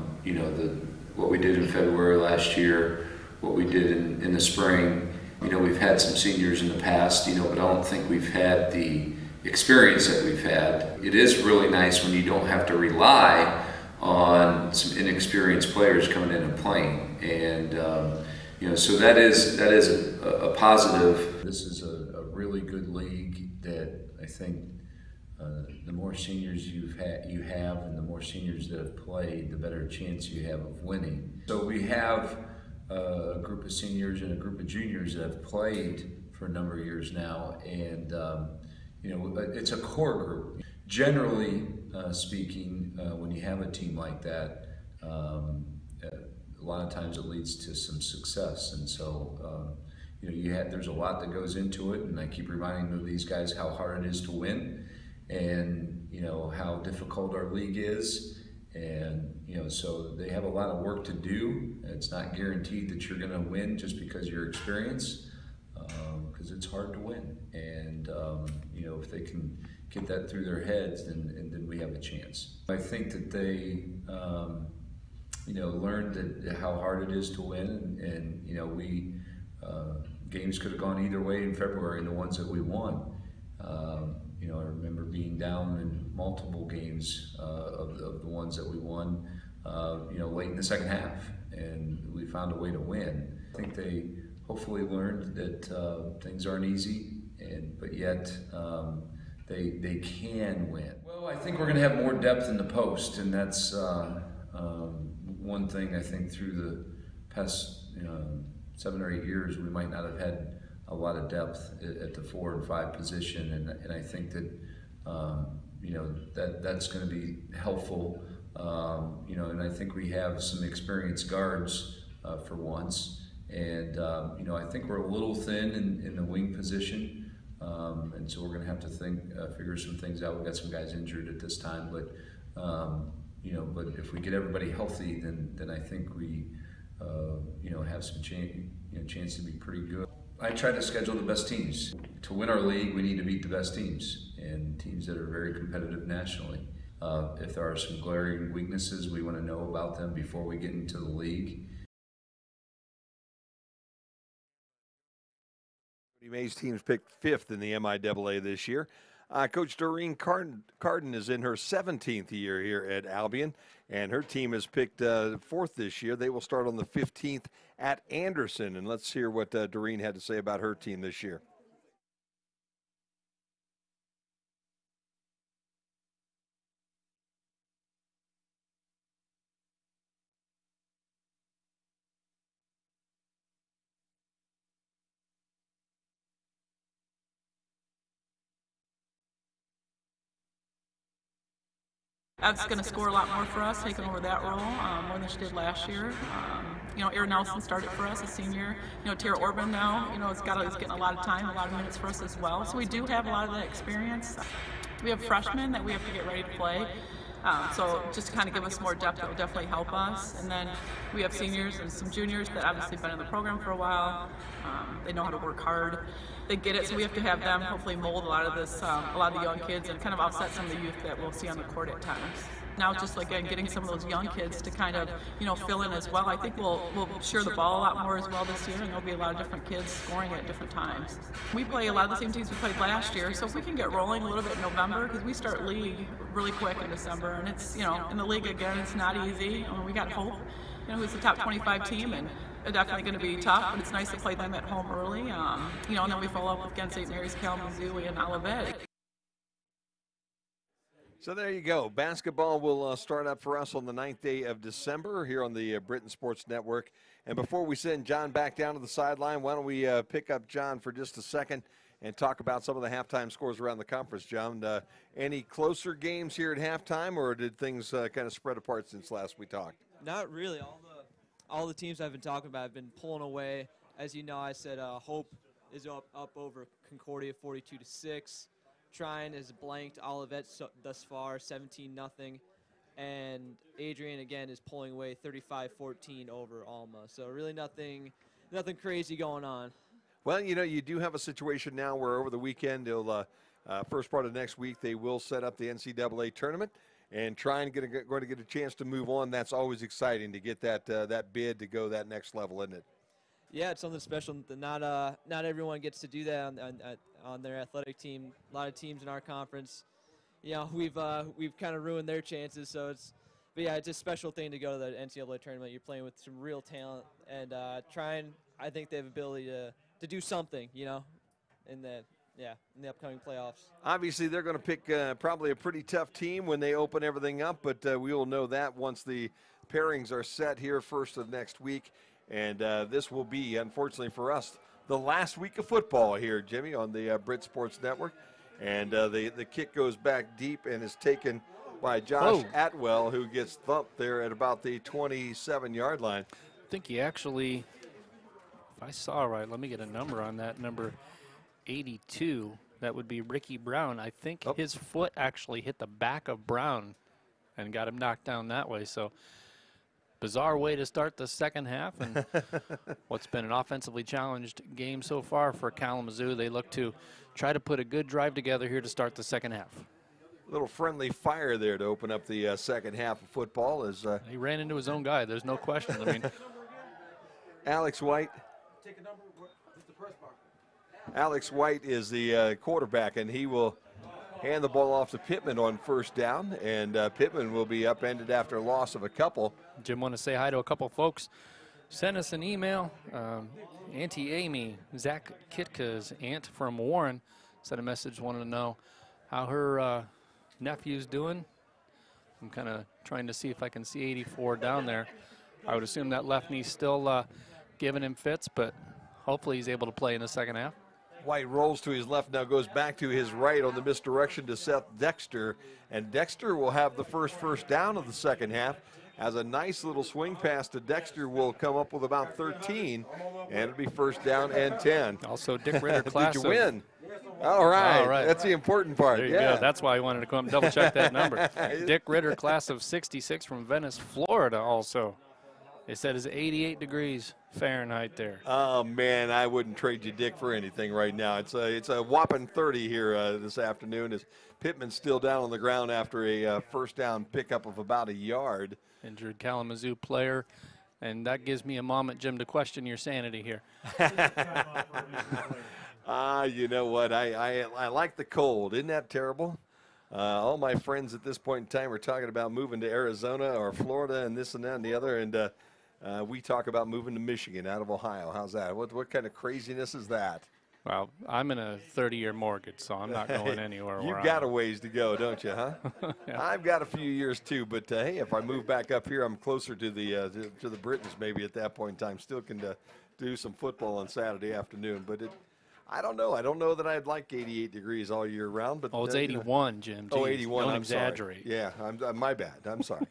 S7: what we did in February last year, what we did in the spring. We've had some seniors in the past, but I don't think we've had the experience that we've had. It is really nice when you don't have to rely on some inexperienced players coming in and playing. And, so that is a positive. This is a really good league that I think the more seniors you have and the more seniors that have played, the better chance you have of winning. So we have a group of seniors and a group of juniors that have played for a number of years now, and it's a core group. Generally speaking, when you have a team like that, a lot of times it leads to some success, and so there's a lot that goes into it, and I keep reminding these guys how hard it is to win, and how difficult our league is. And, you know, so they have a lot of work to do. It's not guaranteed that you're going to win just because you're experienced, because it's hard to win. And, you know, if they can get that through their heads, then we have a chance. I think that they, you know, learned that how hard it is to win. And you know, games could have gone either way in February, and the ones that we won. You know, I remember being down in multiple games of the ones that we won, you know, late in the second half, and we found a way to win. I think they hopefully learned that things aren't easy, but yet they can win. Well, I think we're going to have more depth in the post, and that's one thing I think through the past 7 or 8 years we might not have had a lot of depth at the 4 and 5 position, and I think that you know, that's going to be helpful. You know, and I think we have some experienced guards for once, and you know, I think we're a little thin in the wing position, and so we're going to have to figure some things out. We've got some guys injured at this time, but you know, but if we get everybody healthy, then I think we you know, have some chance to be pretty good. I try to schedule the best teams. To win our league, we need to beat the best teams, and teams that are very competitive nationally. If there are some glaring weaknesses, we want to know about them before we get into the league.
S1: May's team's picked 5th in the MIAA this year. Coach Doreen Carden is in her 17th year here at Albion, and her team has picked 4th this year. They will start on the 15th at Anderson, and let's hear what Doreen had to say about her team this year.
S8: Ev's going to score a lot more for us, taking over that role more than she did last year. You know, Aaron Nelson started for us, a senior. You know, Tara Orban now, you know, is getting a lot of time, a lot of minutes for us as well. So we do have a lot of that experience. We have freshmen that we have to get ready to play. So just to kind of give us more depth, that will definitely help us. And then we have seniors and some juniors that obviously been in the program for a while. They know how to work hard. They get it, so we have to have them hopefully mold a lot of this, a lot of the young kids, and kind of offset some of the youth that we'll see on the court at times. Now, just like getting some of those young kids to kind of, you know, fill in as well. I think we'll share the ball a lot more as well this year, and there'll be a lot of different kids scoring at different times. We play a lot of the same teams we played last year, so if we can get rolling a little bit in November, because we start league really quick in December, and it's, you know, in the league again, it's not easy. I mean, we got Hope, you know, who's the top 25 team, and they're definitely going to be tough, but it's nice to play them at home early. You know, and then we follow up against St. Mary's, Kalamazoo, and Olivet.
S1: So there you go. Basketball will start up for us on the 9th day of December here on the Britain Sports Network. And before we send John back down to the sideline, why don't we pick up John for just a second and talk about some of the halftime scores around the conference, John. Any closer games here at halftime, or did things kind of spread apart since last we talked?
S3: Not really. All the teams I've been talking about have been pulling away. As you know, I said Hope is up over Concordia 42-6. Trine is blanked Olivet thus far 17-0. And Adrian again is pulling away 35-14 over Alma. So really nothing crazy going on.
S1: Well, you know, you do have a situation now where over the weekend, first part of next week, they will set up the NCAA tournament and going to get a chance to move on. That's always exciting to get that bid to go that next level, isn't it?
S3: Yeah, it's something special. Not everyone gets to do that on their athletic team. A lot of teams in our conference, you know, we've kind of ruined their chances. So but yeah, it's a special thing to go to the NCAA tournament. You're playing with some real talent, and I think they have ability to do something, you know, in the upcoming playoffs.
S1: Obviously, they're going to pick probably a pretty tough team when they open everything up, but we will know that once the pairings are set here first of next week. And this will be, unfortunately for us, the last week of football here, Jimmy, on the Brit Sports Network. And the kick goes back deep and is taken by Josh Atwell, who gets thumped there at about the 27-yard line.
S2: I think he actually, if I saw right, let me get a number on that, number 82. That would be Ricky Brown. I think his foot actually hit the back of Brown and got him knocked down that way. So bizarre way to start the second half, and what's been an offensively challenged game so far for Kalamazoo. They look to try to put a good drive together here to start the second half.
S1: Little friendly fire there to open up the second half of football. As
S2: he ran into his own guy. There's no question. I mean,
S1: Alex White. Alex White is the quarterback, and he will hand the ball off to Pittman on first down, and Pittman will be upended after a loss of a couple.
S2: Jim, want to say hi to a couple folks. Send us an email. Auntie Amy, Zach Kitka's aunt from Warren, sent a message, wanted to know how her nephew's doing. I'm kind of trying to see if I can see 84 down there. I would assume that left knee's still giving him fits, but hopefully he's able to play in the second half.
S1: White rolls to his left, now goes back to his right on the misdirection to Seth Dexter, and Dexter will have the first down of the second half. As a nice little swing pass to Dexter will come up with about 13, and it'll be first down and 10.
S2: Also, Dick Ritter class.
S1: Did you win? All right.
S2: All right.
S1: That's the important part.
S2: There you go. That's why I wanted to come double check that number. Dick Ritter, class of 66 from Venice, Florida also. They said it's 88 degrees Fahrenheit there.
S1: Oh, man, I wouldn't trade you, Dick, for anything right now. It's a whopping 30 here this afternoon as Pittman's still down on the ground after a first down pickup of about a yard.
S2: Injured Kalamazoo player, and that gives me a moment, Jim, to question your sanity here.
S1: You know what? I like the cold. Isn't that terrible? All my friends at this point in time are talking about moving to Arizona or Florida and this and that and the other, and we talk about moving to Michigan out of Ohio. How's that? What kind of craziness is that?
S2: Well, I'm in a 30-year mortgage, so I'm not going anywhere.
S1: You've got a ways to go, don't you, huh?
S2: Yeah.
S1: I've got a few years too, but hey, if I move back up here, I'm closer to the Britons maybe at that point in time. Still can do some football on Saturday afternoon, but I don't know. I don't know that I'd like 88 degrees all year round. But
S2: it's 81, Jim. Jeez,
S1: 81.
S2: Don't
S1: I'm
S2: exaggerate.
S1: Sorry. Yeah, my bad. I'm sorry.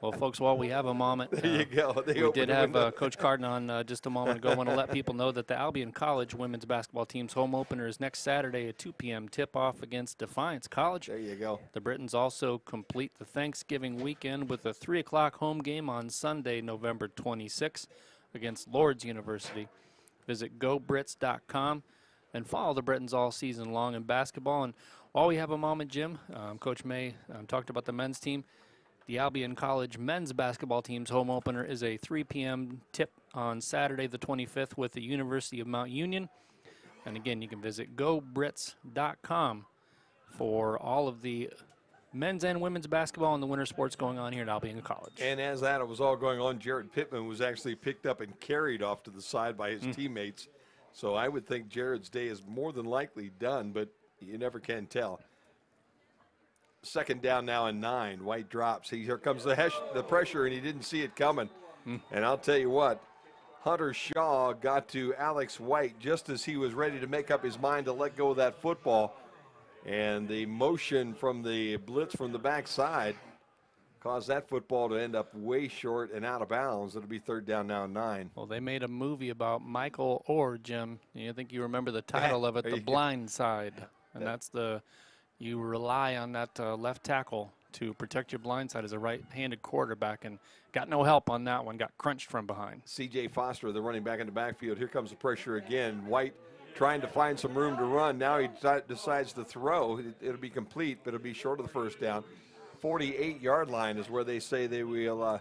S2: Well, folks, while we have a moment,
S1: there you go.
S2: We did have Coach Carden on just a moment ago. I want to let people know that the Albion College women's basketball team's home opener is next Saturday at 2 p.m. tip-off against Defiance College.
S1: There you go.
S2: The Britons also complete the Thanksgiving weekend with a 3 o'clock home game on Sunday, November 26th against Lourdes University. Visit gobrits.com and follow the Britons all season long in basketball. And while we have a moment, Jim, Coach May talked about the men's team. The Albion College men's basketball team's home opener is a 3 p.m. tip on Saturday the 25th with the University of Mount Union. And again, you can visit gobrits.com for all of the men's and women's basketball and the winter sports going on here at Albion College.
S1: And as that was all going on, Jarret Pittman was actually picked up and carried off to the side by his teammates. So I would think Jarrett's day is more than likely done, but you never can tell. Second down now and 9. White drops. Here comes the pressure, and he didn't see it coming. And I'll tell you what, Hunter Shaw got to Alex White just as he was ready to make up his mind to let go of that football. And the motion from the blitz from the backside caused that football to end up way short and out of bounds. It'll be third down now and 9.
S2: Well, they made a movie about Michael Orr, Jim. I think you remember the title of it, The Blind Side. And that's you rely on that left tackle to protect your blind side as a right-handed quarterback, and got no help on that one, got crunched from behind.
S1: C.J. Foster, the running back in the backfield. Here comes the pressure again. White trying to find some room to run. Now he decides to throw. It'll be complete, but it'll be short of the first down. 48-yard line is where they say they will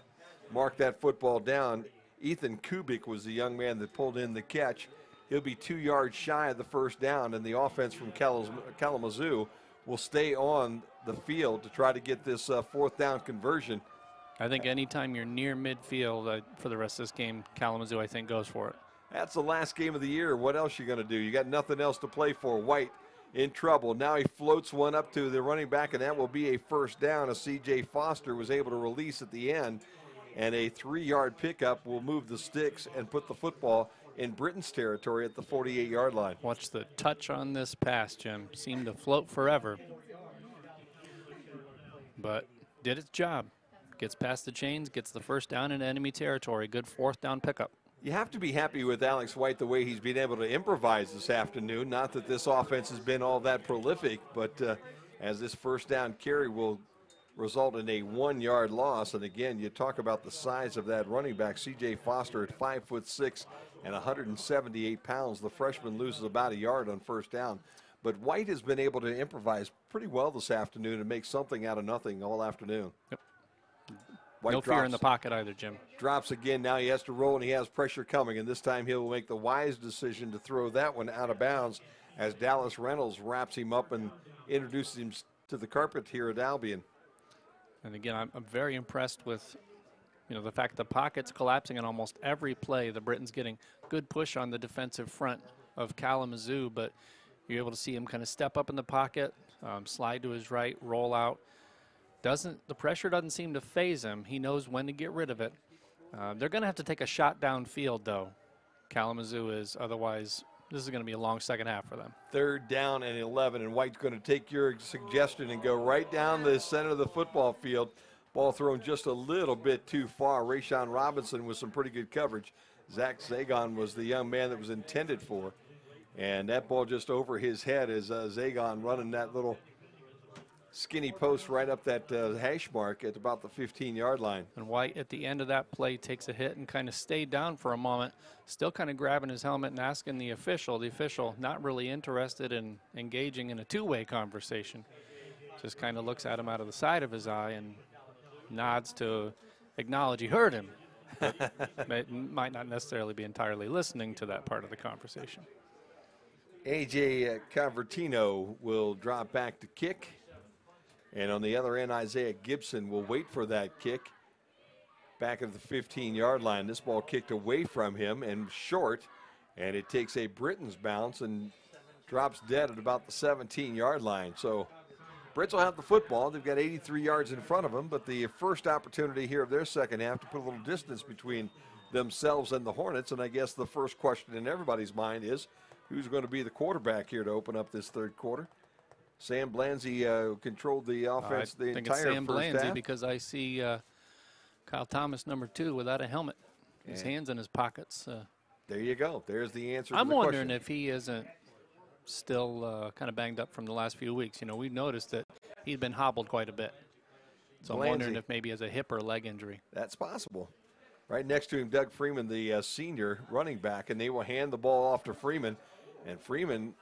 S1: mark that football down. Ethan Kubik was the young man that pulled in the catch. He'll be 2 yards shy of the first down, and the offense from Kalamazoo will stay on the field to try to get this fourth down conversion.
S2: I think anytime you're near midfield for the rest of this game, Kalamazoo, I think, goes for it.
S1: That's the last game of the year. What else you going to do? You got nothing else to play for. White in trouble. Now he floats one up to the running back, and that will be a first down as C.J. Foster was able to release at the end. And a 3-yard pickup will move the sticks and put the football in Britain's territory at the 48-yard line.
S2: Watch the touch on this pass, Jim. Seemed to float forever, but did its job. Gets past the chains, gets the first down in enemy territory. Good fourth down pickup.
S1: You have to be happy with Alex White the way he's been able to improvise this afternoon. Not that this offense has been all that prolific, but as this first down carry will result in a 1-yard loss. And again, you talk about the size of that running back, C.J. Foster, at 5'6" and 178 pounds. The freshman loses about a yard on first down. But White has been able to improvise pretty well this afternoon and make something out of nothing all afternoon.
S2: Yep.
S1: White
S2: No fear in the pocket either, Jim.
S1: Drops again. Now he has to roll, and he has pressure coming. And this time he'll make the wise decision to throw that one out of bounds as Dallas Reynolds wraps him up and introduces him to the carpet here at Albion.
S2: And again, I'm very impressed with, the fact the pocket's collapsing on almost every play. The Britons getting good push on the defensive front of Kalamazoo, but you're able to see him kind of step up in the pocket, slide to his right, roll out. The pressure doesn't seem to phase him. He knows when to get rid of it. They're going to have to take a shot downfield, though. Kalamazoo is. Otherwise, this is going to be a long second half for them. 3rd down and 11, and White's going to take your suggestion and go right down the center of the football field. Ball thrown just a little bit too far. Rayshon Robinson with some pretty good coverage. Zach Zagon was the young man that was intended for. And that ball just over his head as Zagon running that little skinny post right up that hash mark at about the 15-yard line. And White at the end of that play takes a hit and kind of stayed down for a moment, still kind of grabbing his helmet and asking the official not really interested in engaging in a two-way conversation. Just kind of looks at him out of the side of his eye and nods to acknowledge he heard him. Might not necessarily be entirely listening to that part of the conversation. A.J. Convertino will drop back to kick. And on the other end, Isaiah Gibson will wait for that kick back at the 15-yard line. This ball kicked away from him and short, and it takes a Britons bounce and drops dead at about the 17-yard line. So Brits will have the football. They've got 83 yards in front of them, but the first opportunity here of their second half to put a little distance between themselves and the Hornets. And I guess the first question in everybody's mind is, who's going to be the quarterback here to open up this third quarter? Sam Blanzy controlled the offense the entire first half. I think it's Sam Blanzy because I see Kyle Thomas, number 2, without a helmet. His hands in his pockets.
S1: There you go. There's the answer to the
S2: I'm
S1: question.
S2: wondering if he isn't still kind of banged up from the last few weeks. We noticed that he'd been hobbled quite a bit. So I'm wondering if maybe he has a hip or leg injury.
S1: That's possible. Right next to him, Doug Freeman, the senior running back, and they will hand the ball off to Freeman. And Freeman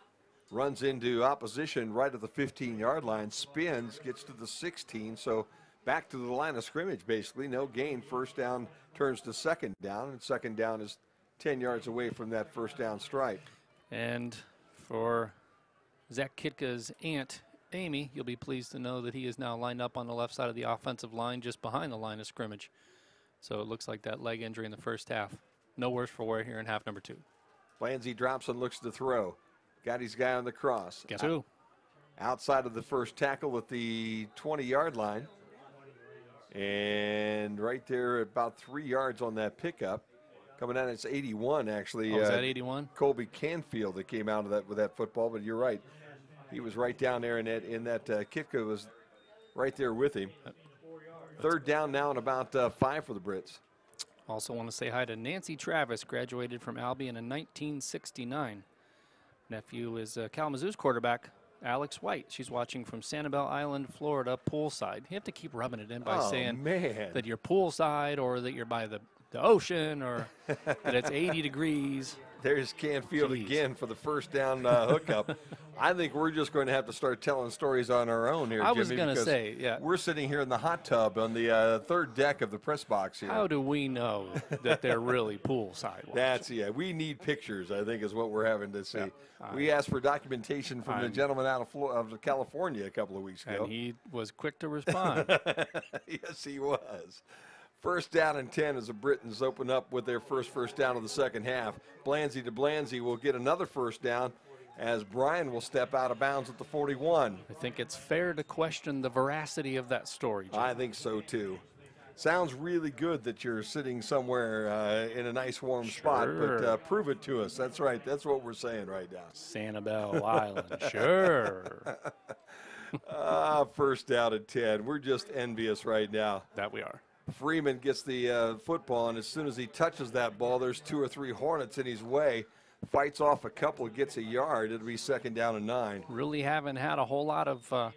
S1: runs into opposition right at the 15-yard line, spins, gets to the 16, so back to the line of scrimmage basically. No gain. First down turns to second down, and second down is 10 yards away from that first down stripe.
S2: And for Zach Kitka's aunt, Amy, you'll be pleased to know that he is now lined up on the left side of the offensive line just behind the line of scrimmage. So it looks like that leg injury in the first half. No worse for wear here in half number 2.
S1: Blanzy drops and looks to throw. Got his guy on the cross.
S2: Guess who?
S1: Outside of the first tackle at the 20-yard line. And right there about 3 yards on that pickup. Coming out, it's 81 actually.
S2: Oh, is that 81?
S1: Colby Canfield that came out of that with that football, but you're right. He was right down there in that Kitka was right there with him. Third down now and about 5 for the Brits.
S2: Also want to say hi to Nancy Travis, graduated from Albion in 1969. Nephew is Kalamazoo's quarterback, Alex White. She's watching from Sanibel Island, Florida, poolside. You have to keep rubbing it in by saying that you're poolside or that you're by the ocean or that it's 80 degrees.
S1: There's Canfield again for the first down hookup. I think we're just going to have to start telling stories on our own here, Jimmy.
S2: I was going to say, yeah.
S1: We're sitting here in the hot tub on the third deck of the press box here.
S2: How do we know that they're really poolside?
S1: We need pictures, I think, is what we're having to see. Yeah. We asked for documentation from the gentleman out of California a couple of weeks ago.
S2: And he was quick to respond.
S1: Yes, he was. First down and 10 as the Britons open up with their first down of the second half. Blanzy to Blanzy will get another first down as Brian will step out of bounds at the 41.
S2: I think it's fair to question the veracity of that story, Jim.
S1: I think so, too. Sounds really good that you're sitting somewhere in a nice warm spot, but prove it to us. That's right. That's what we're saying right now.
S2: Sanibel Island, sure.
S1: First down and 10. We're just envious right now.
S2: That we are.
S1: Freeman gets the football, and as soon as he touches that ball, there's 2 or 3 Hornets in his way. Fights off a couple, gets a yard. It'll be second down and 9.
S2: Really haven't had a whole lot of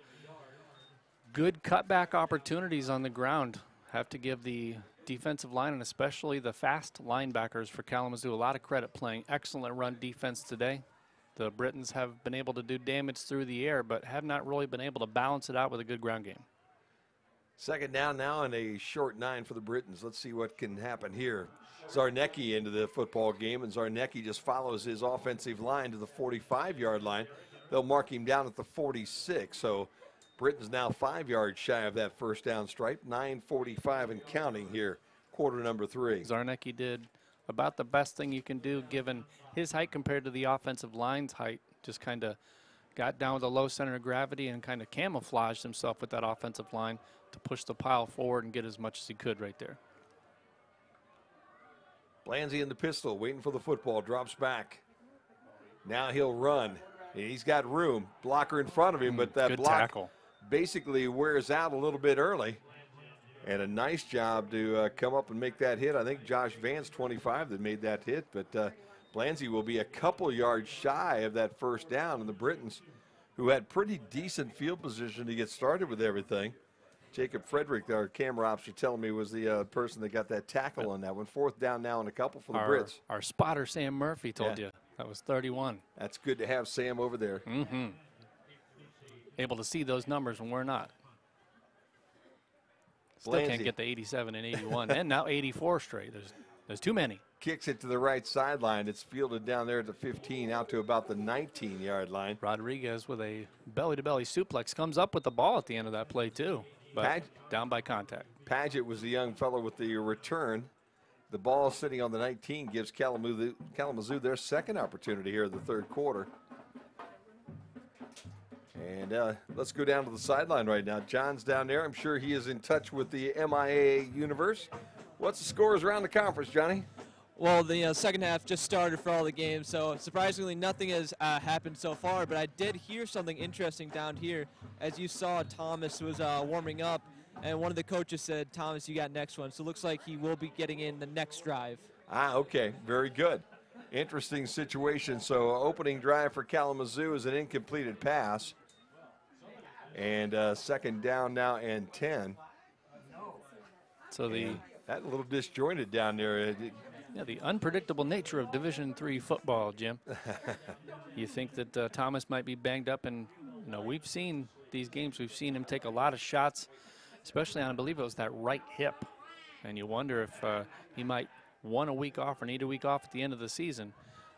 S2: good cutback opportunities on the ground. Have to give the defensive line and especially the fast linebackers for Kalamazoo a lot of credit, playing excellent run defense today. The Britons have been able to do damage through the air, but have not really been able to balance it out with a good ground game.
S1: Second down now and a short 9 for the Britons. Let's see what can happen here. Zarnecki into the football game, and Zarnecki just follows his offensive line to the 45-yard line. They'll mark him down at the 46. So Britons now 5 yards shy of that first down stripe. 9:45 and counting here, quarter number 3.
S2: Zarnecki did about the best thing you can do given his height compared to the offensive line's height. Just kind of got down with a low center of gravity and kind of camouflaged himself with that offensive line to push the pile forward and get as much as he could right there.
S1: Blanzy in the pistol, waiting for the football, drops back. Now he'll run. He's got room. Blocker in front of him, but that
S2: good
S1: block
S2: tackle
S1: basically wears out a little bit early. And a nice job to come up and make that hit. I think Josh Vance, 25, that made that hit, but Blanzy will be a couple yards shy of that first down. And the Britons, who had pretty decent field position to get started with everything. Jacob Frederick, our camera ops, are telling me was the person that got that tackle on that one. Fourth down now and a couple for the Brits.
S2: Our spotter, Sam Murphy, told you. That was 31.
S1: That's good to have Sam over there.
S2: Able to see those numbers when we're not. Still can't get the 87 and 81, and now 84 straight. There's too many.
S1: Kicks it to the right sideline. It's fielded down there at the 15, out to about the 19-yard line.
S2: Rodriguez with a belly-to-belly suplex comes up with the ball at the end of that play too, but down by contact.
S1: Paget was the young fellow with the return. The ball sitting on the 19 gives Kalamazoo their second opportunity here in the third quarter. And let's go down to the sideline right now. John's down there. I'm sure he is in touch with the MIAA universe. What's the scores around the conference, Johnny?
S3: Well, the second half just started for all the games, so surprisingly nothing has happened so far, but I did hear something interesting down here. As you saw, Thomas was warming up, and one of the coaches said, Thomas, you got next one. So it looks like he will be getting in the next drive.
S1: Okay. Very good. Interesting situation. So opening drive for Kalamazoo is an incompleted pass. And second down now and 10.
S2: So
S1: that little disjointed down there.
S2: Yeah, the unpredictable nature of Division III football, Jim. You think that Thomas might be banged up, and we've seen these games. We've seen him take a lot of shots, especially on, I believe it was that right hip. And you wonder if he might want a week off or need a week off at the end of the season.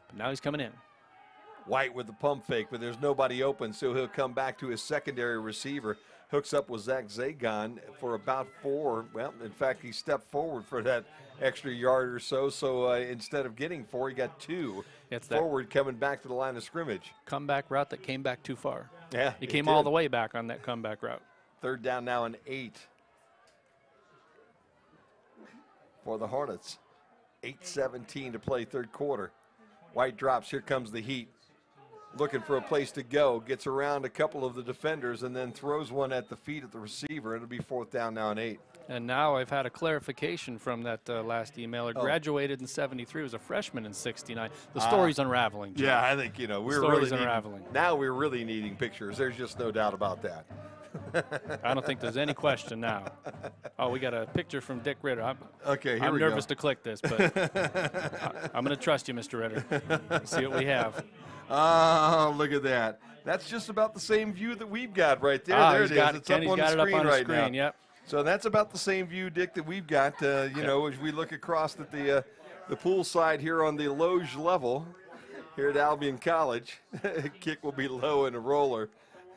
S2: But now he's coming in.
S1: White with the pump fake, but there's nobody open, so he'll come back to his secondary receiver. Hooks up with Zach Zagon for about 4. Well, in fact, he stepped forward for that extra yard or so. So instead of getting 4, he got 2.
S2: It's
S1: forward coming back to the line of scrimmage.
S2: Comeback route that came back too far.
S1: Yeah,
S2: he came all the way back on that comeback route.
S1: Third down now and 8 for the Hornets. 8:17 to play third quarter. White drops. Here comes the heat. Looking for a place to go, gets around a couple of the defenders and then throws one at the feet of the receiver. It'll be fourth down now and 8.
S2: And now I've had a clarification from that last emailer. Graduated in 73, was a freshman in 69. The story's unraveling, Jim.
S1: Yeah, I think, we're really
S2: unraveling.
S1: Now we're really needing pictures. There's just no doubt about that.
S2: I don't think there's any question now. Oh, we got a picture from Dick Ritter. I'm nervous to click this, but I'm going to trust you, Mr. Ritter. Let's see what we have.
S1: Oh, look at that. That's just about the same view that we've got right there. There it is. It's up on the screen right now.
S2: Yep.
S1: So that's about the same view, Dick, that we've got, as we look across at the pool side here on the loge level here at Albion College. Kick will be low and a roller.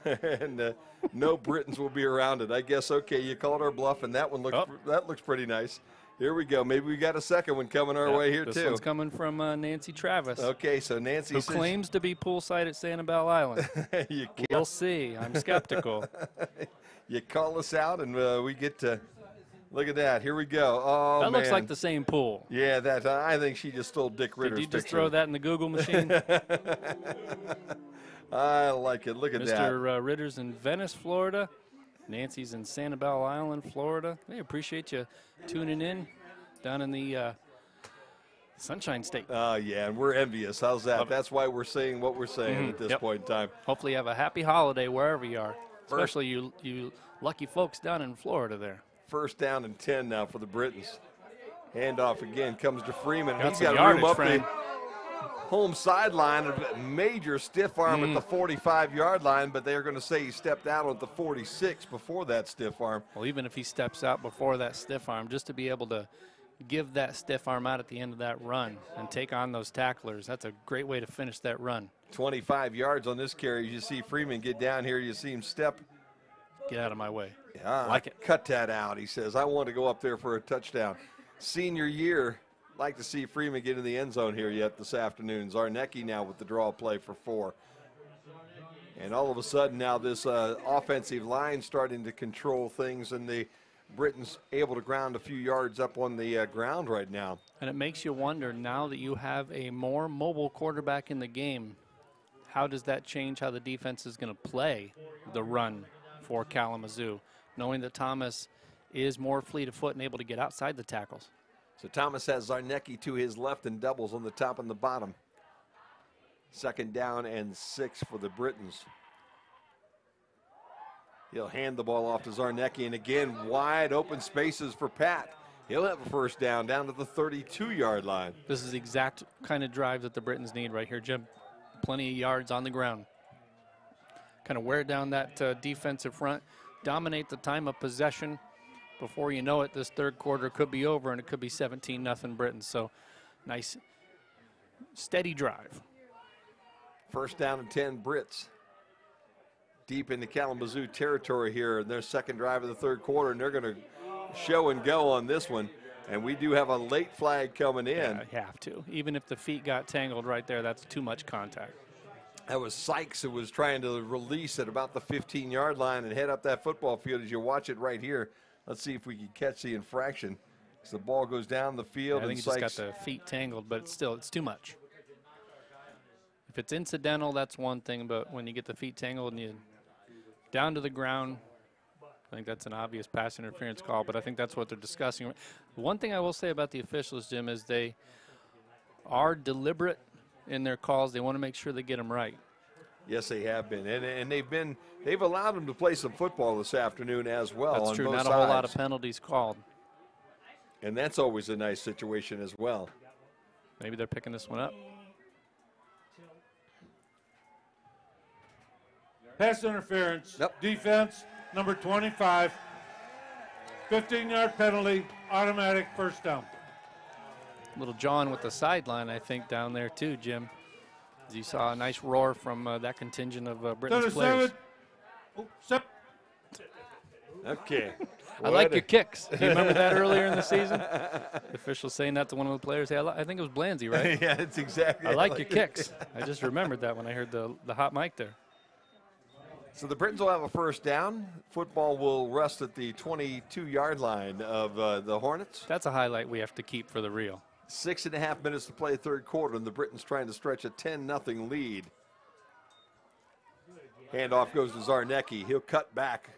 S1: And no Britons will be around it. I guess, okay, you called our bluff, and that one looks pretty nice. Here we go. Maybe we got a second one coming our way here, too.
S2: This one's coming from Nancy Travis.
S1: Okay, so Nancy
S2: who claims to be poolside at Sanibel Island. We'll see. I'm skeptical.
S1: You call us out, and we get to look at that. Here we go. Oh,
S2: that looks like the same pool.
S1: Yeah, I think she just stole Dick Ritter's
S2: picture. Did you just
S1: picture.
S2: throw that in the Google machine?
S1: I like it. Look at that.
S2: Mr. Ritter's in Venice, Florida. Nancy's in Sanibel Island, Florida. We appreciate you tuning in down in the Sunshine State.
S1: Oh, yeah, and we're envious. How's that? That's why we're saying what we're saying at this point in time.
S2: Hopefully you have a happy holiday wherever you are. especially you lucky folks down in Florida there.
S1: First down and 10 now for the Britons. Handoff again comes to Freeman.
S2: Got
S1: He's
S2: some
S1: got room up
S2: yardage,
S1: the home sideline. A major stiff arm at the 45-yard line, but they're going to say he stepped out at the 46 before that stiff arm.
S2: Well, even if he steps out before that stiff arm, just to be able to give that stiff arm out at the end of that run and take on those tacklers, that's a great way to finish that run.
S1: 25 yards on this carry. You see Freeman get down here. You see him step.
S2: Get out of my way.
S1: Yeah,
S2: like it.
S1: Cut that out. He says, I want to go up there for a touchdown. Senior year, like to see Freeman get in the end zone here yet this afternoon. Zarnecki now with the draw play for 4. And all of a sudden now this offensive line starting to control things, and the Britons able to ground a few yards up on the ground right now.
S2: And it makes you wonder, now that you have a more mobile quarterback in the game, how does that change how the defense is going to play the run for Kalamazoo, knowing that Thomas is more fleet of foot and able to get outside the tackles?
S1: So Thomas has Zarnecki to his left and doubles on the top and the bottom. 2nd down and 6 for the Britons. He'll hand the ball off to Zarnecki, and again, wide open spaces for Pat. He'll have a first down to the 32-yard line.
S2: This is the exact kind of drive that the Britons need right here, Jim. Plenty of yards on the ground. Kind of wear down that defensive front, dominate the time of possession. Before you know it, this third quarter could be over, and it could be 17-0 Britons. So nice, steady drive.
S1: First down and 10, Brits. Deep into Kalamazoo territory here in their second drive of the third quarter, and they're going to show and go on this one. And we do have a late flag coming in.
S2: Yeah, you have to. Even if the feet got tangled right there, that's too much contact.
S1: That was Sykes who was trying to release at about the 15-yard line and head up that football field. As you watch it right here, let's see if we can catch the infraction. As the ball goes down the field,
S2: Yeah, I think
S1: and
S2: he
S1: Sykes
S2: just got the feet tangled, but it's too much. If it's incidental, that's one thing, but when you get the feet tangled and you down to the ground, I think that's an obvious pass interference call, but I think that's what they're discussing. One thing I will say about the officials, Jim, is they are deliberate in their calls. They want to make sure they get them right.
S1: Yes, they have been, and they've allowed them to play some football this afternoon as well.
S2: That's
S1: on
S2: true.
S1: both
S2: Not
S1: sides.
S2: a whole lot of penalties called.
S1: And that's always a nice situation as well.
S2: Maybe they're picking this one up.
S5: Pass interference.
S1: Yep.
S5: Defense, number 25. 15-yard penalty, automatic first down.
S2: Little John with the sideline, I think, down there too, Jim. As you saw a nice roar from that contingent of Britain's players.
S5: 7.
S1: Okay.
S2: I like your kicks. Do you remember that earlier in the season? The official saying that to one of the players. Hey, I think it was Blanzy, right?
S1: Yeah, it's exactly.
S2: I like your kicks. I just remembered that when I heard the hot mic there.
S1: So the Britons will have a first down. Football will rest at the 22-yard line of the Hornets.
S2: That's a highlight we have to keep for the reel.
S1: 6.5 minutes to play third quarter, and the Britons trying to stretch a 10-0 lead. Handoff goes to Zarnecki. He'll cut back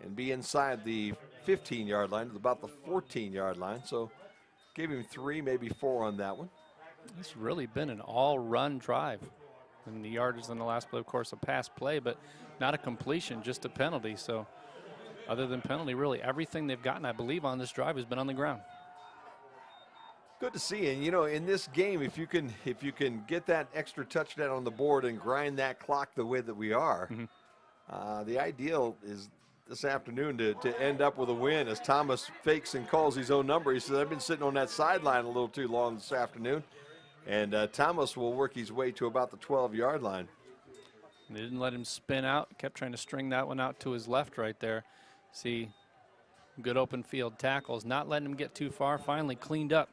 S1: and be inside the 15-yard line, about the 14-yard line. So give him 3, maybe 4 on that one.
S2: It's really been an all-run drive. And the yardage in the last play, of course, a pass play, but not a completion, just a penalty. So other than penalty, really everything they've gotten, I believe, on this drive has been on the ground.
S1: Good to see. And, you know, in this game, if you can get that extra touchdown on the board and grind that clock the way that we are, the ideal is this afternoon to end up with a win. As Thomas fakes and calls his own number, he says, I've been sitting on that sideline a little too long this afternoon. And Thomas will work his way to about the 12-yard line.
S2: They didn't let him spin out. Kept trying to string that one out to his left right there. See, good open field tackles. Not letting him get too far. Finally cleaned up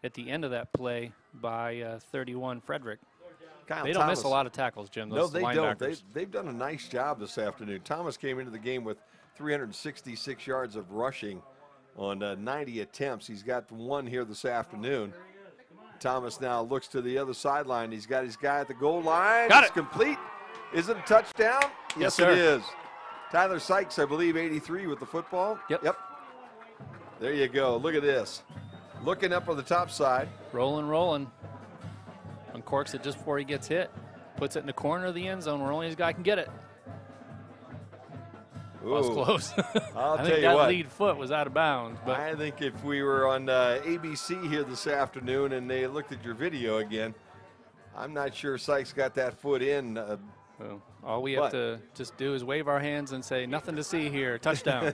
S2: at the end of that play by 31 Frederick. They don't miss a lot of tackles, Jim.
S1: No, they don't. They've done a nice job this afternoon. Thomas came into the game with 366 yards of rushing on 90 attempts. He's got 1 here this afternoon. Thomas now looks to the other sideline. He's got his guy at the goal line.
S2: Got
S1: it's
S2: it.
S1: Complete. Is it a touchdown?
S2: Yes,
S1: It
S2: sir.
S1: is. Tyler Sykes, I believe, 83 with the football.
S2: Yep.
S1: There you go. Look at this. Looking up on the top side.
S2: Rolling. Uncorks it just before he gets hit. Puts it in the corner of the end zone where only his guy can get it. That was
S1: Ooh.
S2: close.
S1: I'll
S2: I
S1: tell
S2: think
S1: you
S2: that
S1: what.
S2: lead foot was out of bounds. But
S1: I think if we were on ABC here this afternoon and they looked at your video again, I'm not sure Sykes got that foot in.
S2: well, all we have to just do is wave our hands and say, nothing to see here, touchdown.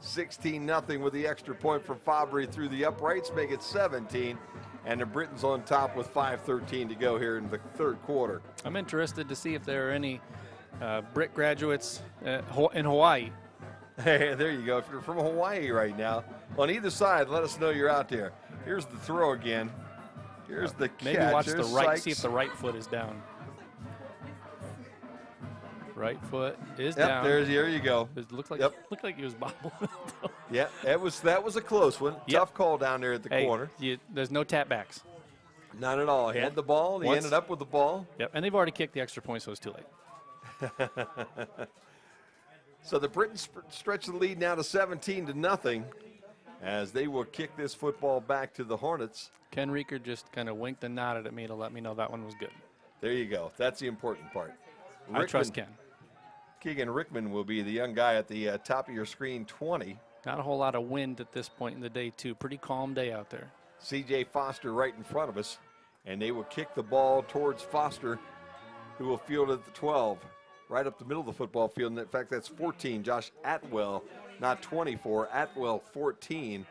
S1: 16-0 with the extra point for Fabry through the uprights, make it 17. And the Britons on top with 5:13 to go here in the third quarter.
S2: I'm interested to see if there are any Brit graduates in Hawaii.
S1: Hey, there you go. If you're from Hawaii right now, on either side, let us know you're out there. Here's the throw again. Here's the catch.
S2: Maybe watch the
S1: There's
S2: right,
S1: Sykes.
S2: see if the right foot is down. Right foot is
S1: Yep,
S2: down.
S1: there you go.
S2: It looked like looked like he was bobbling.
S1: Yeah, that was a close one.
S2: Yep.
S1: Tough call down there at the
S2: Hey,
S1: corner.
S2: there's no tap backs.
S1: Not at all. He had the ball. He
S2: Once-
S1: ended up with the ball.
S2: Yep, and they've already kicked the extra point, so it's too late.
S1: So the Britons stretch the lead now to 17-0 as they will kick this football back to the Hornets.
S2: Ken Reeker just kind of winked and nodded at me to let me know that one was good.
S1: There you go. That's the important part.
S2: I trust Ken.
S1: Keegan Rickman will be the young guy at the top of your screen, 20.
S2: Not a whole lot of wind at this point in the day, too. Pretty calm day out there.
S1: C.J. Foster right in front of us, and they will kick the ball towards Foster, who will field at the 12, right up the middle of the football field. And in fact, that's 14. Josh Atwell, not 24. Atwell, 14,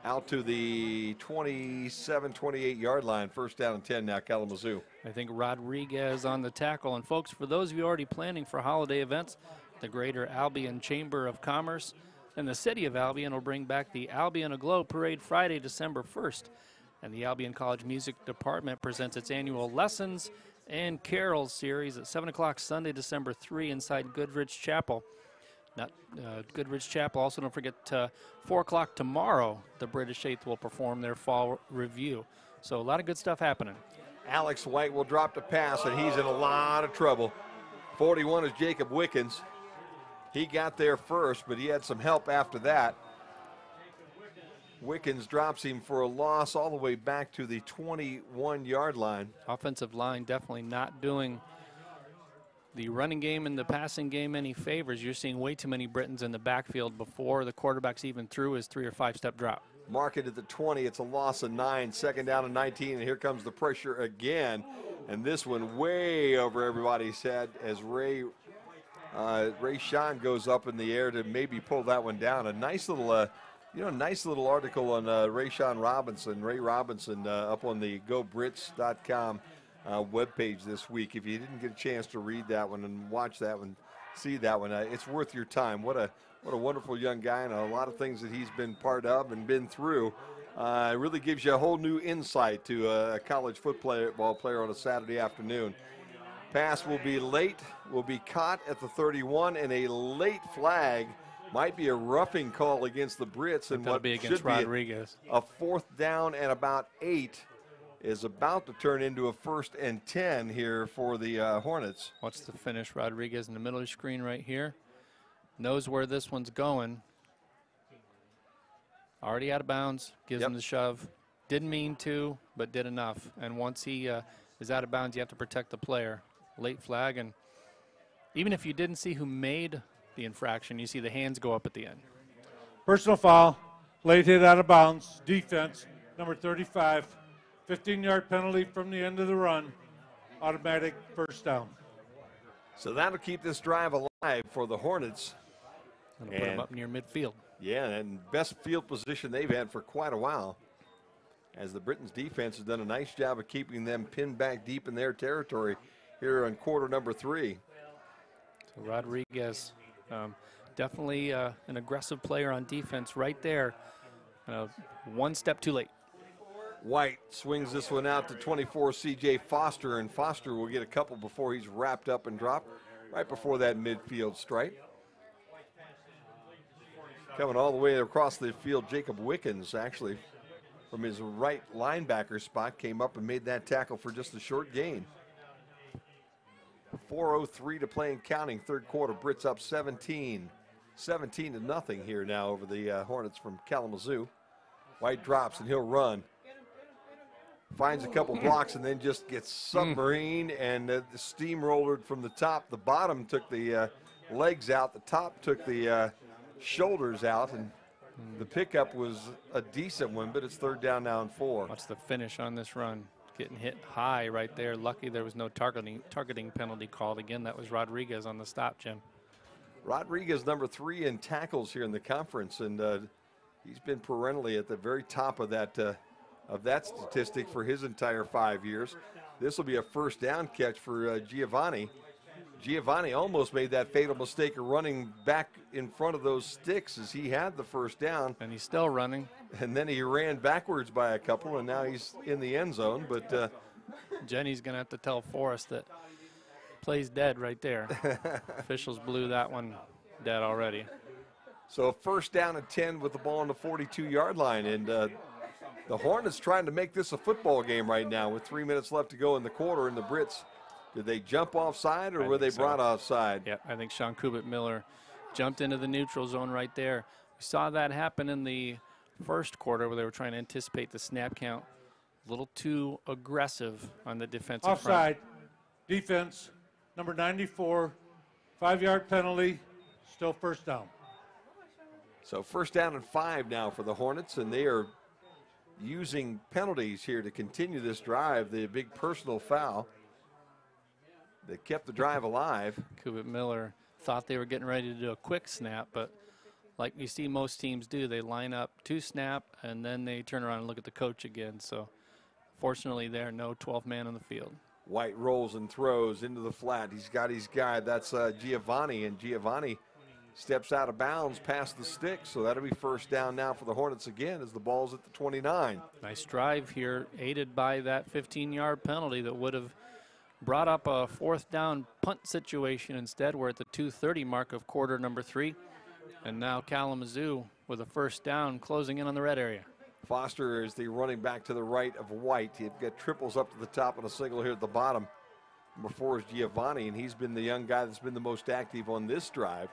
S1: out to the 27, 28-yard line. First down and 10 now, Kalamazoo.
S2: I think Rodriguez on the tackle. And, folks, for those of you already planning for holiday events, the Greater Albion Chamber of Commerce and the City of Albion will bring back the Albion Aglow Parade Friday, December 1st. And the Albion College Music Department presents its annual Lessons and Carols series at 7 o'clock Sunday, December 3 inside Goodrich Chapel. Not Goodrich Chapel. Also, don't forget 4 o'clock tomorrow, the British 8th will perform their fall review. So a lot of good stuff happening.
S1: Alex White will drop the pass, and he's in a lot of trouble. 41 is Jacob Wickens. He got there first, but he had some help after that. Wickens drops him for a loss all the way back to the 21-yard line.
S2: Offensive line definitely not doing the running game and the passing game any favors. You're seeing way too many Britons in the backfield before the quarterback's even through his 3 or 5 step drop.
S1: Mark it at the 20. It's a loss of 9. Second down and 19, and here comes the pressure again. And this one way over everybody's head as Ray Sean goes up in the air to maybe pull that one down. A nice little, nice little article on Ray Sean Robinson, Ray Robinson, up on the GoBrits.com webpage this week. If you didn't get a chance to read that one and watch that one, see that one, it's worth your time. What a wonderful young guy, and a lot of things that he's been part of and been through. It really gives you a whole new insight to a college football player on a Saturday afternoon. Pass will be late, will be caught at the 31, and a late flag might be a roughing call against the Brits. And
S2: That'll
S1: what
S2: be against
S1: should
S2: Rodriguez.
S1: be a 4th down and about 8 is about to turn into a 1st and 10 here for the Hornets.
S2: Watch the finish. Rodriguez in the middle of the screen right here. Knows where this one's going. Already out of bounds. Gives him the shove. Didn't mean to, but did enough. And once he is out of bounds, you have to protect the player. Late flag. And even if you didn't see who made the infraction, you see the hands go up at the end.
S5: Personal foul, late hit out of bounds, defense, number 35, 15-yard penalty from the end of the run, automatic first down.
S1: So that'll keep this drive alive for the Hornets.
S2: Gonna put him up near midfield.
S1: Yeah, and best field position they've had for quite a while, as the Britons defense has done a nice job of keeping them pinned back deep in their territory here in quarter number 3.
S2: So Rodriguez, definitely an aggressive player on defense right there. One step too late.
S1: White swings this one out to 24, C.J. Foster, and Foster will get a couple before he's wrapped up and dropped right before that midfield stripe. Coming all the way across the field, Jacob Wickens, actually, from his right linebacker spot, came up and made that tackle for just a short gain. 4:03 to play and counting. Third quarter, Brits up 17-0 here now over the Hornets from Kalamazoo. White drops and he'll run. Finds a couple blocks and then just gets submarine and steamrollered from the top. The bottom took the legs out. The top took the shoulders out, and the pickup was a decent one, but it's 3rd down now and 4.
S2: Watch the finish on this run. Getting hit high right there. Lucky there was no targeting penalty called. Again, that was Rodriguez on the stop, Jim.
S1: Rodriguez, number 3 in tackles here in the conference, and he's been perennially at the very top of that statistic for his entire 5 years. This will be a 1st down catch for Giovanni. Giovanni almost made that fatal mistake of running back in front of those sticks as he had the 1st down.
S2: And he's still running.
S1: And then he ran backwards by a couple, and now he's in the end zone. But
S2: Jenny's going to have to tell Forrest that play's dead right there. Officials blew that one dead already.
S1: So 1st down and 10 with the ball on the 42-yard line. And the Hornets trying to make this a football game right now with 3 minutes left to go in the quarter. And the Brits, did they jump offside or were they brought offside?
S2: Yeah, I think Sean Kubit-Miller jumped into the neutral zone right there. We saw that happen in the first quarter where they were trying to anticipate the snap count. A little too aggressive on the defensive
S5: offside.
S2: front.
S5: Defense, number 94, 5-yard penalty, still 1st down.
S1: So 1st down and 5 now for the Hornets, and they are using penalties here to continue this drive. The big personal foul that kept the drive alive.
S2: Kubit-Miller thought they were getting ready to do a quick snap, but like you see most teams do, they line up to snap, and then they turn around and look at the coach again. So fortunately there, no 12th man on the field.
S1: White rolls and throws into the flat. He's got his guy. That's Giovanni, and Giovanni steps out of bounds past the stick, so that'll be 1st down now for the Hornets again as the ball's at the 29.
S2: Nice drive here, aided by that 15-yard penalty that would have brought up a 4th down punt situation. Instead, we're at the 2:30 mark of quarter number 3, and now Kalamazoo with a 1st down closing in on the red area.
S1: Foster is the running back to the right of White. You've got triples up to the top and a single here at the bottom. Number 4 is Giovanni, and he's been the young guy that's been the most active on this drive.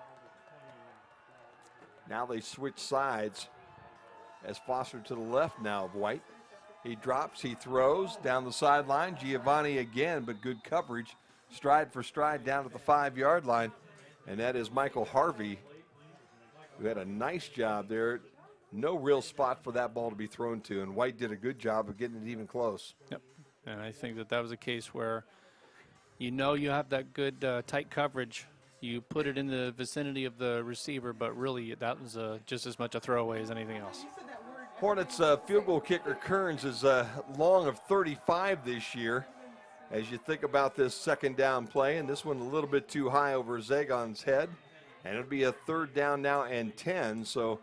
S1: Now they switch sides as Foster to the left now of White. He drops, he throws down the sideline. Giovanni again, but good coverage. Stride for stride down at the 5-yard line. And that is Michael Harvey, who had a nice job there. No real spot for that ball to be thrown to, and White did a good job of getting it even close.
S2: Yep, and I think that was a case where you have that good tight coverage. You put it in the vicinity of the receiver, but really that was just as much a throwaway as anything else.
S1: Hornets field goal kicker Kearns is long of 35 this year. As you think about this 2nd down play, and this one a little bit too high over Zagon's head, and it'll be a 3rd down now and 10, so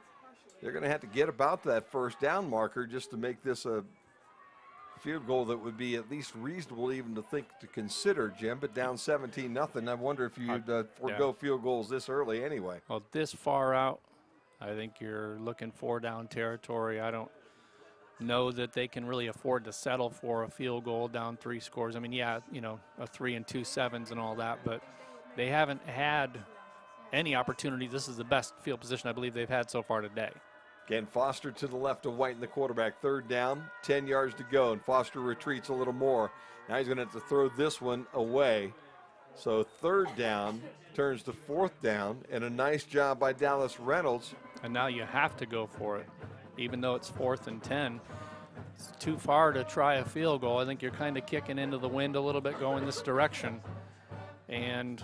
S1: they're going to have to get about that 1st down marker just to make this a field goal that would be at least reasonable even to think to consider, Jim, but down 17-0. I wonder if you'd forego field goals this early anyway.
S2: Well, this far out, I think you're looking 4-down territory. I don't know that they can really afford to settle for a field goal down 3 scores. I mean, yeah, a 3 and 2 sevens and all that, but they haven't had any opportunity. This is the best field position I believe they've had so far today.
S1: Again, Foster to the left of White and the quarterback. 3rd down, 10 yards to go, and Foster retreats a little more. Now he's going to have to throw this one away. So 3rd down turns to 4th down, and a nice job by Dallas Reynolds.
S2: And now you have to go for it, even though it's 4th and 10. It's too far to try a field goal. I think you're kind of kicking into the wind a little bit going this direction. And,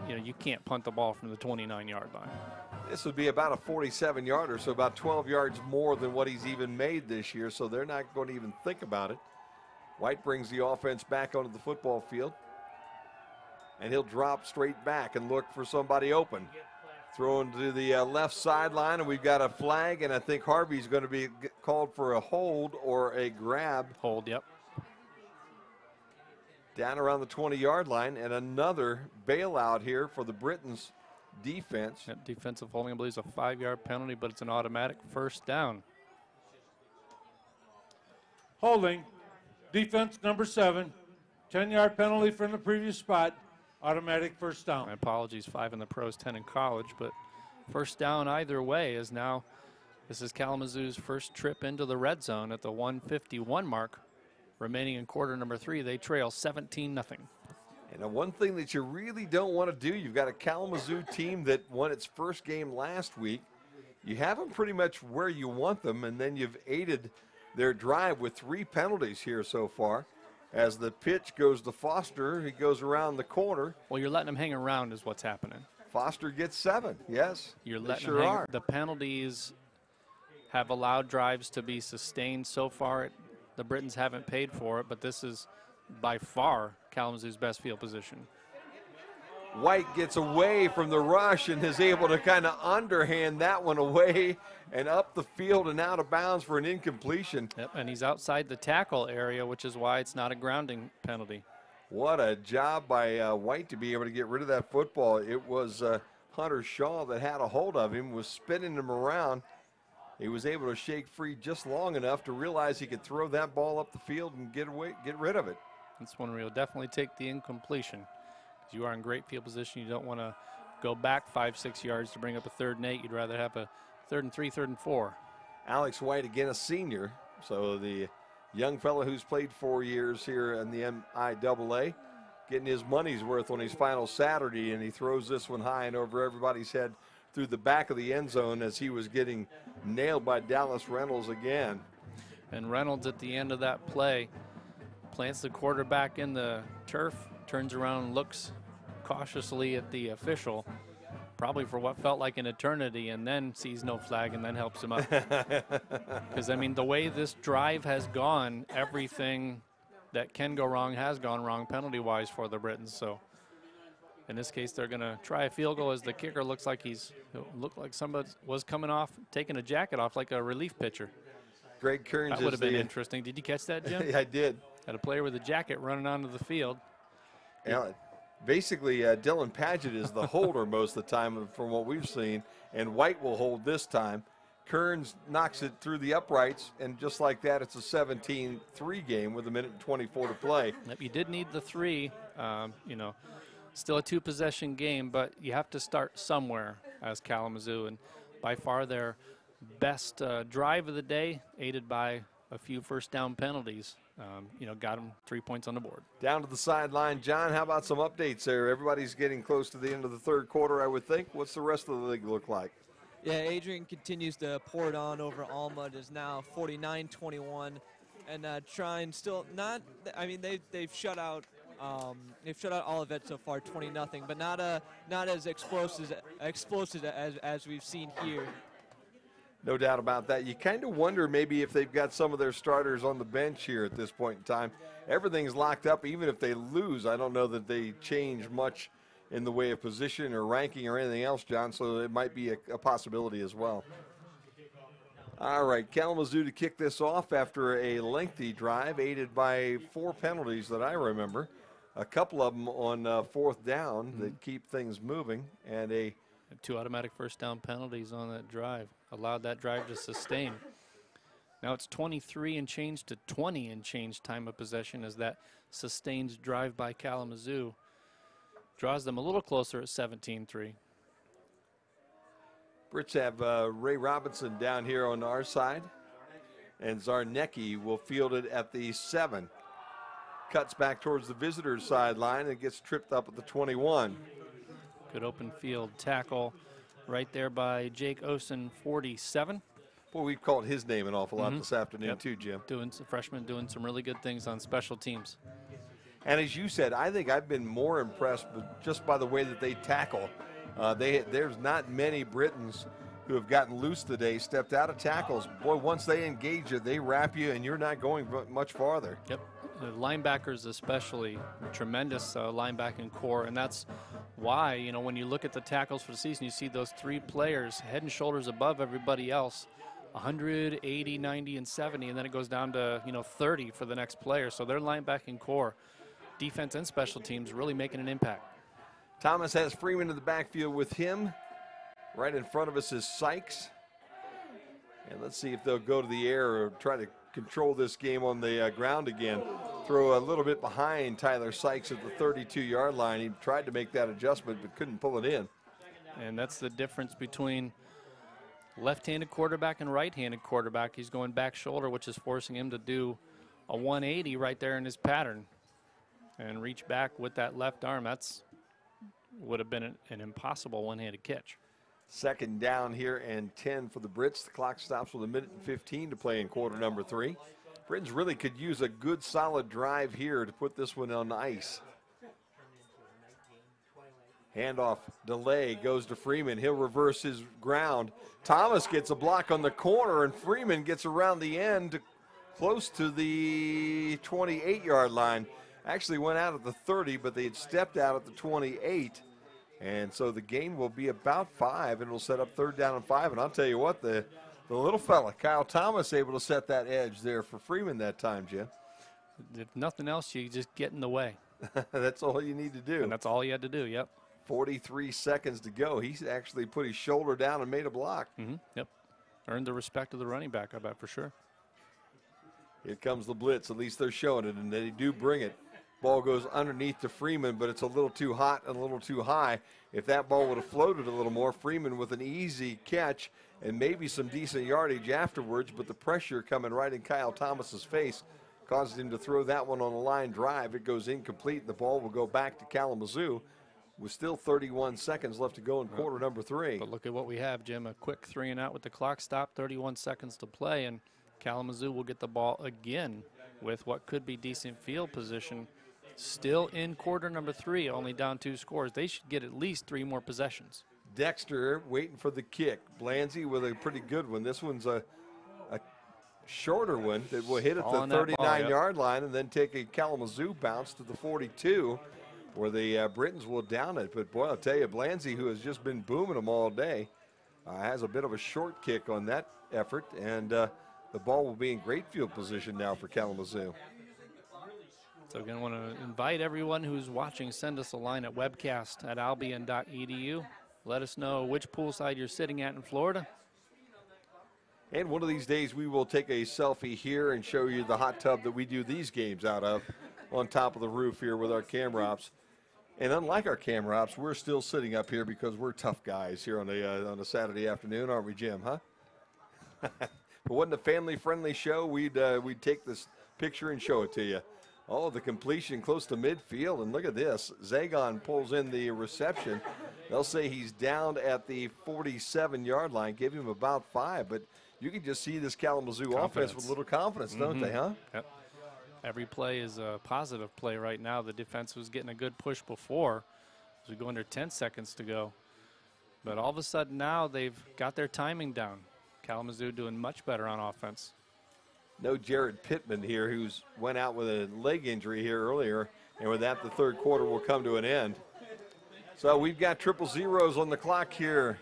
S2: you can't punt the ball from the 29-yard line.
S1: This would be about a 47-yarder, so about 12 yards more than what he's even made this year, so they're not going to even think about it. White brings the offense back onto the football field, and he'll drop straight back and look for somebody open. Throwing to the left sideline, and we've got a flag, and I think Harvey's going to be called for a hold or a grab.
S2: Hold, yep.
S1: Down around the 20-yard line, and another bailout here for the Britons defense.
S2: Yep, defensive holding, I believe, is a 5-yard penalty, but it's an automatic 1st down.
S5: Holding, defense number 7, 10-yard penalty from the previous spot, automatic 1st down.
S2: My apologies, 5 in the pros, 10 in college, but 1st down either way is now, this is Kalamazoo's first trip into the red zone at the 151 mark. Remaining in quarter number 3, they trail 17-0.
S1: And one thing that you really don't want to do, you've got a Kalamazoo team that won its first game last week. You have them pretty much where you want them, and then you've aided their drive with 3 penalties here so far. As the pitch goes to Foster, he goes around the corner.
S2: Well, you're letting him hang around is what's happening.
S1: Foster gets 7, yes.
S2: You're letting
S1: sure
S2: him hang.
S1: are.
S2: The penalties have allowed drives to be sustained so far. The Britons haven't paid for it, but this is by far Kalamazoo's best field position.
S1: White gets away from the rush and is able to kind of underhand that one away and up the field and out of bounds for an incompletion.
S2: Yep, and he's outside the tackle area, which is why it's not a grounding penalty.
S1: What a job by White to be able to get rid of that football. It was Hunter Shaw that had a hold of him, was spinning him around. He was able to shake free just long enough to realize he could throw that ball up the field and get rid of it.
S2: This one will definitely take the incompletion. You are in great field position. You don't want to go back 5-6 yards to bring up a 3rd and 8. You'd rather have a 3rd and 3, 3rd and 4.
S1: Alex White, again, a senior. So the young fellow who's played 4 years here in the MIAA, getting his money's worth on his final Saturday, and he throws this one high and over everybody's head through the back of the end zone as he was getting nailed by Dallas Reynolds again.
S2: And Reynolds at the end of that play plants the quarterback in the turf, turns around and looks cautiously at the official, probably for what felt like an eternity, and then sees no flag and then helps him up. Because, I mean, the way this drive has gone, everything that can go wrong has gone wrong penalty-wise for the Britons. So in this case, they're going to try a field goal as the kicker looks like looked like somebody was coming off, taking a jacket off like a relief pitcher.
S1: Greg Kearns.
S2: That would have been interesting. Did you catch that, Jim?
S1: I did.
S2: Had a player with a jacket running onto the field.
S1: Yeah, basically, Dylan Paget is the holder most of the time from what we've seen, and White will hold this time. Kearns knocks it through the uprights, and just like that, it's a 17-3 game with 1:24 to play.
S2: Yep, you did need the 3. You know, still a 2-possession game, but you have to start somewhere as Kalamazoo, and by far their best drive of the day, aided by a few first down penalties. You know, got them 3 points on the board.
S1: Down to the sideline. John, how about some updates there? Everybody's getting close to the end of the 3rd quarter, I would think. What's the rest of the league look like?
S3: Yeah, Adrian continues to pour it on over Alma. It is now 49-21, and trying still not. I mean, they've shut out. They've shut out Olivet so far, 20-0, but not as explosive as we've seen here.
S1: No doubt about that. You kind of wonder maybe if they've got some of their starters on the bench here at this point in time. Everything's locked up. Even if they lose, I don't know that they change much in the way of position or ranking or anything else, John, so it might be a possibility as well. All right, Kalamazoo to kick this off after a lengthy drive, aided by 4 penalties that I remember. A couple of them on 4th down that keep things moving, and
S2: 2 automatic first down penalties on that drive. Allowed that drive to sustain. Now it's 23 and change to 20 and change time of possession as that sustained drive by Kalamazoo draws them a little closer at 17-3.
S1: Brits have Ray Robinson down here on our side, and Zarnecki will field it at the 7. Cuts back towards the visitors' sideline and gets tripped up at the 21.
S2: Good open field tackle right there by Jake Osen, 47.
S1: Boy, we've called his name an awful lot this afternoon too, Jim.
S2: Freshman doing some really good things on special teams.
S1: And as you said, I think I've been more impressed just by the way that they tackle. There's not many Britons who have gotten loose today, stepped out of tackles. Boy, once they engage you, they wrap you, and you're not going much farther.
S2: Yep. The linebackers especially, tremendous linebacking core, and that's why, you know, when you look at the tackles for the season, you see those 3 players head and shoulders above everybody else, 100, 80, 90, and 70, and then it goes down to, you know, 30 for the next player. So their linebacking core, defense and special teams, really making an impact.
S1: Thomas has Freeman in the backfield with him. Right in front of us is Sykes. And let's see if they'll go to the air or try to control this game on the ground again. Throw a little bit behind Tyler Sykes at the 32-yard line. He tried to make that adjustment but couldn't pull it in.
S2: And that's the difference between left-handed quarterback and right-handed quarterback. He's going back shoulder, which is forcing him to do a 180 right there in his pattern. and reach back with that left arm. That's would have been an impossible one-handed catch.
S1: Second down here and 10 for the Brits. The clock stops with 1:15 to play in quarter number 3. Britons really could use a good solid drive here to put this one on ice. Handoff delay goes to Freeman. He'll reverse his ground. Thomas gets a block on the corner, and Freeman gets around the end close to the 28-yard line. Actually went out at the 30, but they had stepped out at the 28. And so the gain will be about 5, and it'll set up 3rd down and 5. And I'll tell you what, the little fella, Kyle Thomas, able to set that edge there for Freeman that time, Jim.
S2: If nothing else, you just get in the way.
S1: That's all you need to do.
S2: And that's all you had to do, yep.
S1: 43 seconds to go. He's actually put his shoulder down and made a block.
S2: Yep. Earned the respect of the running back, I bet, for sure.
S1: Here comes the blitz. At least they're showing it, and they do bring it. Ball goes underneath to Freeman, but it's a little too hot and a little too high. If that ball would have floated a little more, Freeman with an easy catch and maybe some decent yardage afterwards, but the pressure coming right in Kyle Thomas's face caused him to throw that one on a line drive. It goes incomplete, and the ball will go back to Kalamazoo with still 31 seconds left to go in quarter number 3.
S2: But look at what we have, Jim. A quick 3 and out with the clock stopped, 31 seconds to play, and Kalamazoo will get the ball again with what could be decent field position. Still in quarter number 3, only down 2 scores. They should get at least 3 more possessions.
S1: Dexter waiting for the kick. Blanzy with a pretty good one. This one's a shorter one that will hit at the 39-yard line and then take a Kalamazoo bounce to the 42, where the Britons will down it. But, boy, I'll tell you, Blanzy, who has just been booming them all day, has a bit of a short kick on that effort, and the ball will be in great field position now for Kalamazoo.
S2: So again, I want to invite everyone who's watching, send us a line at webcast@albion.edu. Let us know which poolside you're sitting at in Florida.
S1: And one of these days we will take a selfie here and show you the hot tub that we do these games out of on top of the roof here with our camera ops. And unlike our camera ops, we're still sitting up here because we're tough guys here on a Saturday afternoon, aren't we, Jim, huh? If it wasn't a family-friendly show, we'd take this picture and show it to you. Oh, the completion close to midfield, and look at this. Zagon pulls in the reception. They'll say he's down at the 47-yard line. Give him about 5, but you can just see this Kalamazoo offense with a little confidence, don't they, huh?
S2: Yep. Every play is a positive play right now. The defense was getting a good push before as we go under 10 seconds to go. But all of a sudden now they've got their timing down. Kalamazoo doing much better on offense.
S1: No Jarret Pittman here, who's went out with a leg injury here earlier, and with that the third quarter will come to an end. So we've got 000s on the clock here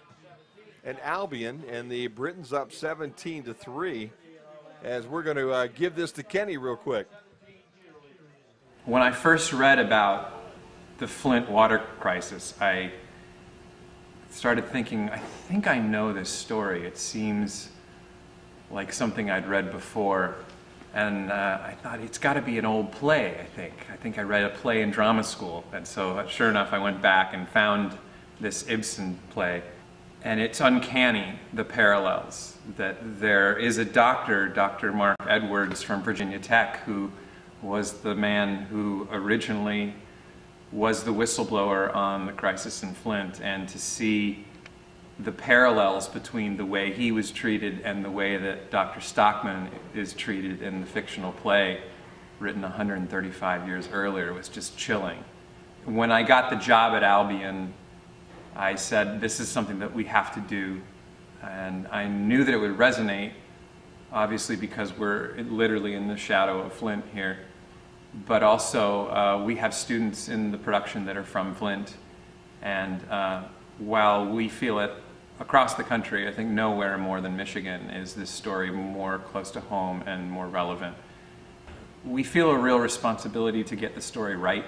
S1: at Albion, and the Britons up 17-3, as we're going to give this to Kenny real quick.
S9: When I first read about the Flint water crisis, I started thinking, I think I know this story. It seems like something I'd read before, and I thought it's got to be an old play. I think I read a play in drama school, and so sure enough I went back and found this Ibsen play, and it's uncanny, the parallels, that there is a doctor, Dr. Mark Edwards from Virginia Tech, who was the man who originally was the whistleblower on the crisis in Flint, and to see the parallels between the way he was treated and the way that Dr. Stockman is treated in the fictional play written 135 years earlier was just chilling. When I got the job at Albion, I said, this is something that we have to do. And I knew that it would resonate, obviously because we're literally in the shadow of Flint here. But also, we have students in the production that are from Flint. And while we feel it across the country, I think nowhere more than Michigan is this story more close to home and more relevant. We feel a real responsibility to get the story right,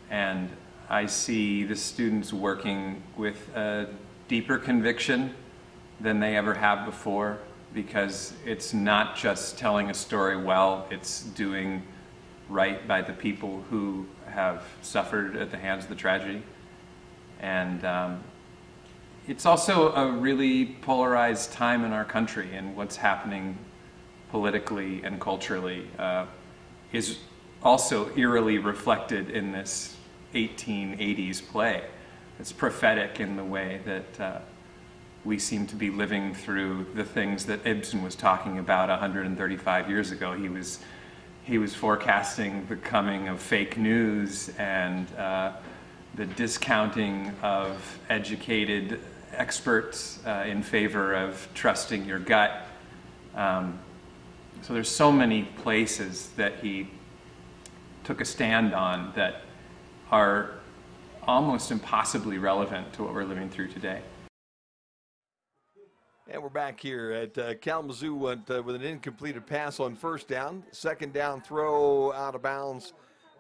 S9: and I see the students working with a deeper conviction than they ever have before, because it's not just telling a story well, it's doing right by the people who have suffered at the hands of the tragedy. And it's also a really polarized time in our country, and what's happening politically and culturally is also eerily reflected in this 1880s play. It's prophetic in the way that we seem to be living through the things that Gibson was talking about 135 years ago. He was forecasting the coming of fake news and the discounting of educated experts in favor of trusting your gut. So there's so many places that he took a stand on that are almost impossibly relevant to what we're living through today.
S1: And we're back here at Kalamazoo went with an incompleted pass on first down. Second down throw out of bounds.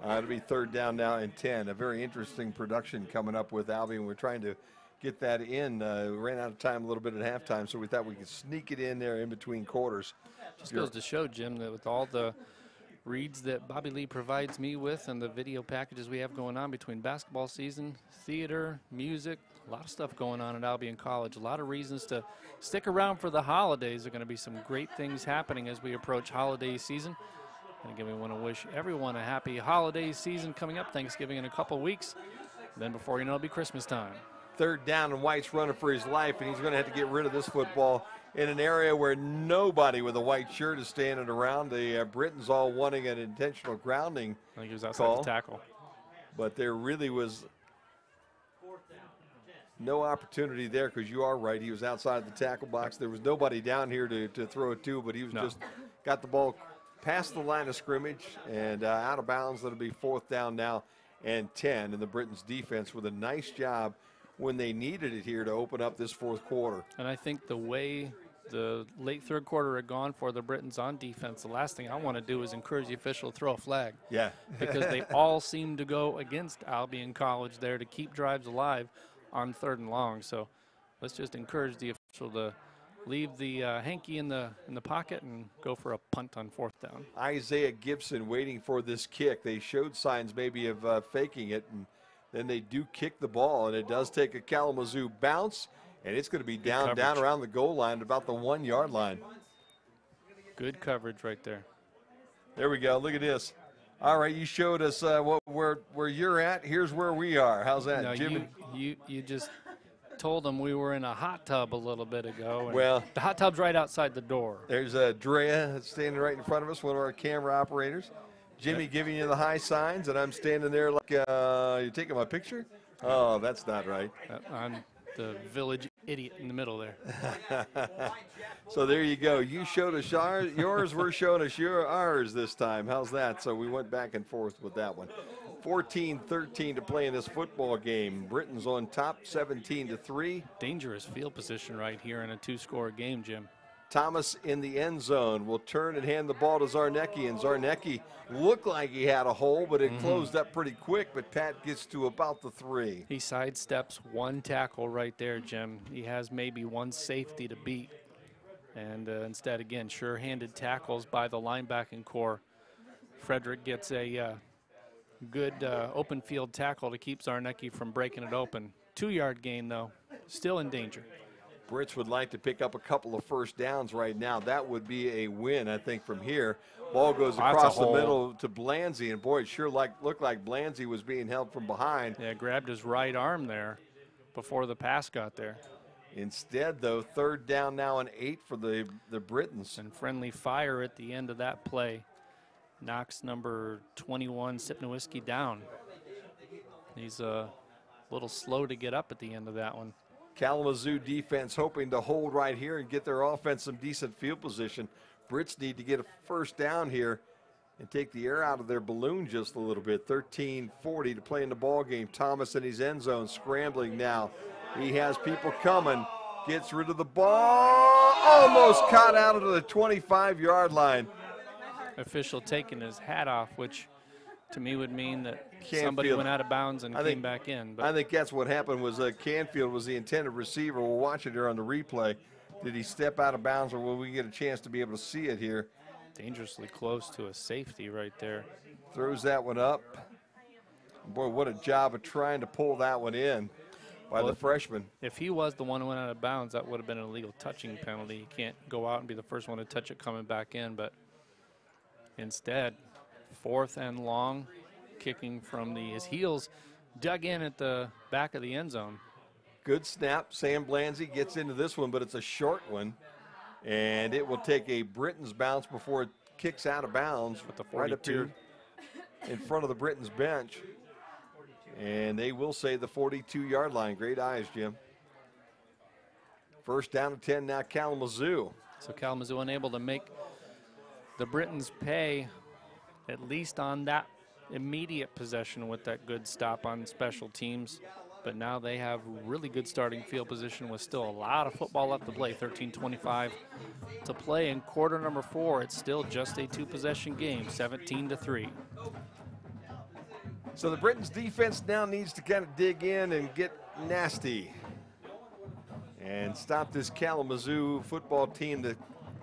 S1: It'll be third down now and 10. A very interesting production coming up with Albion. We're trying to get that in. We ran out of time a little bit at halftime, so we thought we could sneak it in there in between quarters.
S2: Just goes to show, Jim, that with all the reads that Bobby Lee provides me with and the video packages we have going on between basketball season, theater, music, a lot of stuff going on at Albion College. A lot of reasons to stick around for the holidays. There are going to be some great things happening as we approach holiday season. And again, we want to wish everyone a happy holiday season coming up. Thanksgiving in a couple weeks. Then before you know, it'll be Christmas time.
S1: Third down, and White's running for his life, and he's going to have to get rid of this football in an area where nobody with a white shirt is standing around. The Britons all wanting an intentional grounding
S2: I think he was outside
S1: call,
S2: the tackle.
S1: But there really was no opportunity there, because you are right. He was outside the tackle box. There was nobody down here to throw it to, but he was just got the ball past the line of scrimmage and out of bounds. That'll be fourth down now and 10. And the Britons defense with a nice job when they needed it here to open up this fourth quarter.
S2: And I think the way the late third quarter had gone for the Britons on defense, the last thing I want to do is encourage the official to throw a flag.
S1: Yeah.
S2: Because they all seem to go against Albion College there to keep drives alive on third and long. So let's just encourage the official to leave the hanky in the pocket and go for a punt on fourth down.
S1: Isaiah Gibson waiting for this kick. They showed signs maybe of faking it, and then they do kick the ball, and it does take a Kalamazoo bounce, and it's going to be down around the goal line, about the 1 yard line.
S2: Good coverage right there.
S1: There we go. Look at this. All right, you showed us where you're at. Here's where we are. How's that,
S2: no,
S1: Jimmy?
S2: You just told them we were in a hot tub a little bit ago. And
S1: well,
S2: the hot tub's right outside the door.
S1: There's Drea standing right in front of us, one of our camera operators. Jimmy giving you the high signs, and I'm standing there like, you're taking my picture? Oh, that's not right.
S2: I'm the village idiot in the middle there.
S1: So there you go. You showed us yours, we're showing us ours this time. How's that? So we went back and forth with that one. 14-13 to play in this football game. Britons on top, 17-3.
S2: Dangerous field position right here in a two-score game, Jim.
S1: Thomas in the end zone will turn and hand the ball to Zarnecki, and Zarnecki looked like he had a hole, but it closed up pretty quick, but Pat gets to about the 3.
S2: He sidesteps one tackle right there, Jim. He has maybe one safety to beat, and instead, again, sure-handed tackles by the linebacking core. Frederick gets a good open field tackle to keep Zarnecki from breaking it open. 2-yard gain, though, still in danger.
S1: Brits would like to pick up a couple of first downs right now. That would be a win, I think, from here. Ball goes across the middle to Blanzy, and boy, it sure looked like Blanzy was being held from behind.
S2: Yeah, grabbed his right arm there before the pass got there.
S1: Instead, though, third down now and 8 for the Britons.
S2: And friendly fire at the end of that play knocks number 21, Sipnowski, down. He's a little slow to get up at the end of that one.
S1: Kalamazoo defense hoping to hold right here and get their offense some decent field position. Brits need to get a first down here and take the air out of their balloon just a little bit. 13:40 to play in the ball game. Thomas in his end zone scrambling now. He has people coming. Gets rid of the ball. Almost caught out of the 25-yard line.
S2: Official taking his hat off, which to me would mean that
S1: Canfield
S2: somebody went out of bounds and came back in.
S1: But I think that's what happened was Canfield was the intended receiver. We'll watch it here on the replay. Did he step out of bounds, or will we get a chance to be able to see it here?
S2: Dangerously close to a safety right there.
S1: Throws that one up. Boy, what a job of trying to pull that one in by the freshman.
S2: If he was the one who went out of bounds, that would have been an illegal touching penalty. You can't go out and be the first one to touch it coming back in, but instead, 4th and long, kicking from his heels, dug in at the back of the end zone.
S1: Good snap. Sam Blanzy gets into this one, but it's a short one. And it will take a Britton's bounce before it kicks out of bounds.
S2: With the
S1: right up
S2: 42.
S1: here in front of the Britton's bench. And they will say the 42-yard line. Great eyes, Jim. First down and 10 now, Kalamazoo.
S2: So Kalamazoo unable to make the Britons pay, at least on that immediate possession with that good stop on special teams. But now they have really good starting field position with still a lot of football left to play. 13:25 to play in quarter number 4. It's still just a 2-possession game, 17-3.
S1: So the Britons defense now needs to kind of dig in and get nasty and stop this Kalamazoo football team that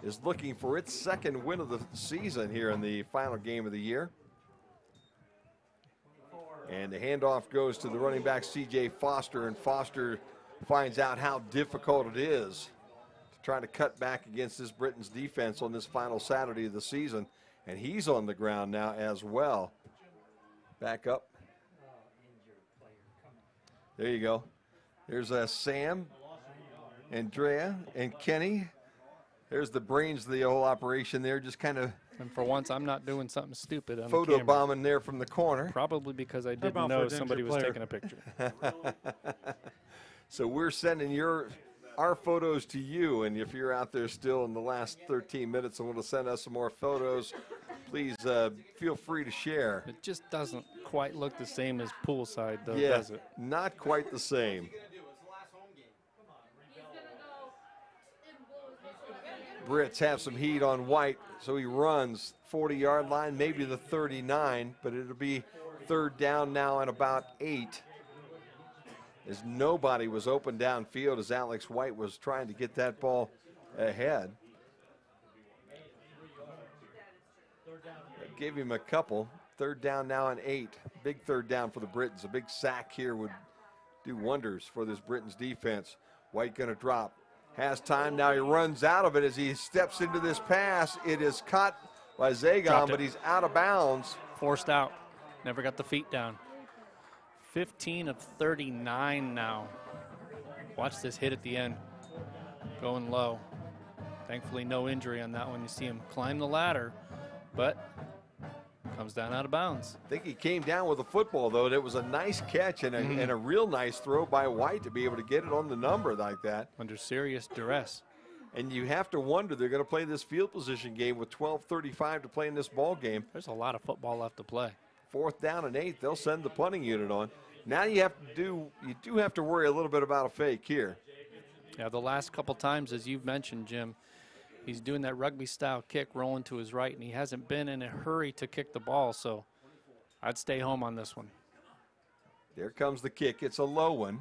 S1: is looking for its 2nd win of the season here in the final game of the year. And the handoff goes to the running back, C.J. Foster, and Foster finds out how difficult it is to try to cut back against this Britton's defense on this final Saturday of the season. And he's on the ground now as well. Back up. There you go. There's Sam, Andrea, and Kenny. There's the brains of the whole operation there, just kind of
S2: And for once, I'm not doing something stupid on
S1: photo
S2: camera.
S1: bombing there from the corner.
S2: Probably because I didn't
S5: about
S2: know
S5: for
S2: somebody was
S5: player?
S2: taking a picture.
S1: So we're sending our photos to you, and if you're out there still in the last 13 minutes and want to send us some more photos, please feel free to share.
S2: It just doesn't quite look the same as poolside, though,
S1: Yeah,
S2: does it?
S1: not quite the same. Brits have some heat on White, so he runs 40-yard line, maybe the 39, but it'll be 3rd down now and about 8. As nobody was open downfield as Alex White was trying to get that ball ahead. Gave him a couple. 3rd down now and 8. Big 3rd down for the Britons. A big sack here would do wonders for this Britons defense. White going to drop. Has time, now he runs out of it as he steps into this pass. It is caught by Zagon, but he's out of bounds.
S2: Forced out. Never got the feet down. 15 of 39 now. Watch this hit at the end. Going low. Thankfully, no injury on that one. You see him climb the ladder, but comes down out of bounds.
S1: I think he came down with a football, though. It was a nice catch and a real nice throw by White to be able to get it on the number like that.
S2: Under serious duress.
S1: And you have to wonder, they're going to play this field position game with 12:35 to play in this ball game.
S2: There's a lot of football left to play.
S1: 4th down and 8, they'll send the punting unit on. Now you do have to worry a little bit about a fake here.
S2: Yeah, the last couple times, as you've mentioned, Jim, he's doing that rugby-style kick rolling to his right, and he hasn't been in a hurry to kick the ball, so I'd stay home on this one.
S1: There comes the kick. It's a low one.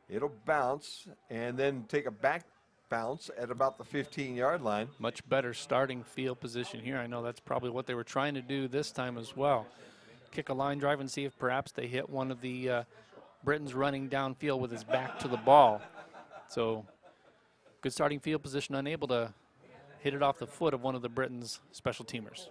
S1: It'll bounce and then take a back bounce at about the 15-yard line.
S2: Much better starting field position here. I know that's probably what they were trying to do this time as well. Kick a line drive and see if perhaps they hit one of the Britons running downfield with his back to the ball. So good starting field position, unable to hit it off the foot of one of the Britons' special teamers.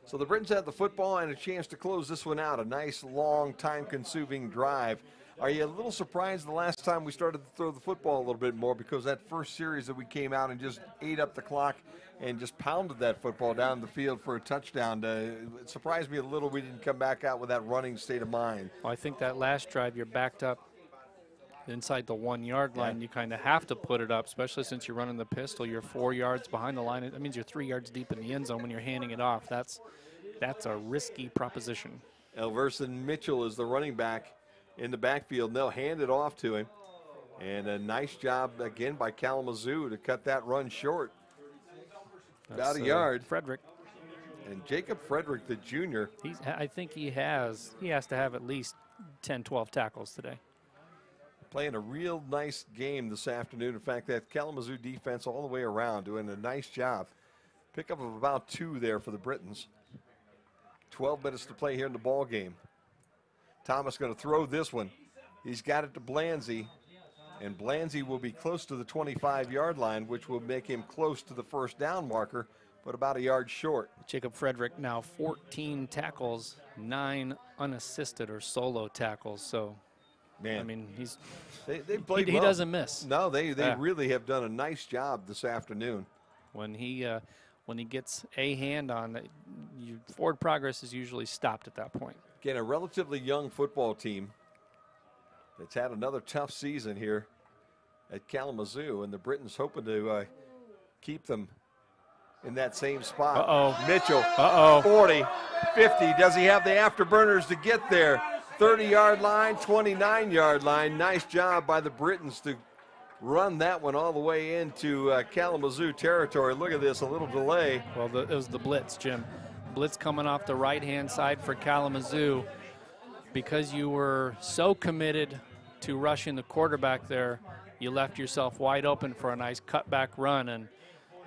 S1: So the Britons have the football and a chance to close this one out. A nice, long, time-consuming drive. Are you a little surprised the last time we started to throw the football a little bit more, because that first series that we came out and just ate up the clock and just pounded that football down the field for a touchdown? It surprised me a little we didn't come back out with that running state of mind.
S2: Well, I think that last drive you're backed up inside the 1-yard line. You kind of have to put it up, especially since you're running the pistol. You're 4 yards behind the line. That means you're 3 yards deep in the end zone when you're handing it off. That's a risky proposition.
S1: Elverson Mitchell is the running back in the backfield, and they'll hand it off to him. And a nice job again by Kalamazoo to cut that run short. About a yard.
S2: Frederick.
S1: And Jacob Frederick, the junior.
S2: I think he has to have at least 10, 12 tackles today.
S1: Playing a real nice game this afternoon. In fact, that Kalamazoo defense all the way around doing a nice job. Pickup of about 2 there for the Britons. 12 minutes to play here in the ball game. Thomas going to throw this one. He's got it to Blanzy, and Blanzy will be close to the 25-yard line, which will make him close to the first down marker but about a yard short.
S2: Jacob Frederick now 14 tackles, 9 unassisted or solo tackles. So,
S1: Man,
S2: I mean,
S1: they played
S2: he
S1: well.
S2: doesn't miss.
S1: No, they really have done a nice job this afternoon.
S2: When he gets a hand on, forward progress is usually stopped at that point.
S1: Again, a relatively young football team that's had another tough season here at Kalamazoo, and the Britons hoping to keep them in that same spot.
S2: Uh-oh.
S1: Mitchell,
S2: 40,
S1: 50. Does he have the afterburners to get there? 30-yard line, 29-yard line. Nice job by the Britons to run that one all the way into Kalamazoo territory. Look at this, a little delay.
S2: Well, it was the blitz, Jim. Blitz coming off the right-hand side for Kalamazoo. Because you were so committed to rushing the quarterback there, you left yourself wide open for a nice cutback run, and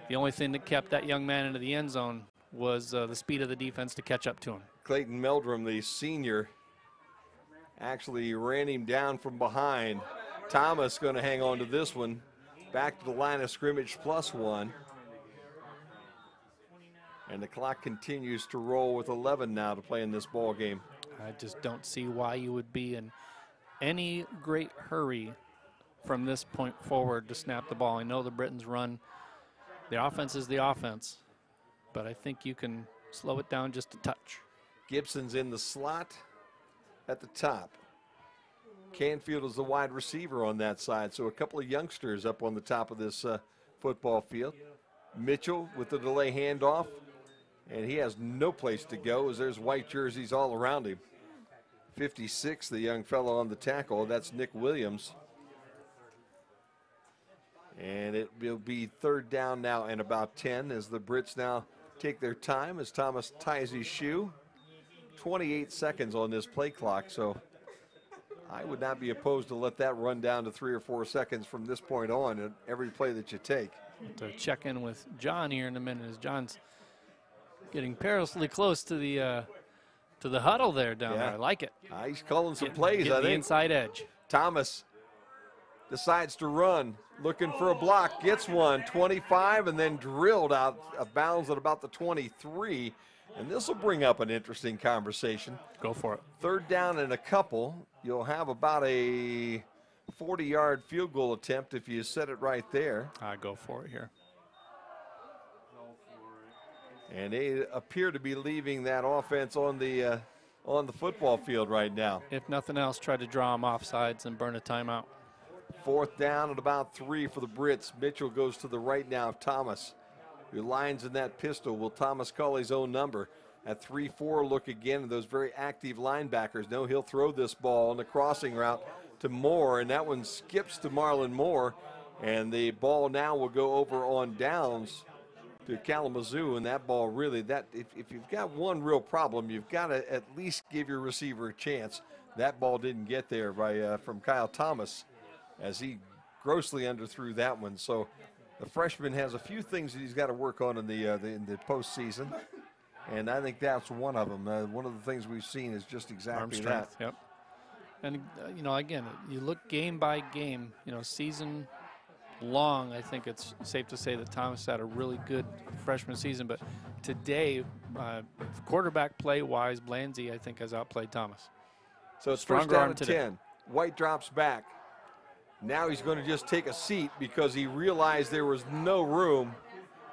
S2: the only thing that kept that young man into the end zone was the speed of the defense to catch up to him.
S1: Clayton Meldrum, the senior, actually ran him down from behind. Thomas going to hang on to this one. Back to the line of scrimmage, +1. And the clock continues to roll with 11 now to play in this ball game.
S2: I just don't see why you would be in any great hurry from this point forward to snap the ball. I know the Britons run. The offense is the offense, but I think you can slow it down just a touch.
S1: Gibson's in the slot at the top. Canfield is the wide receiver on that side, so a couple of youngsters up on the top of this football field. Mitchell with the delay handoff, and he has no place to go as there's white jerseys all around him. 56, the young fellow on the tackle, that's Nick Williams. And it will be third down now and about 10 as the Brits now take their time as Thomas ties his shoe. 28 seconds on this play clock, so I would not be opposed to let that run down to 3 or 4 seconds from this point on at every play that you take.
S2: To check in with John here in a minute as John's getting perilously close to the huddle there down there. I like it.
S1: He's calling some plays, I think.
S2: The inside edge.
S1: Thomas decides to run, looking for a block, gets one, 25, and then drilled out of bounds at about the 23. And this will bring up an interesting conversation.
S2: Go for it.
S1: Third down and a couple. You'll have about a 40-yard field goal attempt if you set it right there.
S2: I go for it here.
S1: And they appear to be leaving that offense on the football field right now.
S2: If nothing else, try to draw them off sides and burn a timeout.
S1: Fourth down at about 3 for the Brits. Mitchell goes to the right now of Thomas, who lines in that pistol. Will Thomas call his own number? At 3-4, look again at those very active linebackers. No, he'll throw this ball on the crossing route to Moore, and that one skips to Marlon Moore. And the ball now will go over on downs to Kalamazoo, and that ball really, if you've got one real problem, you've got to at least give your receiver a chance. That ball didn't get there from Kyle Thomas as he grossly underthrew that one. So the freshman has a few things that he's got to work on in the postseason, and I think that's one of them. One of the things we've seen is just exactly
S2: arm strength,
S1: that.
S2: Yep. And again, you look game by game. Season long, I think it's safe to say that Thomas had a really good freshman season. But today, quarterback play-wise, Blanzy, I think, has outplayed Thomas.
S1: So it's first down to 10. White drops back. Now he's going to just take a seat because he realized there was no room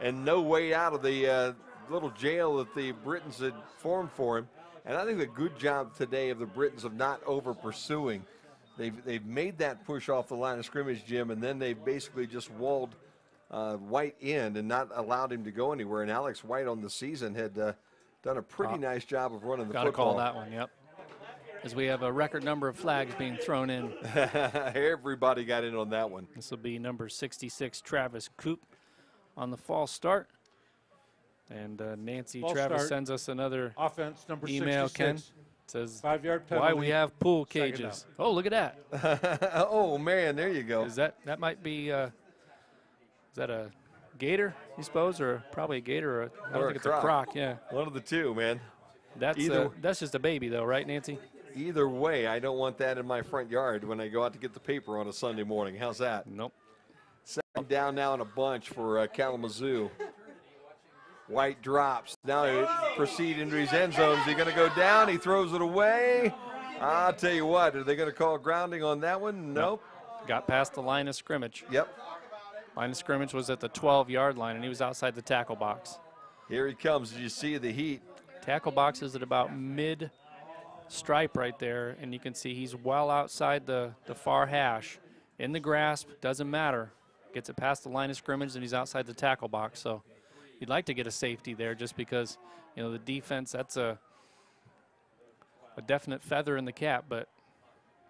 S1: and no way out of the little jail that the Britons had formed for him. And I think a good job today of the Britons of not over-pursuing. They've made that push off the line of scrimmage, Jim, and then they basically just walled White in and not allowed him to go anywhere. And Alex White on the season had done a pretty nice job of running the football.
S2: Got to call that one, yep. As we have a record number of flags being thrown in.
S1: Everybody got in on that one.
S2: This will be number 66, Travis Coop, on the false start. And Nancy
S5: False
S2: Travis
S5: start.
S2: sends us another
S5: Offense number
S2: email,
S5: 66.
S2: Ken. It says,
S5: 5-yard penalty.
S2: why we have pool
S5: Second
S2: cages.
S5: down.
S2: Oh, look at that.
S1: Oh, man, there you go.
S2: Is that might be, is that a gator, you suppose, or probably a gator, or I don't
S1: Or
S2: think
S1: a
S2: it's a croc, yeah.
S1: One of the two, man.
S2: That's just a baby, though, right, Nancy?
S1: Either way, I don't want that in my front yard when I go out to get the paper on a Sunday morning. How's that?
S2: Nope.
S1: Second down now in a bunch for Kalamazoo. White drops. Now he proceed into his end zone. Is he going to go down? He throws it away. I'll tell you what, are they going to call grounding on that one? Nope.
S2: Got past the line of scrimmage.
S1: Yep.
S2: Line of scrimmage was at the 12-yard line, and he was outside the tackle box.
S1: Here he comes. Did you see the heat?
S2: Tackle box is at about mid-stripe right there, and you can see he's well outside the far hash. In the grasp, doesn't matter. Gets it past the line of scrimmage, and he's outside the tackle box. So you'd like to get a safety there just because, you know, the defense, that's a definite feather in the cap, but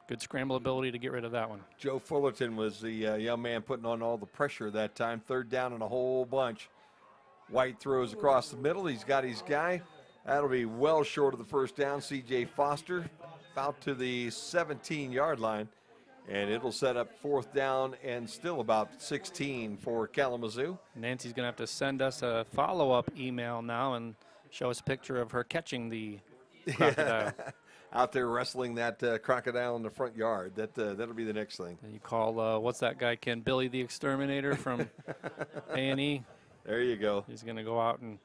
S2: good scramble ability to get rid of that one.
S1: Joe Fullerton was the young man putting on all the pressure that time. 3rd down and a whole bunch. White throws across the middle. He's got his guy. That'll be well short of the first down. C.J. Foster out to the 17-yard line. And it'll set up 4th down and still about 16 for Kalamazoo.
S2: Nancy's going to have to send us a follow-up email now and show us a picture of her catching the crocodile.
S1: Out there wrestling that crocodile in the front yard. That'll be the next thing.
S2: And you call, what's that guy, Ken? Billy the Exterminator from A&E.
S1: There you go.
S2: He's going to go out and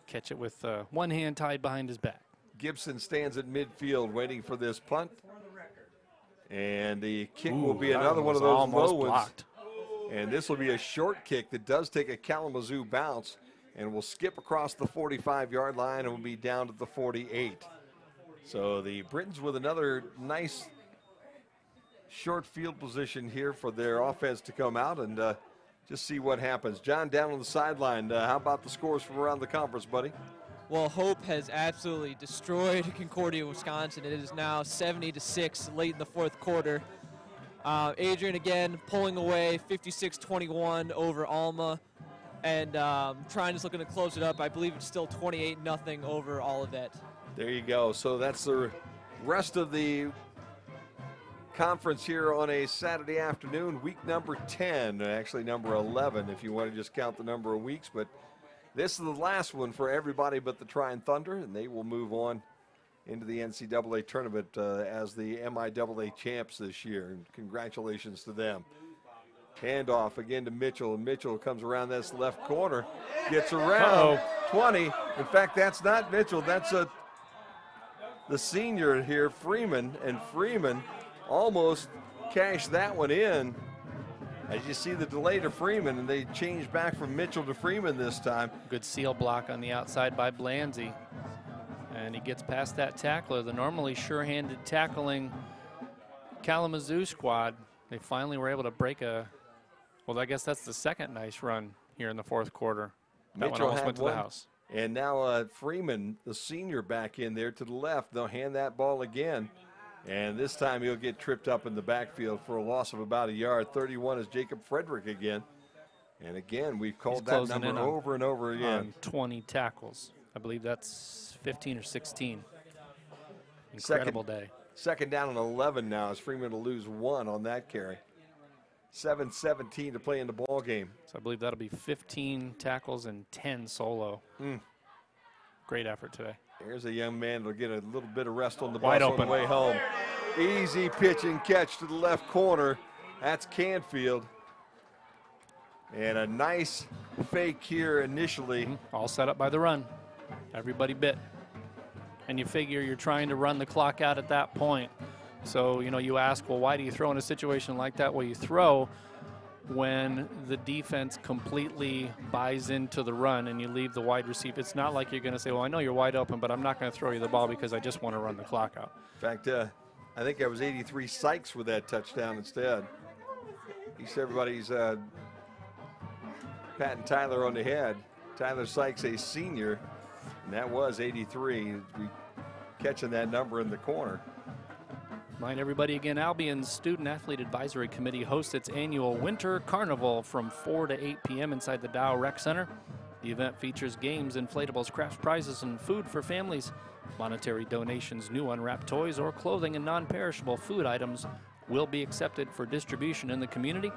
S2: catch it with one hand tied behind his back.
S1: Gibson stands at midfield waiting for this punt. And the kick will be another one of those low ones. And this will be a short kick that does take a Kalamazoo bounce and will skip across the 45-yard line and will be down to the 48. So the Britons with another nice short field position here for their offense to come out and just see what happens. John, down on the sideline, how about the scores from around the conference, buddy?
S3: Well, Hope has absolutely destroyed Concordia, Wisconsin. It is now 70-6 late in the 4th quarter. Adrian again pulling away 56-21 over Alma, and Trine is looking to close it up. I believe it's still 28-0 over Olivet.
S1: There you go. So that's the rest of the conference here on a Saturday afternoon, week number 10, actually number 11 if you want to just count the number of weeks, but this is the last one for everybody but the Trine Thunder, and they will move on into the NCAA tournament as the MIAA champs this year. And congratulations to them. Handoff again to Mitchell, and Mitchell comes around this left corner, gets around 20. In fact, that's not Mitchell. That's the senior here, Freeman, and Freeman almost cashed that one in. As you see the delay to Freeman, and they changed back from Mitchell to Freeman this time.
S2: Good seal block on the outside by Blanzy. And he gets past that tackler. The normally sure-handed tackling Kalamazoo squad, they finally were able to break well, I guess that's the second nice run here in the 4th quarter. That one almost went to the house.
S1: And now Freeman, the senior, back in there to the left. They'll hand that ball again. And this time he'll get tripped up in the backfield for a loss of about a yard. 31 is Jacob Frederick again. And again, we've called that number over and over again.
S2: 20 tackles. I believe that's 15 or 16. Incredible day.
S1: 2nd down and 11 now as Freeman will lose 1 on that carry. 7:17 to play in the ball game.
S2: So I believe that'll be 15 tackles and 10 solo. Great effort today.
S1: There's a young man that'll get a little bit of rest on the
S2: bus
S1: on the way home. Easy pitch and catch to the left corner. That's Canfield. And a nice fake here initially.
S2: All set up by the run. Everybody bit. And you figure you're trying to run the clock out at that point. So, you know, you ask, well, why do you throw in a situation like that? Well, you throw when the defense completely buys into the run and you leave the wide receiver. It's not like you're going to say, well, I know you're wide open, but I'm not going to throw you the ball because I just want to run the clock out.
S1: In fact, I think that was 83 Sykes with that touchdown instead. He's everybody's patting Tyler on the head. Tyler Sykes, a senior, and that was 83. Catching that number in the corner.
S2: Mind everybody again, Albion's Student Athlete Advisory Committee hosts its annual Winter Carnival from 4 to 8 p.m. inside the Dow Rec Center. The event features games, inflatables, crafts, prizes, and food for families. Monetary donations, new unwrapped toys, or clothing and non-perishable food items will be accepted for distribution in the community.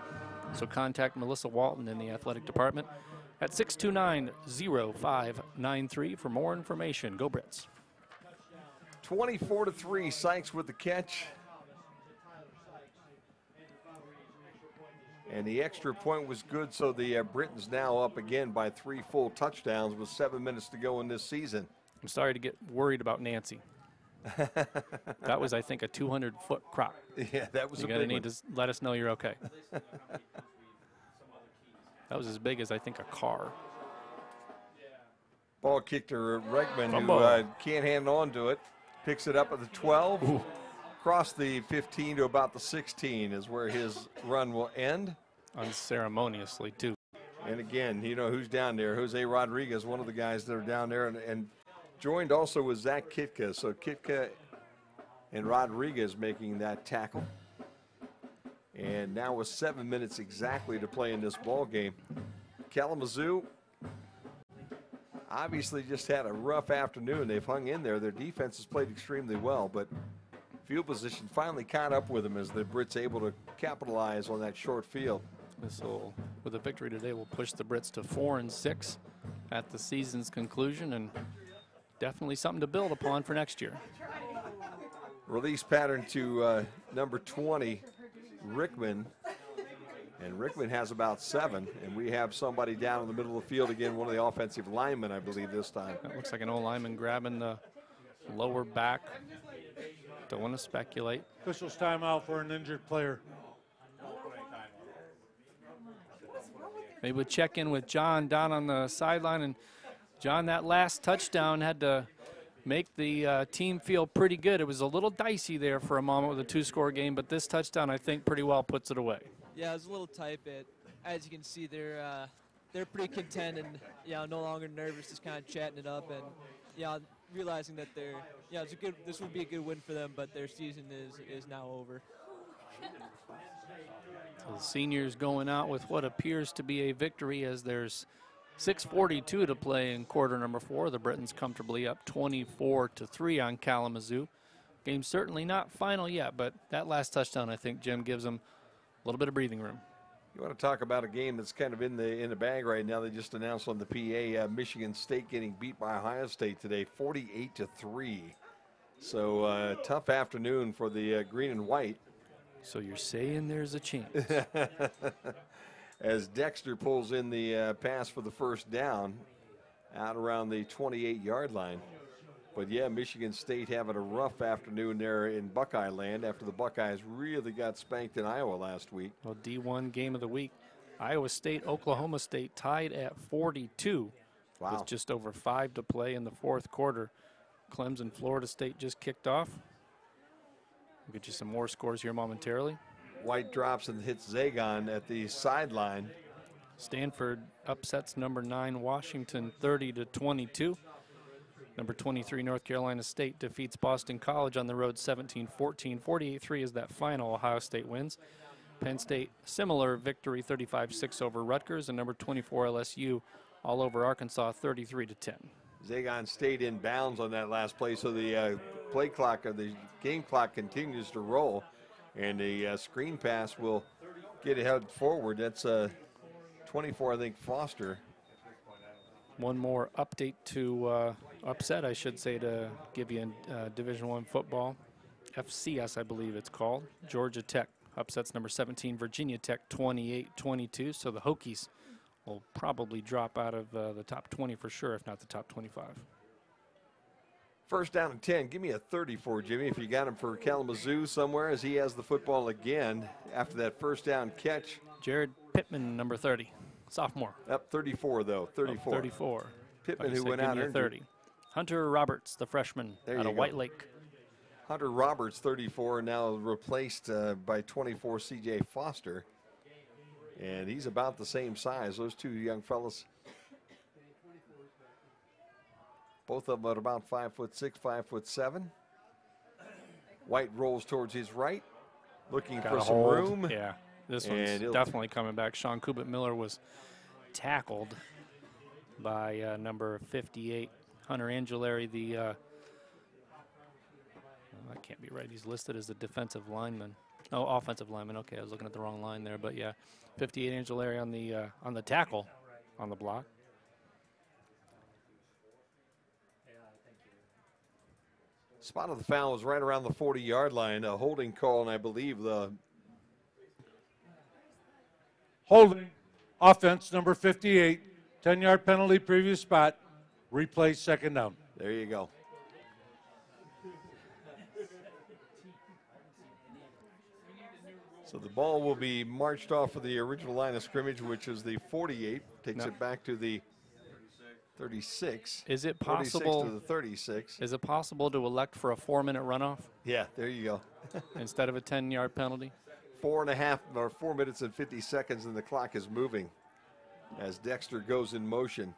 S2: So contact Melissa Walton in the athletic department at 629-0593 for more information. Go Brits.
S1: 24-3, Sykes with the catch. And the extra point was good, so the Britons now up again by 3 full touchdowns with 7 minutes to go in this season.
S2: I'm sorry to get worried about Nancy. That was, I think, a 200-foot crop.
S1: Yeah, that was
S2: you
S1: a
S2: gotta
S1: big
S2: need
S1: one.
S2: to let us know you're okay. That was as big as, I think, a car.
S1: Ball kicked to Regman, who
S2: Fumble.
S1: can't hang on to it. Picks it up at the 12.
S2: Ooh.
S1: Across the 15 to about the 16 is where his run will end.
S2: Unceremoniously, too.
S1: And again, you know who's down there. Jose Rodriguez, one of the guys that are down there, and joined also with Zach Kitka. So Kitka and Rodriguez making that tackle. And now with 7 minutes exactly to play in this ball game. Kalamazoo obviously just had a rough afternoon. They've hung in there. Their defense has played extremely well, but field position finally caught up with them as the Brits able to capitalize on that short field.
S2: This will, with a victory today, will push the Brits to 4-6 at the season's conclusion, and definitely something to build upon for next year.
S1: Release pattern to number 20, Rickman. And Rickman has about 7, and we have somebody down in the middle of the field again, one of the offensive linemen, I believe, this time.
S2: That looks like an old lineman grabbing the lower back. Don't want to speculate.
S5: Officials timeout for an injured player.
S2: Maybe we'll check in with John down on the sideline. And John, that last touchdown had to make the team feel pretty good. It was a little dicey there for a moment with a 2-score game, but this touchdown, I think, pretty well puts it away.
S3: Yeah, it was a little tight, but as you can see, they're pretty content and no longer nervous, just kind of chatting it up and realizing that this would be a good win for them, but their season is now over.
S2: So the seniors going out with what appears to be a victory as there's 6:42 to play in quarter number 4. The Britons comfortably up 24-3 on Kalamazoo. Game's certainly not final yet, but that last touchdown, I think, Jim, gives them a little bit of breathing room.
S1: You want to talk about a game that's kind of in the bag right now. They just announced on the PA Michigan State getting beat by Ohio State today, 48-3. So tough afternoon for the green and white.
S2: So you're saying there's a chance.
S1: As Dexter pulls in the pass for the first down out around the 28-yard line. But yeah, Michigan State having a rough afternoon there in Buckeye land after the Buckeyes really got spanked in Iowa last week.
S2: Well, D1 game of the week. Iowa State, Oklahoma State tied at 42 with just over 5 to play in the fourth quarter. Clemson, Florida State just kicked off. We'll get you some more scores here momentarily.
S1: White drops and hits Zagon at the sideline.
S2: Stanford upsets number 9 Washington 30-22. Number 23 North Carolina State defeats Boston College on the road 17-14. 48-3 is that final. Ohio State wins. Penn State similar victory 35-6 over Rutgers, and number 24 LSU all over Arkansas 33-10.
S1: Zagon stayed in bounds on that last play, so the play clock or the game clock continues to roll, and the screen pass will get ahead forward. That's 24, I think, Foster.
S2: One more update to upset, I should say, to give you in Division I football. FCS, I believe it's called. Georgia Tech upsets number 17 Virginia Tech 28-22. So the Hokies will probably drop out of the top 20 for sure, if not the top 25.
S1: First down and 10. Give me a 30 for Jimmy if you got him for Kalamazoo somewhere, as he has the football again after that first down catch.
S2: Jarret Pittman, number 30, sophomore.
S1: Up 34, though. 34.
S2: 34.
S1: Pittman, who went out injured.
S2: 30. Hunter Roberts, the freshman out of White Lake.
S1: Hunter Roberts, 34, now replaced by 24 C.J. Foster. And he's about the same size. Those two young fellas, both of them at about 5'6", 5'7". White rolls towards his right, looking for some room.
S2: Yeah, this one's definitely coming back. Sean Kubit-Miller was tackled by number 58, Hunter Angelari. That can't be right. He's listed as a defensive lineman. Oh, offensive lineman. Okay, I was looking at the wrong line there. But yeah, 58 Angelari on the tackle on the block.
S1: Spot of the foul was right around the 40-yard line. A holding call, and I believe the
S5: Holding. Offense, number 58. 10-yard penalty, previous spot. Replay, second down.
S1: There you go. So the ball will be marched off of the original line of scrimmage, which is the 48. Takes it back to the 36.
S2: Is it
S1: 46
S2: possible
S1: to the 36?
S2: Is it possible to elect for a 4-minute runoff
S1: Yeah, there you go.
S2: instead of a 10-yard penalty?
S1: 4.5 or 4 minutes and 50 seconds, and the clock is moving as Dexter goes in motion.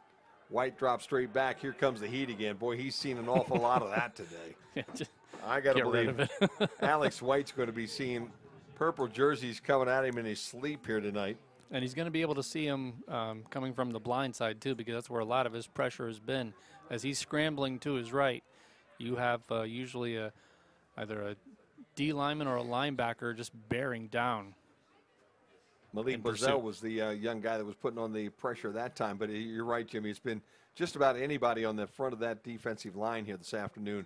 S1: White drops straight back. Here comes the heat again. Boy, he's seen an awful lot of that today.
S2: Yeah, just
S1: I got to
S2: get rid
S1: believe
S2: of it.
S1: Alex White's going to be seeing purple jerseys coming at him in his sleep here tonight.
S2: And he's going to be able to see him coming from the blind side, too, because that's where a lot of his pressure has been. As he's scrambling to his right, you have usually either a D lineman or a linebacker just bearing down.
S1: Malik Brazell was the young guy that was putting on the pressure that time. But you're right, Jimmy. It's been just about anybody on the front of that defensive line here this afternoon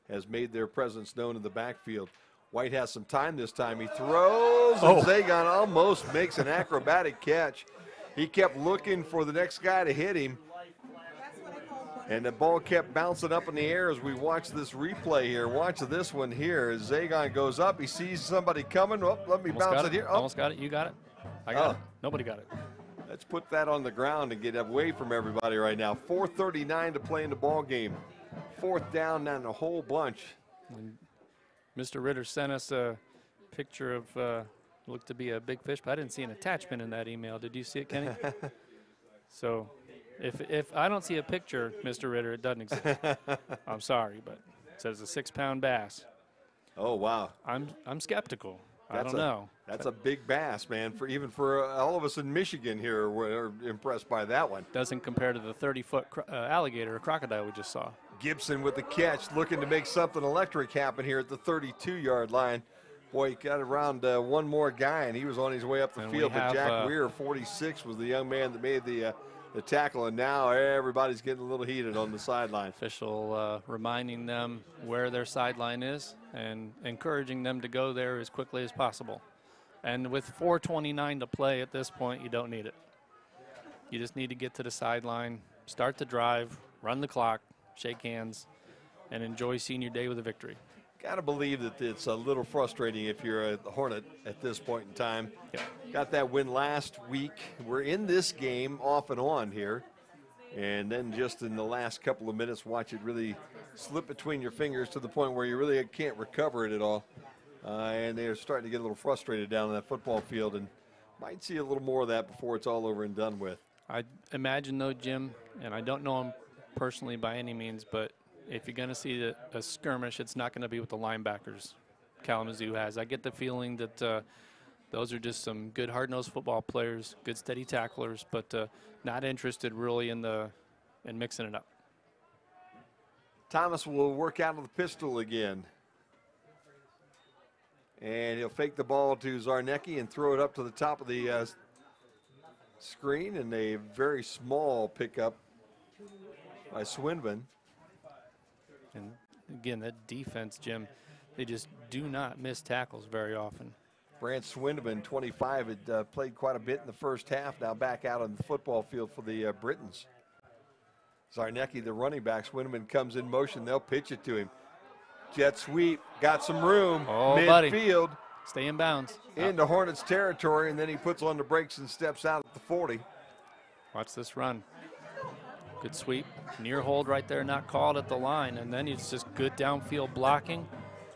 S1: has made their presence known in the backfield. White has some time this time. He throws, and Zagon almost makes an acrobatic catch. He kept looking for the next guy to hit him. And the ball kept bouncing up in the air as we watch this replay here. Watch this one here. As Zagon goes up, he sees somebody coming. Oh, let me bounce it here. Oh.
S2: Almost got it. You got it. I got it. Nobody got it.
S1: Let's put that on the ground and get away from everybody right now. 4:39 to play in the ball game. Fourth down and a whole bunch.
S2: And Mr. Ritter sent us a picture of looked to be a big fish, but I didn't see an attachment in that email. Did you see it, Kenny? So if I don't see a picture, Mr. Ritter, it doesn't exist. I'm sorry, but it says a 6-pound bass.
S1: Oh, wow.
S2: I'm skeptical. I don't know.
S1: That's a big bass, man. Even for all of us in Michigan here, we're impressed by that one.
S2: Doesn't compare to the 30-foot alligator or crocodile we just saw.
S1: Gibson with the catch, looking to make something electric happen here at the 32-yard line. Boy, he got around one more guy, and he was on his way up the field. But Jack Weir, 46, was the young man that made the tackle, and now everybody's getting a little heated on the sideline.
S2: Official reminding them where their sideline is and encouraging them to go there as quickly as possible. And with 4:29 to play at this point, you don't need it. You just need to get to the sideline, start the drive, run the clock, shake hands, and enjoy senior day with a victory.
S1: Got to believe that it's a little frustrating if you're a Hornet at this point in time.
S2: Yep.
S1: Got that win last week. We're in this game off and on here. And then just in the last couple of minutes, watch it really slip between your fingers to the point where you really can't recover it at all. And they're starting to get a little frustrated down in that football field, and might see a little more of that before it's all over and done with.
S2: I imagine, though, Jim, and I don't know him personally by any means, but if you're going to see a skirmish, it's not going to be with the linebackers Kalamazoo has. I get the feeling that those are just some good hard-nosed football players, good steady tacklers, but not interested really in mixing it up.
S1: Thomas will work out of the pistol again. And he'll fake the ball to Zarnecki and throw it up to the top of the screen, and a very small pickup by Swinvan.
S2: And again, that defense, Jim, they just do not miss tackles very often.
S1: Brant Swinvan, 25, had played quite a bit in the first half, now back out on the football field for the Britons. Zarnecki, the running back. Swinvan comes in motion. They'll pitch it to him. Jet sweep, got some room, midfield.
S2: Buddy. Stay in bounds.
S1: Into Hornets territory, and then he puts on the brakes and steps out at the 40.
S2: Watch this run. Good sweep, near hold right there, not called at the line, and then it's just good downfield blocking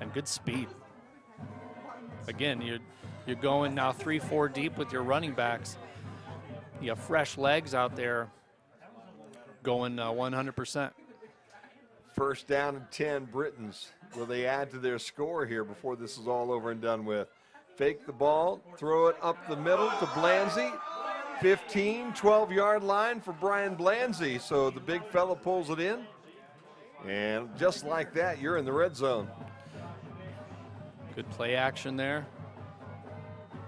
S2: and good speed. Again, you're going now 3-4 deep with your running backs. You have fresh legs out there going 100%.
S1: First down and 10, Britons. Will they add to their score here before this is all over and done with? Fake the ball, throw it up the middle to Blanzy. 15, 12-yard line for Brian Blanzy. So the big fella pulls it in. And just like that, you're in the red zone.
S2: Good play action there.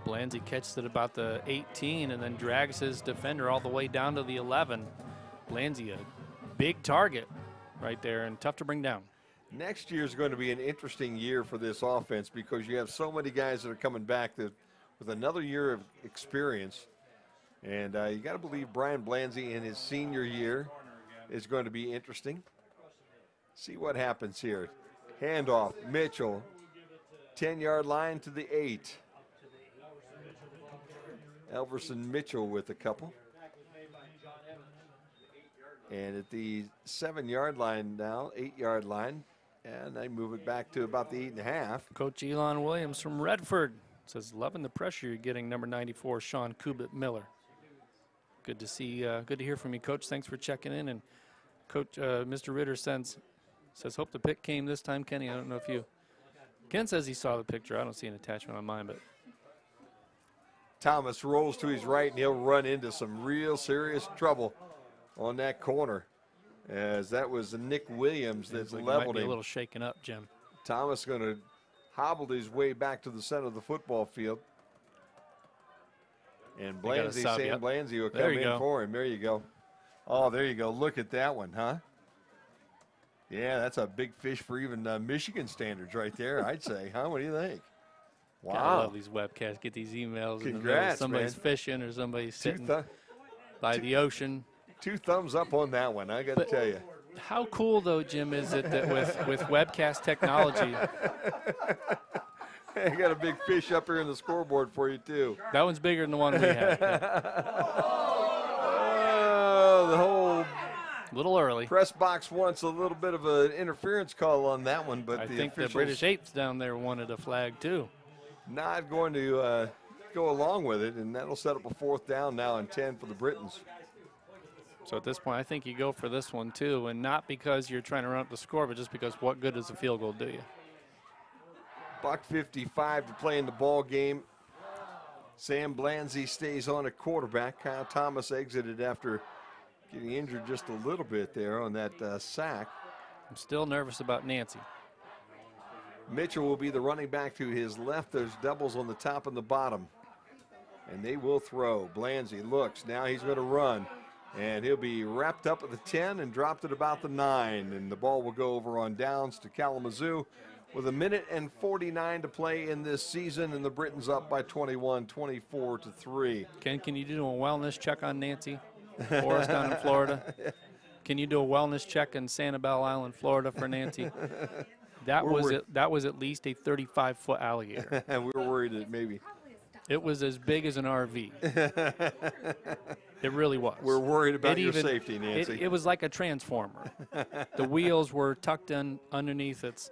S2: Blanzy catches it about the 18 and then drags his defender all the way down to the 11. Blanzy, a big target right there and tough to bring down.
S1: Next year is going to be an interesting year for this offense because you have so many guys that are coming back that with another year of experience. And you got to believe Brian Blanzy in his senior year is going to be interesting. See what happens here. Handoff, Mitchell, 10-yard line to the 8. Elverson Mitchell with a couple. And at the 7-yard line now, 8-yard line, and they move it back to about the 8.5.
S2: Coach Elon Williams from Redford says, loving the pressure you're getting, number 94, Sean Kubit-Miller. Good to see, good to hear from you, Coach. Thanks for checking in. And Coach, Mr. Ritter says, hope the pick came this time, Kenny. I don't know if you. Ken says he saw the picture. I don't see an attachment on mine, but.
S1: Thomas rolls to his right, and he'll run into some real serious trouble on that corner, as that was Nick Williams that leveled him.
S2: A little shaken up, Jim.
S1: Thomas going to hobble his way back to the center of the football field. And Blanzy, Sam Blanzy will come in for him. There you go. Oh, there you go. Look at that one, huh? Yeah, that's a big fish for even Michigan standards right there, I'd say. Huh? What do you think? Wow.
S2: God, I love these webcasts. Get these emails.
S1: Congrats,
S2: somebody's
S1: man.
S2: Fishing or somebody's sitting by the ocean.
S1: 2 thumbs up on that one, I got to tell you.
S2: How cool, though, Jim, is it that with webcast technology.
S1: I got a big fish up here in the scoreboard for you, too.
S2: That one's bigger than the one we had.
S1: Oh, the whole
S2: little early.
S1: Press box wants a little bit of an interference call on that one, but
S2: I
S1: the
S2: think the
S1: officials
S2: British Apes down there wanted a flag, too.
S1: Not going to go along with it, and that'll set up a 4th down now and 10 for the Britons.
S2: So at this point, I think you go for this one, too, and not because you're trying to run up the score, but just because what good does a field goal do you?
S1: $1:55 to play in the ball game. Sam Blanzy stays on at quarterback. Kyle Thomas exited after getting injured just a little bit there on that sack.
S2: I'm still nervous about Nancy.
S1: Mitchell will be the running back to his left. There's doubles on the top and the bottom. And they will throw. Blanzy looks. Now he's going to run. And he'll be wrapped up at the 10 and dropped at about the 9. And the ball will go over on downs to Kalamazoo with 1:49 to play in this season. And the Britons up by 21, 24-3.
S2: Ken, can you do a wellness check on Nancy for us down in Florida? Can you do a wellness check in Sanibel Island, Florida for Nancy? That was at least a 35-foot alligator.
S1: And we were worried that maybe.
S2: It was as big as an RV. It really was.
S1: We're worried about your safety, Nancy.
S2: It was like a transformer. The wheels were tucked in underneath its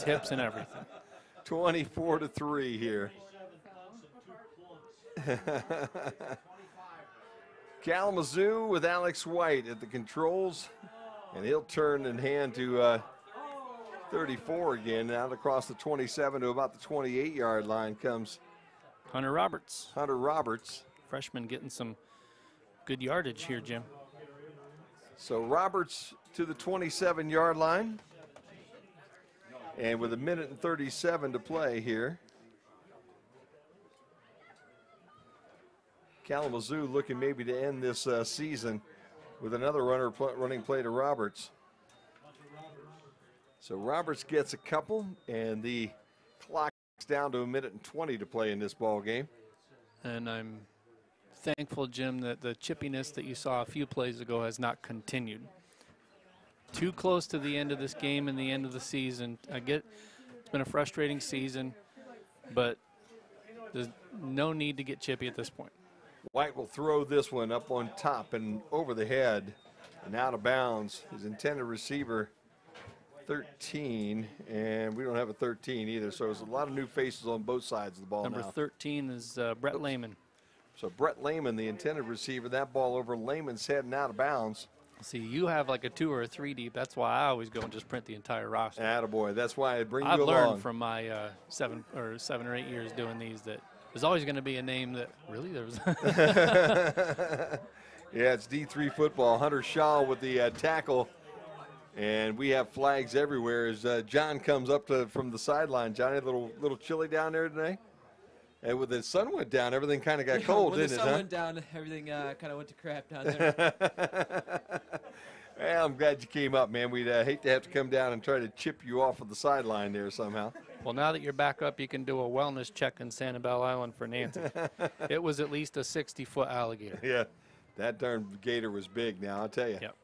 S2: hips and everything.
S1: 24-3 here. Kalamazoo with Alex White at the controls, and he'll turn and hand to 34 again. Out across the 27 to about the 28-yard line comes
S2: Hunter Roberts.
S1: Hunter Roberts.
S2: Freshman getting some good yardage here, Jim.
S1: So Roberts to the 27-yard line. And with 1:37 to play here. Kalamazoo looking maybe to end this season with another running play to Roberts. So Roberts gets a couple, and the clock's down to 1:20 to play in this ball game.
S2: And I'm thankful, Jim, that the chippiness that you saw a few plays ago has not continued. Too close to the end of this game and the end of the season. I get it's been a frustrating season, but there's no need to get chippy at this point.
S1: White will throw this one up on top and over the head and out of bounds. His intended receiver, 13, and we don't have a 13 either, so there's a lot of new faces on both sides of the ball
S2: Number
S1: now.
S2: 13 is Brett Lehman.
S1: So Brett Lehman, the intended receiver, that ball over Lehman's head and out of bounds.
S2: See, you have like a 2 or a 3 deep. That's why I always go and just print the entire roster.
S1: Attaboy. That's why I bring you
S2: I've
S1: along.
S2: learned from my 7 or 8 years doing these that there's always going to be a name that really there was.
S1: Yeah, it's D3 football. Hunter Shaw with the tackle, and we have flags everywhere as John comes up from the sideline. Johnny, a little chilly down there today? And when the sun went down, everything kind of got cold, didn't it?
S3: When the sun went down, everything kind of went to crap down there.
S1: Well, I'm glad you came up, man. We'd hate to have to come down and try to chip you off of the sideline there somehow.
S2: Well, now that you're back up, you can do a wellness check in Sanibel Island for Nancy. It was at least a 60-foot alligator.
S1: Yeah, that darn gator was big now, I'll tell you.
S2: Yep.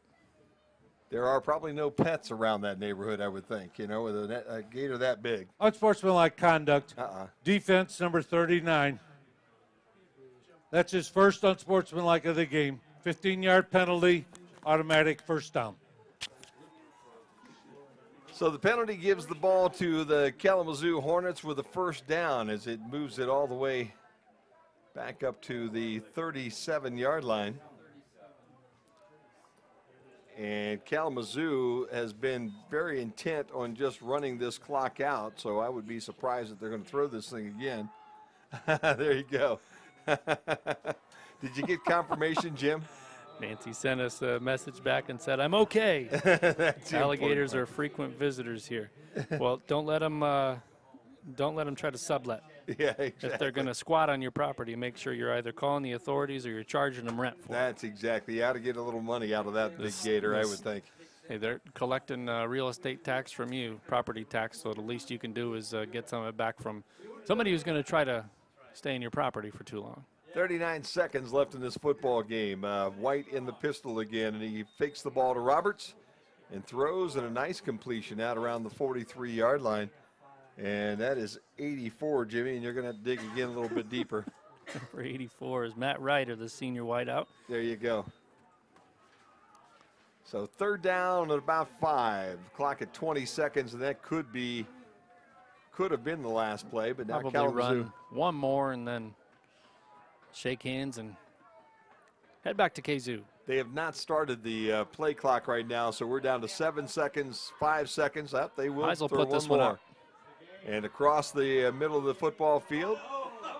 S1: There are probably no pets around that neighborhood, I would think, you know, with a gator that big.
S5: Unsportsmanlike conduct. Defense, number 39. That's his first unsportsmanlike of the game. 15-yard penalty, automatic first down.
S1: So the penalty gives the ball to the Kalamazoo Hornets with a first down as it moves it all the way back up to the 37-yard line. And Kalamazoo has been very intent on just running this clock out, so I would be surprised if they're going to throw this thing again. There you go. Did you get confirmation, Jim?
S2: Nancy sent us a message back and said, "I'm okay." Alligators are frequent visitors here. Well, don't let them try to sublet.
S1: Yeah, exactly.
S2: If they're going to squat on your property, make sure you're either calling the authorities or you're charging them rent for it.
S1: That's exactly. You ought to get a little money out of that big gator, I would think.
S2: Hey, they're collecting real estate tax from you, property tax, so the least you can do is get some of it back from somebody who's going to try to stay in your property for too long.
S1: 39 seconds left in this football game. White in the pistol again, and he fakes the ball to Roberts and throws, and a nice completion out around the 43-yard line. And that is 84, Jimmy, and you're going to dig again a little bit deeper.
S2: For 84 is Matt Ryder, the senior wideout.
S1: There you go. So third down at about 5. Clock at 20 seconds, and that could have been the last play, but now
S2: Probably
S1: Kalamazoo.
S2: run one more and then shake hands and head back to Kazoo.
S1: They have not started the play clock right now, so we're down to 7 seconds, 5 seconds. They will
S2: Might as well
S1: throw
S2: put this
S1: one
S2: one
S1: more.
S2: up.
S1: And across the middle of the football field,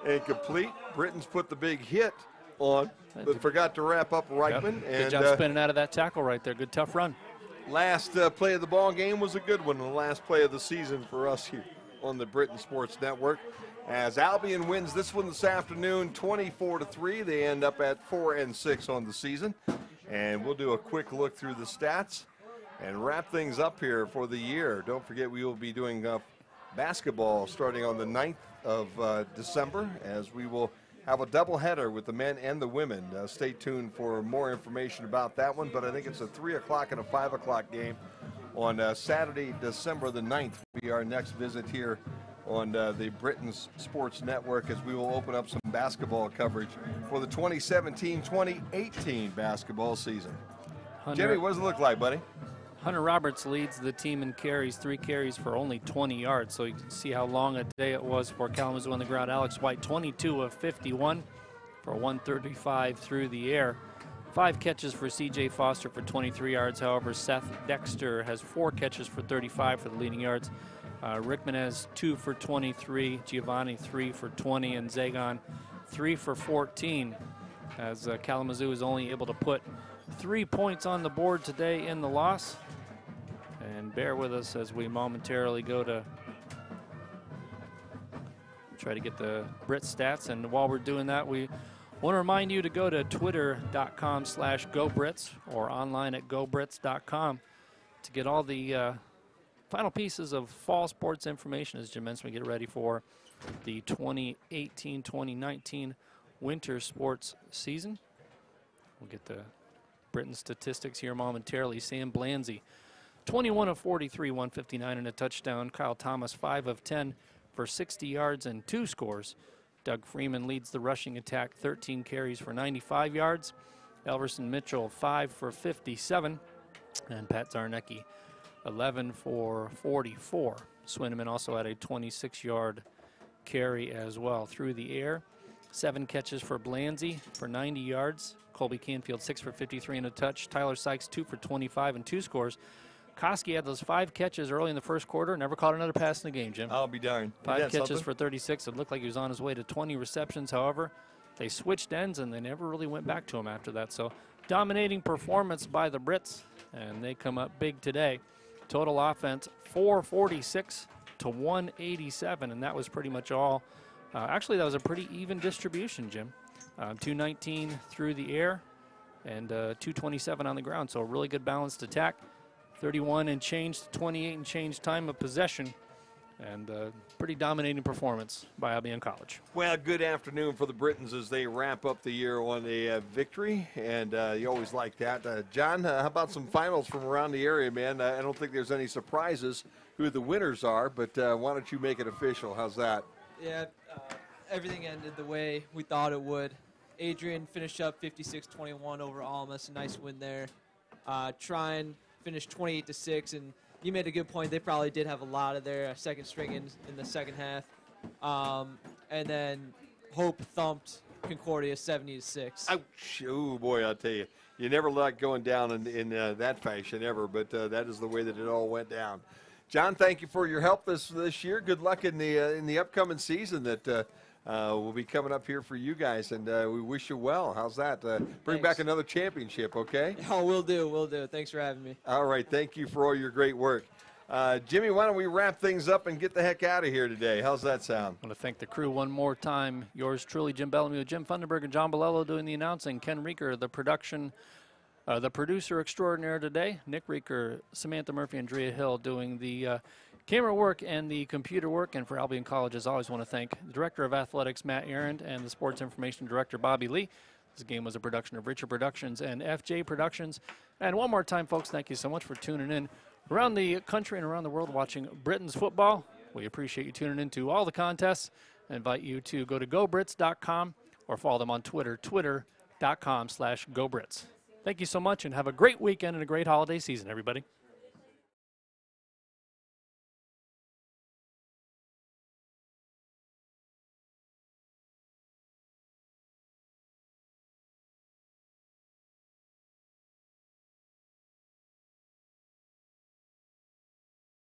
S1: and complete. Britton's put the big hit on, but forgot to wrap up Reichman.
S2: Yep.
S1: And
S2: Good job spinning out of that tackle right there. Good tough run.
S1: last play of the ball game was a good one, the last play of the season for us here on the Britton Sports Network. As Albion wins this one this afternoon, 24-3. They end up at 4-6 on the season. And we'll do a quick look through the stats and wrap things up here for the year. Don't forget, we will be doing basketball starting on the 9th of December, as we will have a doubleheader with the men and the women. Stay tuned for more information about that one, but I think it's a 3 o'clock and a 5 o'clock game on Saturday, December the 9th. Will be our next visit here on the Britton Sports Network, as we will open up some basketball coverage for the 2017-2018 basketball season. Jimmy, what does it look like, buddy?
S2: Hunter Roberts leads the team in carries, 3 carries for only 20 yards. So you can see how long a day it was for Kalamazoo on the ground. Alex White, 22 of 51 for 135 through the air. 5 catches for C.J. Foster for 23 yards. However, Seth Dexter has 4 catches for 35 for the leading yards. Rickman has 2 for 23. Giovanni 3 for 20. And Zagon 3 for 14. As Kalamazoo is only able to put 3 points on the board today in the loss. And bear with us as we momentarily go to try to get the Brit stats. And while we're doing that, we want to remind you to go to twitter.com/GoBrits or online at GoBrits.com to get all the final pieces of fall sports information, as Jim mentioned, we get ready for the 2018-2019 winter sports season. We'll get the Britton statistics here momentarily. Sam Blanzy, 21 of 43, 159 and a touchdown. Kyle Thomas, 5 of 10 for 60 yards and 2 scores. Doug Freeman leads the rushing attack, 13 carries for 95 yards. Elverson Mitchell, 5 for 57. And Pat Zarnecki, 11 for 44. Swinneman also had a 26-yard carry as well through the air. 7 catches for Blanzy for 90 yards. Colby Canfield, 6 for 53 and a touch. Tyler Sykes, 2 for 25 and 2 scores. Koski had those 5 catches early in the first quarter. Never caught another pass in the game, Jim.
S1: I'll be darned.
S2: 5 catches for 36. It looked like he was on his way to 20 receptions. However, they switched ends and they never really went back to him after that. So dominating performance by the Brits, and they come up big today. Total offense, 446 to 187, and that was pretty much all. Actually, that was a pretty even distribution, Jim. 219 through the air and 227 on the ground, so a really good balanced attack. 31 and change to 28 and change time of possession And pretty dominating performance by Albion College.
S1: Well, good afternoon for the Britons as they wrap up the year on a victory, and you always like that. John, how about some finals from around the area, man? I don't think there's any surprises who the winners are, but why don't you make it official? How's that?
S3: Yeah, everything ended the way we thought it would. Adrian finished up 56-21 over Almas, a nice win there. Trine finished 28-6, and you made a good point. They probably did have a lot of their second string in the second half. And then Hope thumped Concordia 70-6.
S1: Ouch. Oh, boy, I'll tell you. You never like going down in that fashion ever, but that is the way that it all went down. John, thank you for your help this year. Good luck in the upcoming season that will be coming up here for you guys, and we wish you well. How's that? Bring back another championship, okay?
S3: Oh, we'll do. Thanks for having me.
S1: All right, thank you for all your great work. Jimmy, why don't we wrap things up and get the heck out of here today? How's that sound?
S2: I want to thank the crew one more time. Yours truly, Jim Bellamy, with Jim Funderburg and John Bolello doing the announcing. Ken Reeker, the producer extraordinaire today. Nick Reeker, Samantha Murphy, and Drea Hill doing the camera work and the computer work. And for Albion College, as always, want to thank the Director of Athletics, Matt Arend, and the Sports Information Director, Bobby Lee. This game was a production of Richard Productions and FJ Productions. And one more time, folks, thank you so much for tuning in around the country and around the world watching Britons football. We appreciate you tuning into all the contests. I invite you to go to GoBrits.com or follow them on Twitter, twitter.com/GoBrits. Thank you so much, and have a great weekend and a great holiday season, everybody.